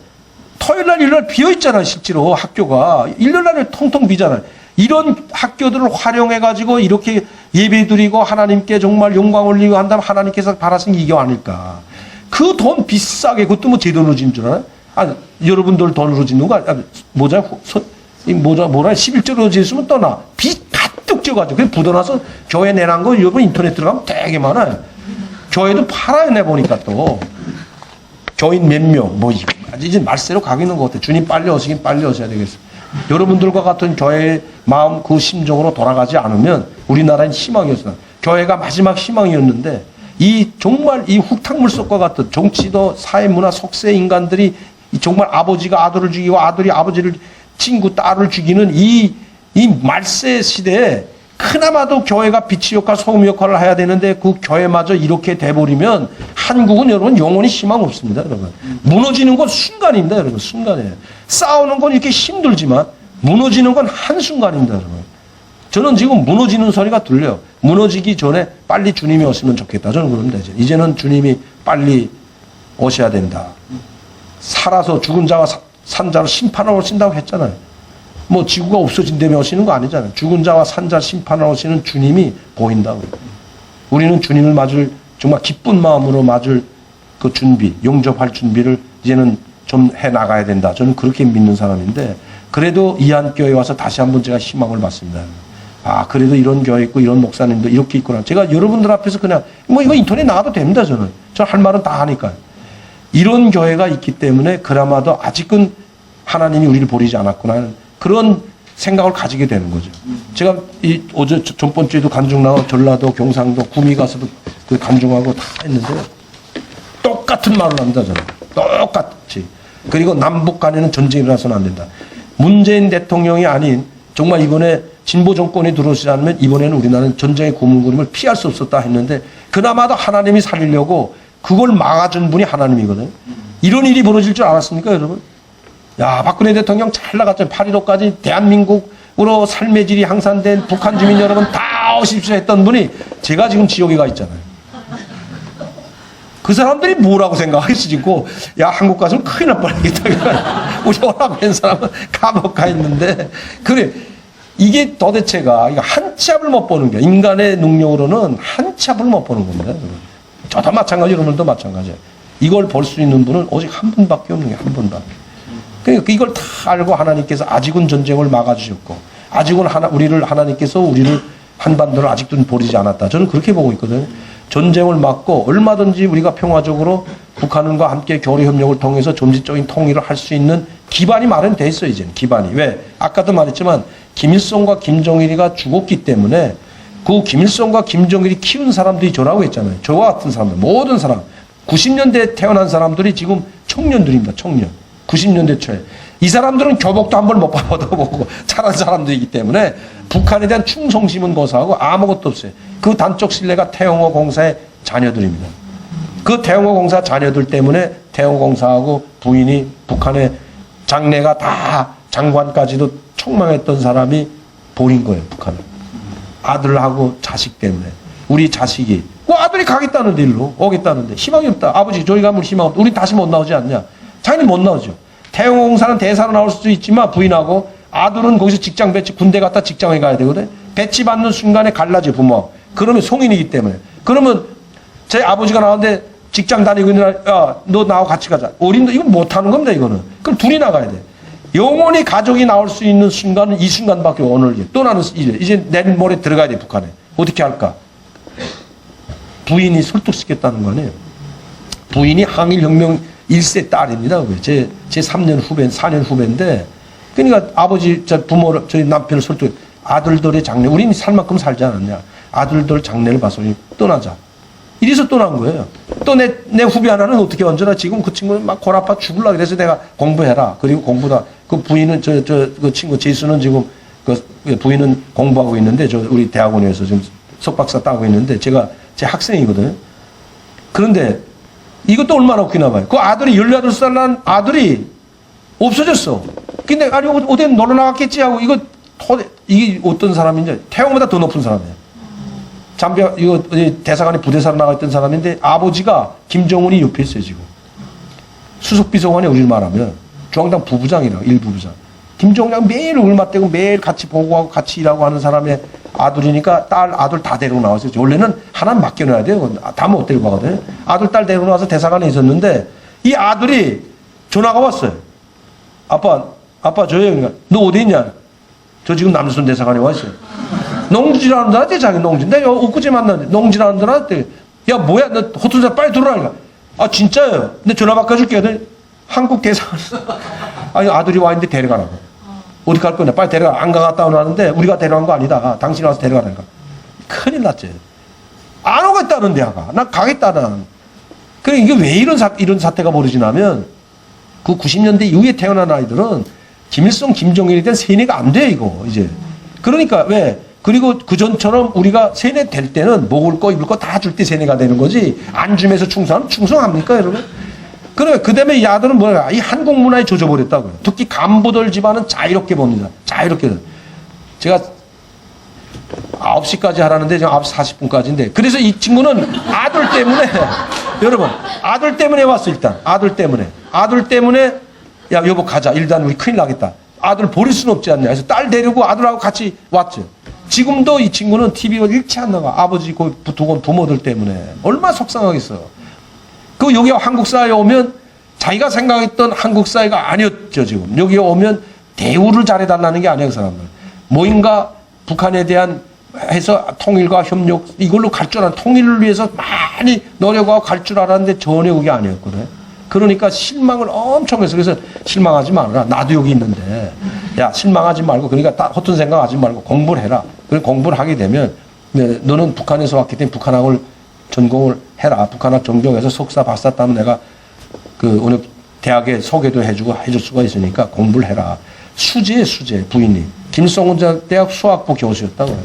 [SPEAKER 1] 토요일날, 일요일날 비어있잖아요, 실제로 학교가. 일요일날에 통통 비잖아요. 이런 학교들을 활용해가지고 이렇게 예배드리고 하나님께 정말 영광 올리고 한다면 하나님께서 바라신 이게 아닐까. 그 돈 비싸게, 그것도 뭐 제 돈으로 짓는 줄 알아요? 아, 여러분들 돈으로 짓는 거 아니야? 뭐라 11조로 짓으면 떠나. 빚 가득 져가지고. 그냥 묻어놔서 교회 내놓은 거 여러분 인터넷 들어가면 되게 많아요. 교회도 팔아요, 내보니까 또. 교인 몇 명, 뭐, 이제 말세로 가고 있는 것 같아요. 주님 빨리 오시긴 빨리 오셔야 되겠어요. 여러분들과 같은 교회의 마음 그 심정으로 돌아가지 않으면 우리나라엔 희망이 없어요. 교회가 마지막 희망이었는데 이 정말 이 흙탕물 속과 같은 정치도 사회문화 속세 인간들이 정말 아버지가 아들을 죽이고 아들이 아버지를 친구 딸을 죽이는 이 말세 시대에 그나마도 교회가 빛의 역할, 소금 역할을 해야 되는데 그 교회마저 이렇게 돼버리면 한국은 여러분 영원히 희망 없습니다, 여러분. 무너지는 건 순간입니다, 여러분. 순간이에요. 싸우는 건 이렇게 힘들지만 무너지는 건 한순간입니다, 여러분. 저는 지금 무너지는 소리가 들려요. 무너지기 전에 빨리 주님이 오시면 좋겠다. 저는 그럽니다, 이제. 이제는 주님이 빨리 오셔야 된다. 살아서 죽은 자와 산 자로 심판하러 오신다고 했잖아요. 뭐 지구가 없어진다며 오시는 거 아니잖아요. 죽은 자와 산 자 심판하러 오시는 주님이 보인다고. 우리는 주님을 맞을 정말 기쁜 마음으로 맞을 그 준비, 용접할 준비를 이제는 좀 해나가야 된다. 저는 그렇게 믿는 사람인데 그래도 이한교회에 와서 다시 한번 제가 희망을 받습니다. 아, 그래도 이런 교회 있고 이런 목사님도 이렇게 있구나. 제가 여러분들 앞에서 그냥 뭐 이거 인터넷 나와도 됩니다. 저는. 저 할 말은 다 하니까. 이런 교회가 있기 때문에 그나마도 아직은 하나님이 우리를 버리지 않았구나. 그런 생각을 가지게 되는 거죠. 제가 어제 전번 주에도 간증 나와 전라도, 경상도, 구미 가서도 그 간증하고 다 했는데 똑같은 말을 합니다. 저는. 똑같이. 그리고 남북 간에는 전쟁이 일어나서는 안 된다. 문재인 대통령이 아닌 정말 이번에 진보 정권이 들어오지 않으면 이번에는 우리나라는 전쟁의 고문고림을 피할 수 없었다 했는데 그나마도 하나님이 살리려고 그걸 막아준 분이 하나님이거든요. 이런 일이 벌어질 줄 알았습니까, 여러분? 야, 박근혜 대통령 잘 나갔죠. 8.15까지 대한민국으로 삶의 질이 향상된 북한 주민 여러분 다 오십시오 했던 분이 제가 지금 지옥에 가 있잖아요. 그 사람들이 뭐라고 생각하겠어, 지금. 야, 한국 가서는 큰일 날 뻔하겠다. 우리 오라고 한 사람은 감옥 가 있는데. 그래. 이게 도대체가 한 치 앞을 못 보는 거야. 인간의 능력으로는 한 치 앞을 못 보는 겁니다. 저도 마찬가지, 여러분들도 마찬가지예요. 이걸 볼 수 있는 분은 오직 한 분밖에 없는 게 한 분밖에. 그러니까 이걸 다 알고 하나님께서 아직은 전쟁을 막아주셨고, 아직은 하나님께서 우리를 한반도를 아직도 버리지 않았다. 저는 그렇게 보고 있거든요. 전쟁을 막고 얼마든지 우리가 평화적으로 북한과 함께 교류 협력을 통해서 전지적인 통일을 할 수 있는 기반이 마련돼 있어요, 이제는. 기반이. 왜? 아까도 말했지만 김일성과 김정일이가 죽었기 때문에 그 김일성과 김정일이 키운 사람들이 저라고 했잖아요. 저와 같은 사람들, 모든 사람. 90년대에 태어난 사람들이 지금 청년들입니다, 청년. 90년대 초에. 이 사람들은 교복도 한 번 못 받아보고 자란 사람들이기 때문에 북한에 대한 충성심은 고사하고 아무것도 없어요. 그 단쪽 신뢰가 태영호 공사의 자녀들입니다. 그 태영호 공사 자녀들 때문에 태영호 공사하고 부인이 북한의 장래가 다 장관까지도 촉망했던 사람이 버린 거예요, 북한을. 아들하고 자식 때문에. 우리 자식이. 그 아들이 가겠다는데, 일로. 오겠다는데. 희망이 없다. 아버지, 저희 가면 희망 없다. 우리 다시 못 나오지 않냐. 자기는 못 나오죠. 태영호 공사는 대사로 나올 수도 있지만 부인하고 아들은 거기서 직장 배치, 군대 갔다 직장에 가야 되거든. 배치받는 순간에 갈라져, 부모. 그러면 성인이기 때문에. 그러면 제 아버지가 나왔는데 직장 다니고 있는 날, 야, 너 나하고 같이 가자. 어린도 이건 못하는 겁니다, 이거는. 그럼 둘이 나가야 돼. 영원히 가족이 나올 수 있는 순간은 이 순간밖에 오늘 또 나는 이제 내일 모레 들어가야 돼, 북한에. 어떻게 할까? 부인이 설득시켰다는 거 아니에요. 부인이 항일혁명 1세 딸입니다. 제 3년 후배, 4년 후배인데, 그러니까 아버지, 부모를, 저희 남편을 설득, 아들들의 장래, 우리는 살 만큼 살지 않았냐. 아들들 장래를 봐서 떠나자. 이래서 떠난 거예요. 또 내 후배 하나는 어떻게 언제나 지금 그 친구는 막 골 아파 죽을라 그래서 내가 공부해라. 그리고 공부다. 그 부인은 그 친구 제수는 지금 그 부인은 공부하고 있는데 우리 대학원에서 지금 석박사 따고 있는데 제가 제 학생이거든요. 그런데 이것도 얼마나 웃기나 봐요. 그 아들이 18살 난 아들이 없어졌어. 근데 아니 어디 놀러 나갔겠지 하고 이게 어떤 사람인지 태영보다 더 높은 사람이에요. 잠비아 이거 대사관에 부대사로 나가 있던 사람인데 아버지가 김정은이 옆에 있어요 지금. 수석비서관이 우리를 말하면 중앙당 부부장이라 일부부장. 김종장 매일 울맞대고 매일 같이 보고하고 같이 일하고 하는 사람의 아들이니까 아들 다 데리고 나왔어요. 원래는 하나는 맡겨놔야 돼요. 다 못 데리고 가거든요. 아들, 딸 데리고 나와서 대사관에 있었는데 이 아들이 전화가 왔어요. 아빠 저요. 그러니까 너 어디 있냐? 저 지금 남순 대사관에 와 있어요. 농지라는 줄 알았지? 자기 농지. 내가 엊그제 만났는데 농지라는 줄 알았대. 야 뭐야 너 호텔에서 빨리 들어오라니까. 아 진짜요? 근데 전화 바꿔줄게. 한국 대사관. 아니 아들이 와 있는데 데려가라고. 어디 갈 거냐? 빨리 데려가. 안 가갔다 오라는데 우리가 데려간 거 아니다. 당신이 와서 데려가라니까. 큰일 났지. 안 오겠다는데 아가. 난 가겠다는. 그래 이게 왜 이런 사태가 벌어지냐면 그 90년대 이후에 태어난 아이들은 김일성, 김정일에 대한 세뇌가 안 돼 이거 이제. 그러니까 왜? 그리고 그 전처럼 우리가 세뇌 될 때는 먹을 거 입을 거 다 줄 때 세뇌가 되는 거지 안 주면서 충성하면 충성합니까 여러분? 그래 그 다음에 이 아들은 뭐야? 이 한국 문화에 조져버렸다고요. 특히 간부들 집안은 자유롭게 봅니다. 자유롭게. 제가 9시까지 하라는데 지금 9시 40분까지인데 그래서 이 친구는 아들 때문에 여러분 아들 때문에 왔어 일단 아들 때문에 야 여보 가자 일단 우리 큰일 나겠다. 아들 버릴 수는 없지 않냐. 그래서 딸 데리고 아들하고 같이 왔죠. 지금도 이 친구는 TV를 일치 안 나가. 아버지 그 부모들 때문에 얼마나 속상하겠어. 그 여기 한국 사회에 오면 자기가 생각했던 한국 사회가 아니었죠 지금. 여기 오면 대우를 잘해달라는 게 아니에요 그 사람들. 뭐인가 북한에 대한 해서 통일과 협력 이걸로 갈 줄 알았는데 통일을 위해서 많이 노력하고 갈 줄 알았는데 전혀 그게 아니었거든. 그러니까 실망을 엄청 해서 그래서 실망하지 말아라. 나도 여기 있는데 야 실망하지 말고 그러니까 허튼 생각하지 말고 공부를 해라. 그리고 공부를 하게 되면 너는 북한에서 왔기 때문에 북한학을 전공을 해라. 북한학 전공해서 석사 박사 따면 내가 그 오늘 대학에 소개도 해줄 수가 있으니까 공부를 해라. 수재 부인이 김성자 대학 수학부 교수였다고요.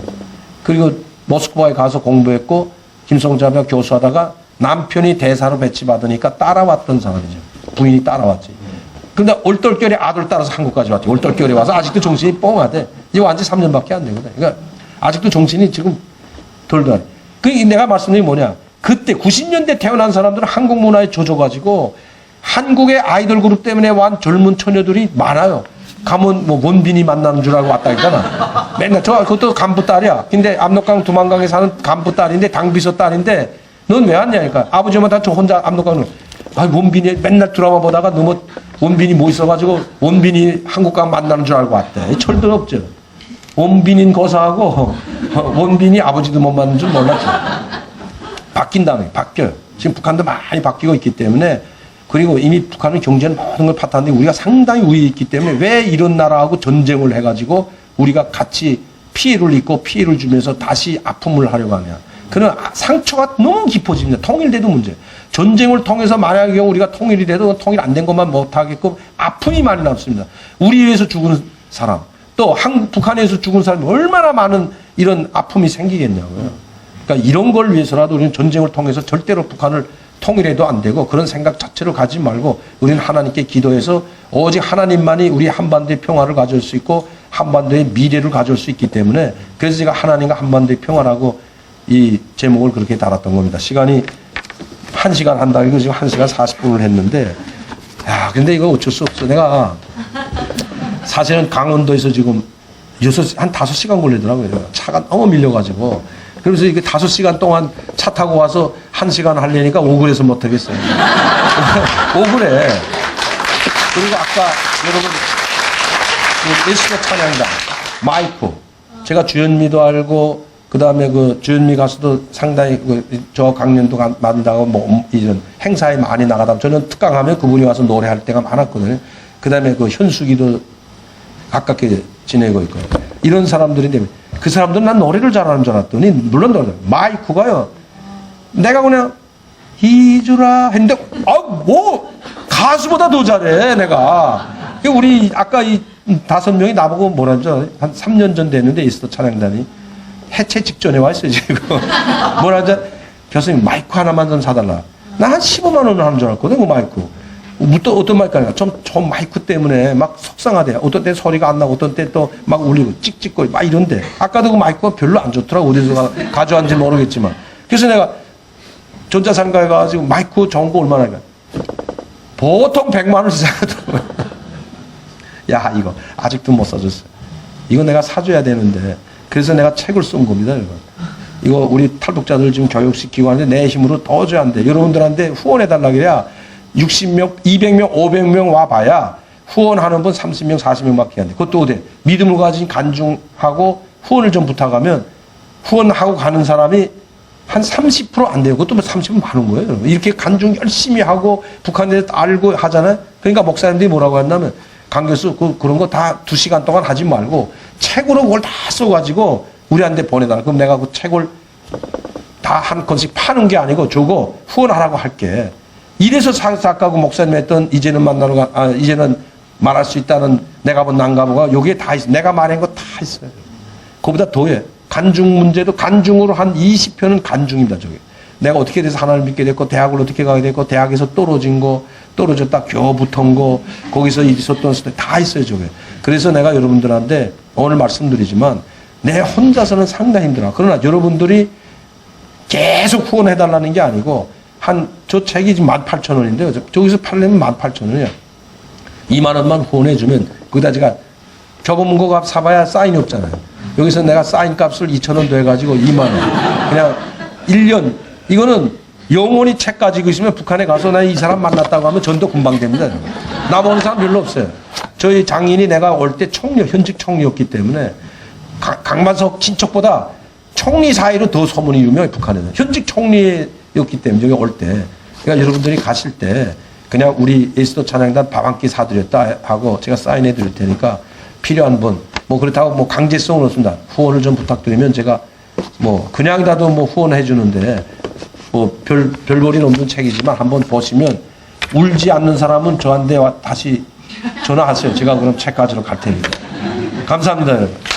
[SPEAKER 1] 그리고 모스크바에 가서 공부했고 김성자 대학 교수하다가 남편이 대사로 배치받으니까 따라왔던 사람이죠. 부인이 따라왔지. 근데 올떨결에 아들 따라서 한국까지 왔지. 올떨결에 와서 아직도 정신이 뻥하대. 이거 완전 3년밖에 안 되거든. 그러니까 아직도 정신이 지금 덜덜. 그 내가 말씀드린 게 뭐냐. 그때 90년대 태어난 사람들은 한국 문화에 젖어가지고 한국의 아이돌 그룹 때문에 완 젊은 처녀들이 많아요. 가면 뭐 원빈이 만나는 줄 알고 왔다 했잖아. 맨날 그것도 간부 딸이야. 근데 압록강 두만강에 사는 간부 딸인데 당비서 딸인데 넌 왜 왔냐니까. 아버지 엄마 다 저 혼자 압록강을. 원빈이 맨날 드라마 보다가 너무 원빈이 뭐 있어가지고 원빈이 한국 가면 만나는 줄 알고 왔대. 철들 없죠. 원빈인 거사하고 원빈이 아버지도 못 만나는 줄 몰랐죠. 바뀐 다음에 바뀌어요. 지금 북한도 많이 바뀌고 있기 때문에 그리고 이미 북한은 경제는 모든 걸 파탄데 우리가 상당히 우위에 있기 때문에 왜 이런 나라하고 전쟁을 해가지고 우리가 같이 피해를 입고 피해를 주면서 다시 아픔을 하려고 하냐. 그런 상처가 너무 깊어집니다. 통일돼도 문제. 전쟁을 통해서 만약에 우리가 통일이 돼도 통일 안 된 것만 못하게끔 아픔이 많이 남습니다. 우리 위해서 죽은 사람, 또 북한에서 죽은 사람이 얼마나 많은 이런 아픔이 생기겠냐고요. 그러니까 이런 걸 위해서라도 우리는 전쟁을 통해서 절대로 북한을 통일해도 안 되고 그런 생각 자체를 가지 말고 우리는 하나님께 기도해서 오직 하나님만이 우리 한반도의 평화를 가져올 수 있고 한반도의 미래를 가져올 수 있기 때문에 그래서 제가 하나님과 한반도의 평화라고 이 제목을 그렇게 달았던 겁니다. 시간이 1시간 한다. 이거 지금 1시간 40분을 했는데, 야, 근데 이거 어쩔 수 없어. 내가 사실은 강원도에서 지금 한 5시간 걸리더라고요. 차가 너무 밀려가지고. 그래서 이게 5시간 동안 차 타고 와서 1시간 하려니까 억울해서 못하겠어요. 억울해. 그리고 아까 여러분, 그 예수의 찬양단, 마이크. 제가 주현미도 알고, 그 다음에 그 주현미 가수도 상당히 저 강연도 만다고 뭐 이런 행사에 많이 나가다 저는 특강하면 그분이 와서 노래할 때가 많았거든요. 그 다음에 그 현숙이도 가깝게 지내고 있고 이런 사람들인데 그 사람들은 난 노래를 잘하는 줄 알았더니 물론 노래 마이크가요. 내가 그냥 이주라 했는데 뭐 가수보다 더 잘해 내가. 우리 아까 이 5명이 나보고 뭐라죠? 한 3년 전 됐는데 있어 찬양단이. 해체 직전에 와 있어요, 지금. 뭐라자 교수님, 마이크 하나만 좀 사달라. 나 한 15만 원 하는 줄 알았거든, 그 마이크. 어떤 마이크 아니야? 저 마이크 때문에 막 속상하대. 어떤 때 소리가 안 나고, 어떤 때 또 막 울리고, 찍찍고, 막 이런데. 아까도 그 마이크가 별로 안 좋더라고. 어디서 가져왔는지 모르겠지만. 그래서 내가 전자상가에 가가지고 마이크 좋은 거 얼마나 할까? 보통 100만 원 이상 하더라고요. 야, 이거 아직도 못 사줬어. 이거 내가 사줘야 되는데. 그래서 내가 책을 쓴 겁니다. 이거 우리 탈북자들 지금 교육시키고 하는데 내 힘으로 더 줘야 안 돼. 여러분들한테 후원해달라 그래야 60명, 200명, 500명 와봐야 후원하는 분 30명, 40명밖에 안 돼. 그것도 어때? 믿음을 가진 간중하고 후원을 좀 부탁하면 후원하고 가는 사람이 한 30% 안 돼요. 그것도 뭐 30은 많은 거예요. 여러분. 이렇게 간중 열심히 하고 북한에 알고 하잖아요. 그러니까 목사님들이 뭐라고 했냐면 강 교수 그런 거 다 2시간 동안 하지 말고 책으로 그걸 다 써가지고 우리한테 보내달라. 그럼 내가 그 책을 다 한 권씩 파는 게 아니고 주고 후원하라고 할게. 이래서 작가고 목사님 했던 이제는 이제는 말할 수 있다는 내가 본 난가보가 여기에 다 있어. 내가 말한 거 다 있어요. 그보다 더해. 간중 문제도 간중으로 한 20편은 간중입니다. 저게. 내가 어떻게 돼서 하나님을 믿게 됐고 대학을 어떻게 가게 됐고 대학에서 떨어진 거 떨어졌다 겨우 붙은 거 거기서 있었던 수도 다 있어요. 저게. 그래서 내가 여러분들한테 오늘 말씀드리지만 내 혼자서는 상당히 힘들어. 그러나 여러분들이 계속 후원해달라는 게 아니고 저 책이 지금 18,000원인데요. 저기서 팔려면 18,000원이야. 2만 원만 후원해주면 거기다 제가 저거 값 사봐야 사인이 없잖아요. 여기서 내가 사인 값을 2,000원 더해가지고 2만 원. 그냥 1년. 이거는 영원히 책 가지고 있으면 북한에 가서 나 이 사람 만났다고 하면 전도 금방 됩니다. 나보는 사람 별로 없어요. 저희 장인이 내가 올 때 현직 총리였기 때문에 강만석 친척보다 총리 사이로 더 소문이 유명해, 북한에는. 현직 총리였기 때문에 여기 올 때. 그러니까 여러분들이 가실 때 그냥 우리 예수도 찬양단 밥 한 끼 사드렸다 하고 제가 사인해 드릴 테니까 필요한 분, 뭐 그렇다고 뭐 강제성은 없습니다. 후원을 좀 부탁드리면 제가 뭐 그냥이라도 뭐 후원해 주는데 뭐 별볼이 없는 책이지만 한번 보시면 울지 않는 사람은 저한테 다시 전화하세요. 제가 그럼 책 가지러 갈 테니까. 감사합니다. 여러분.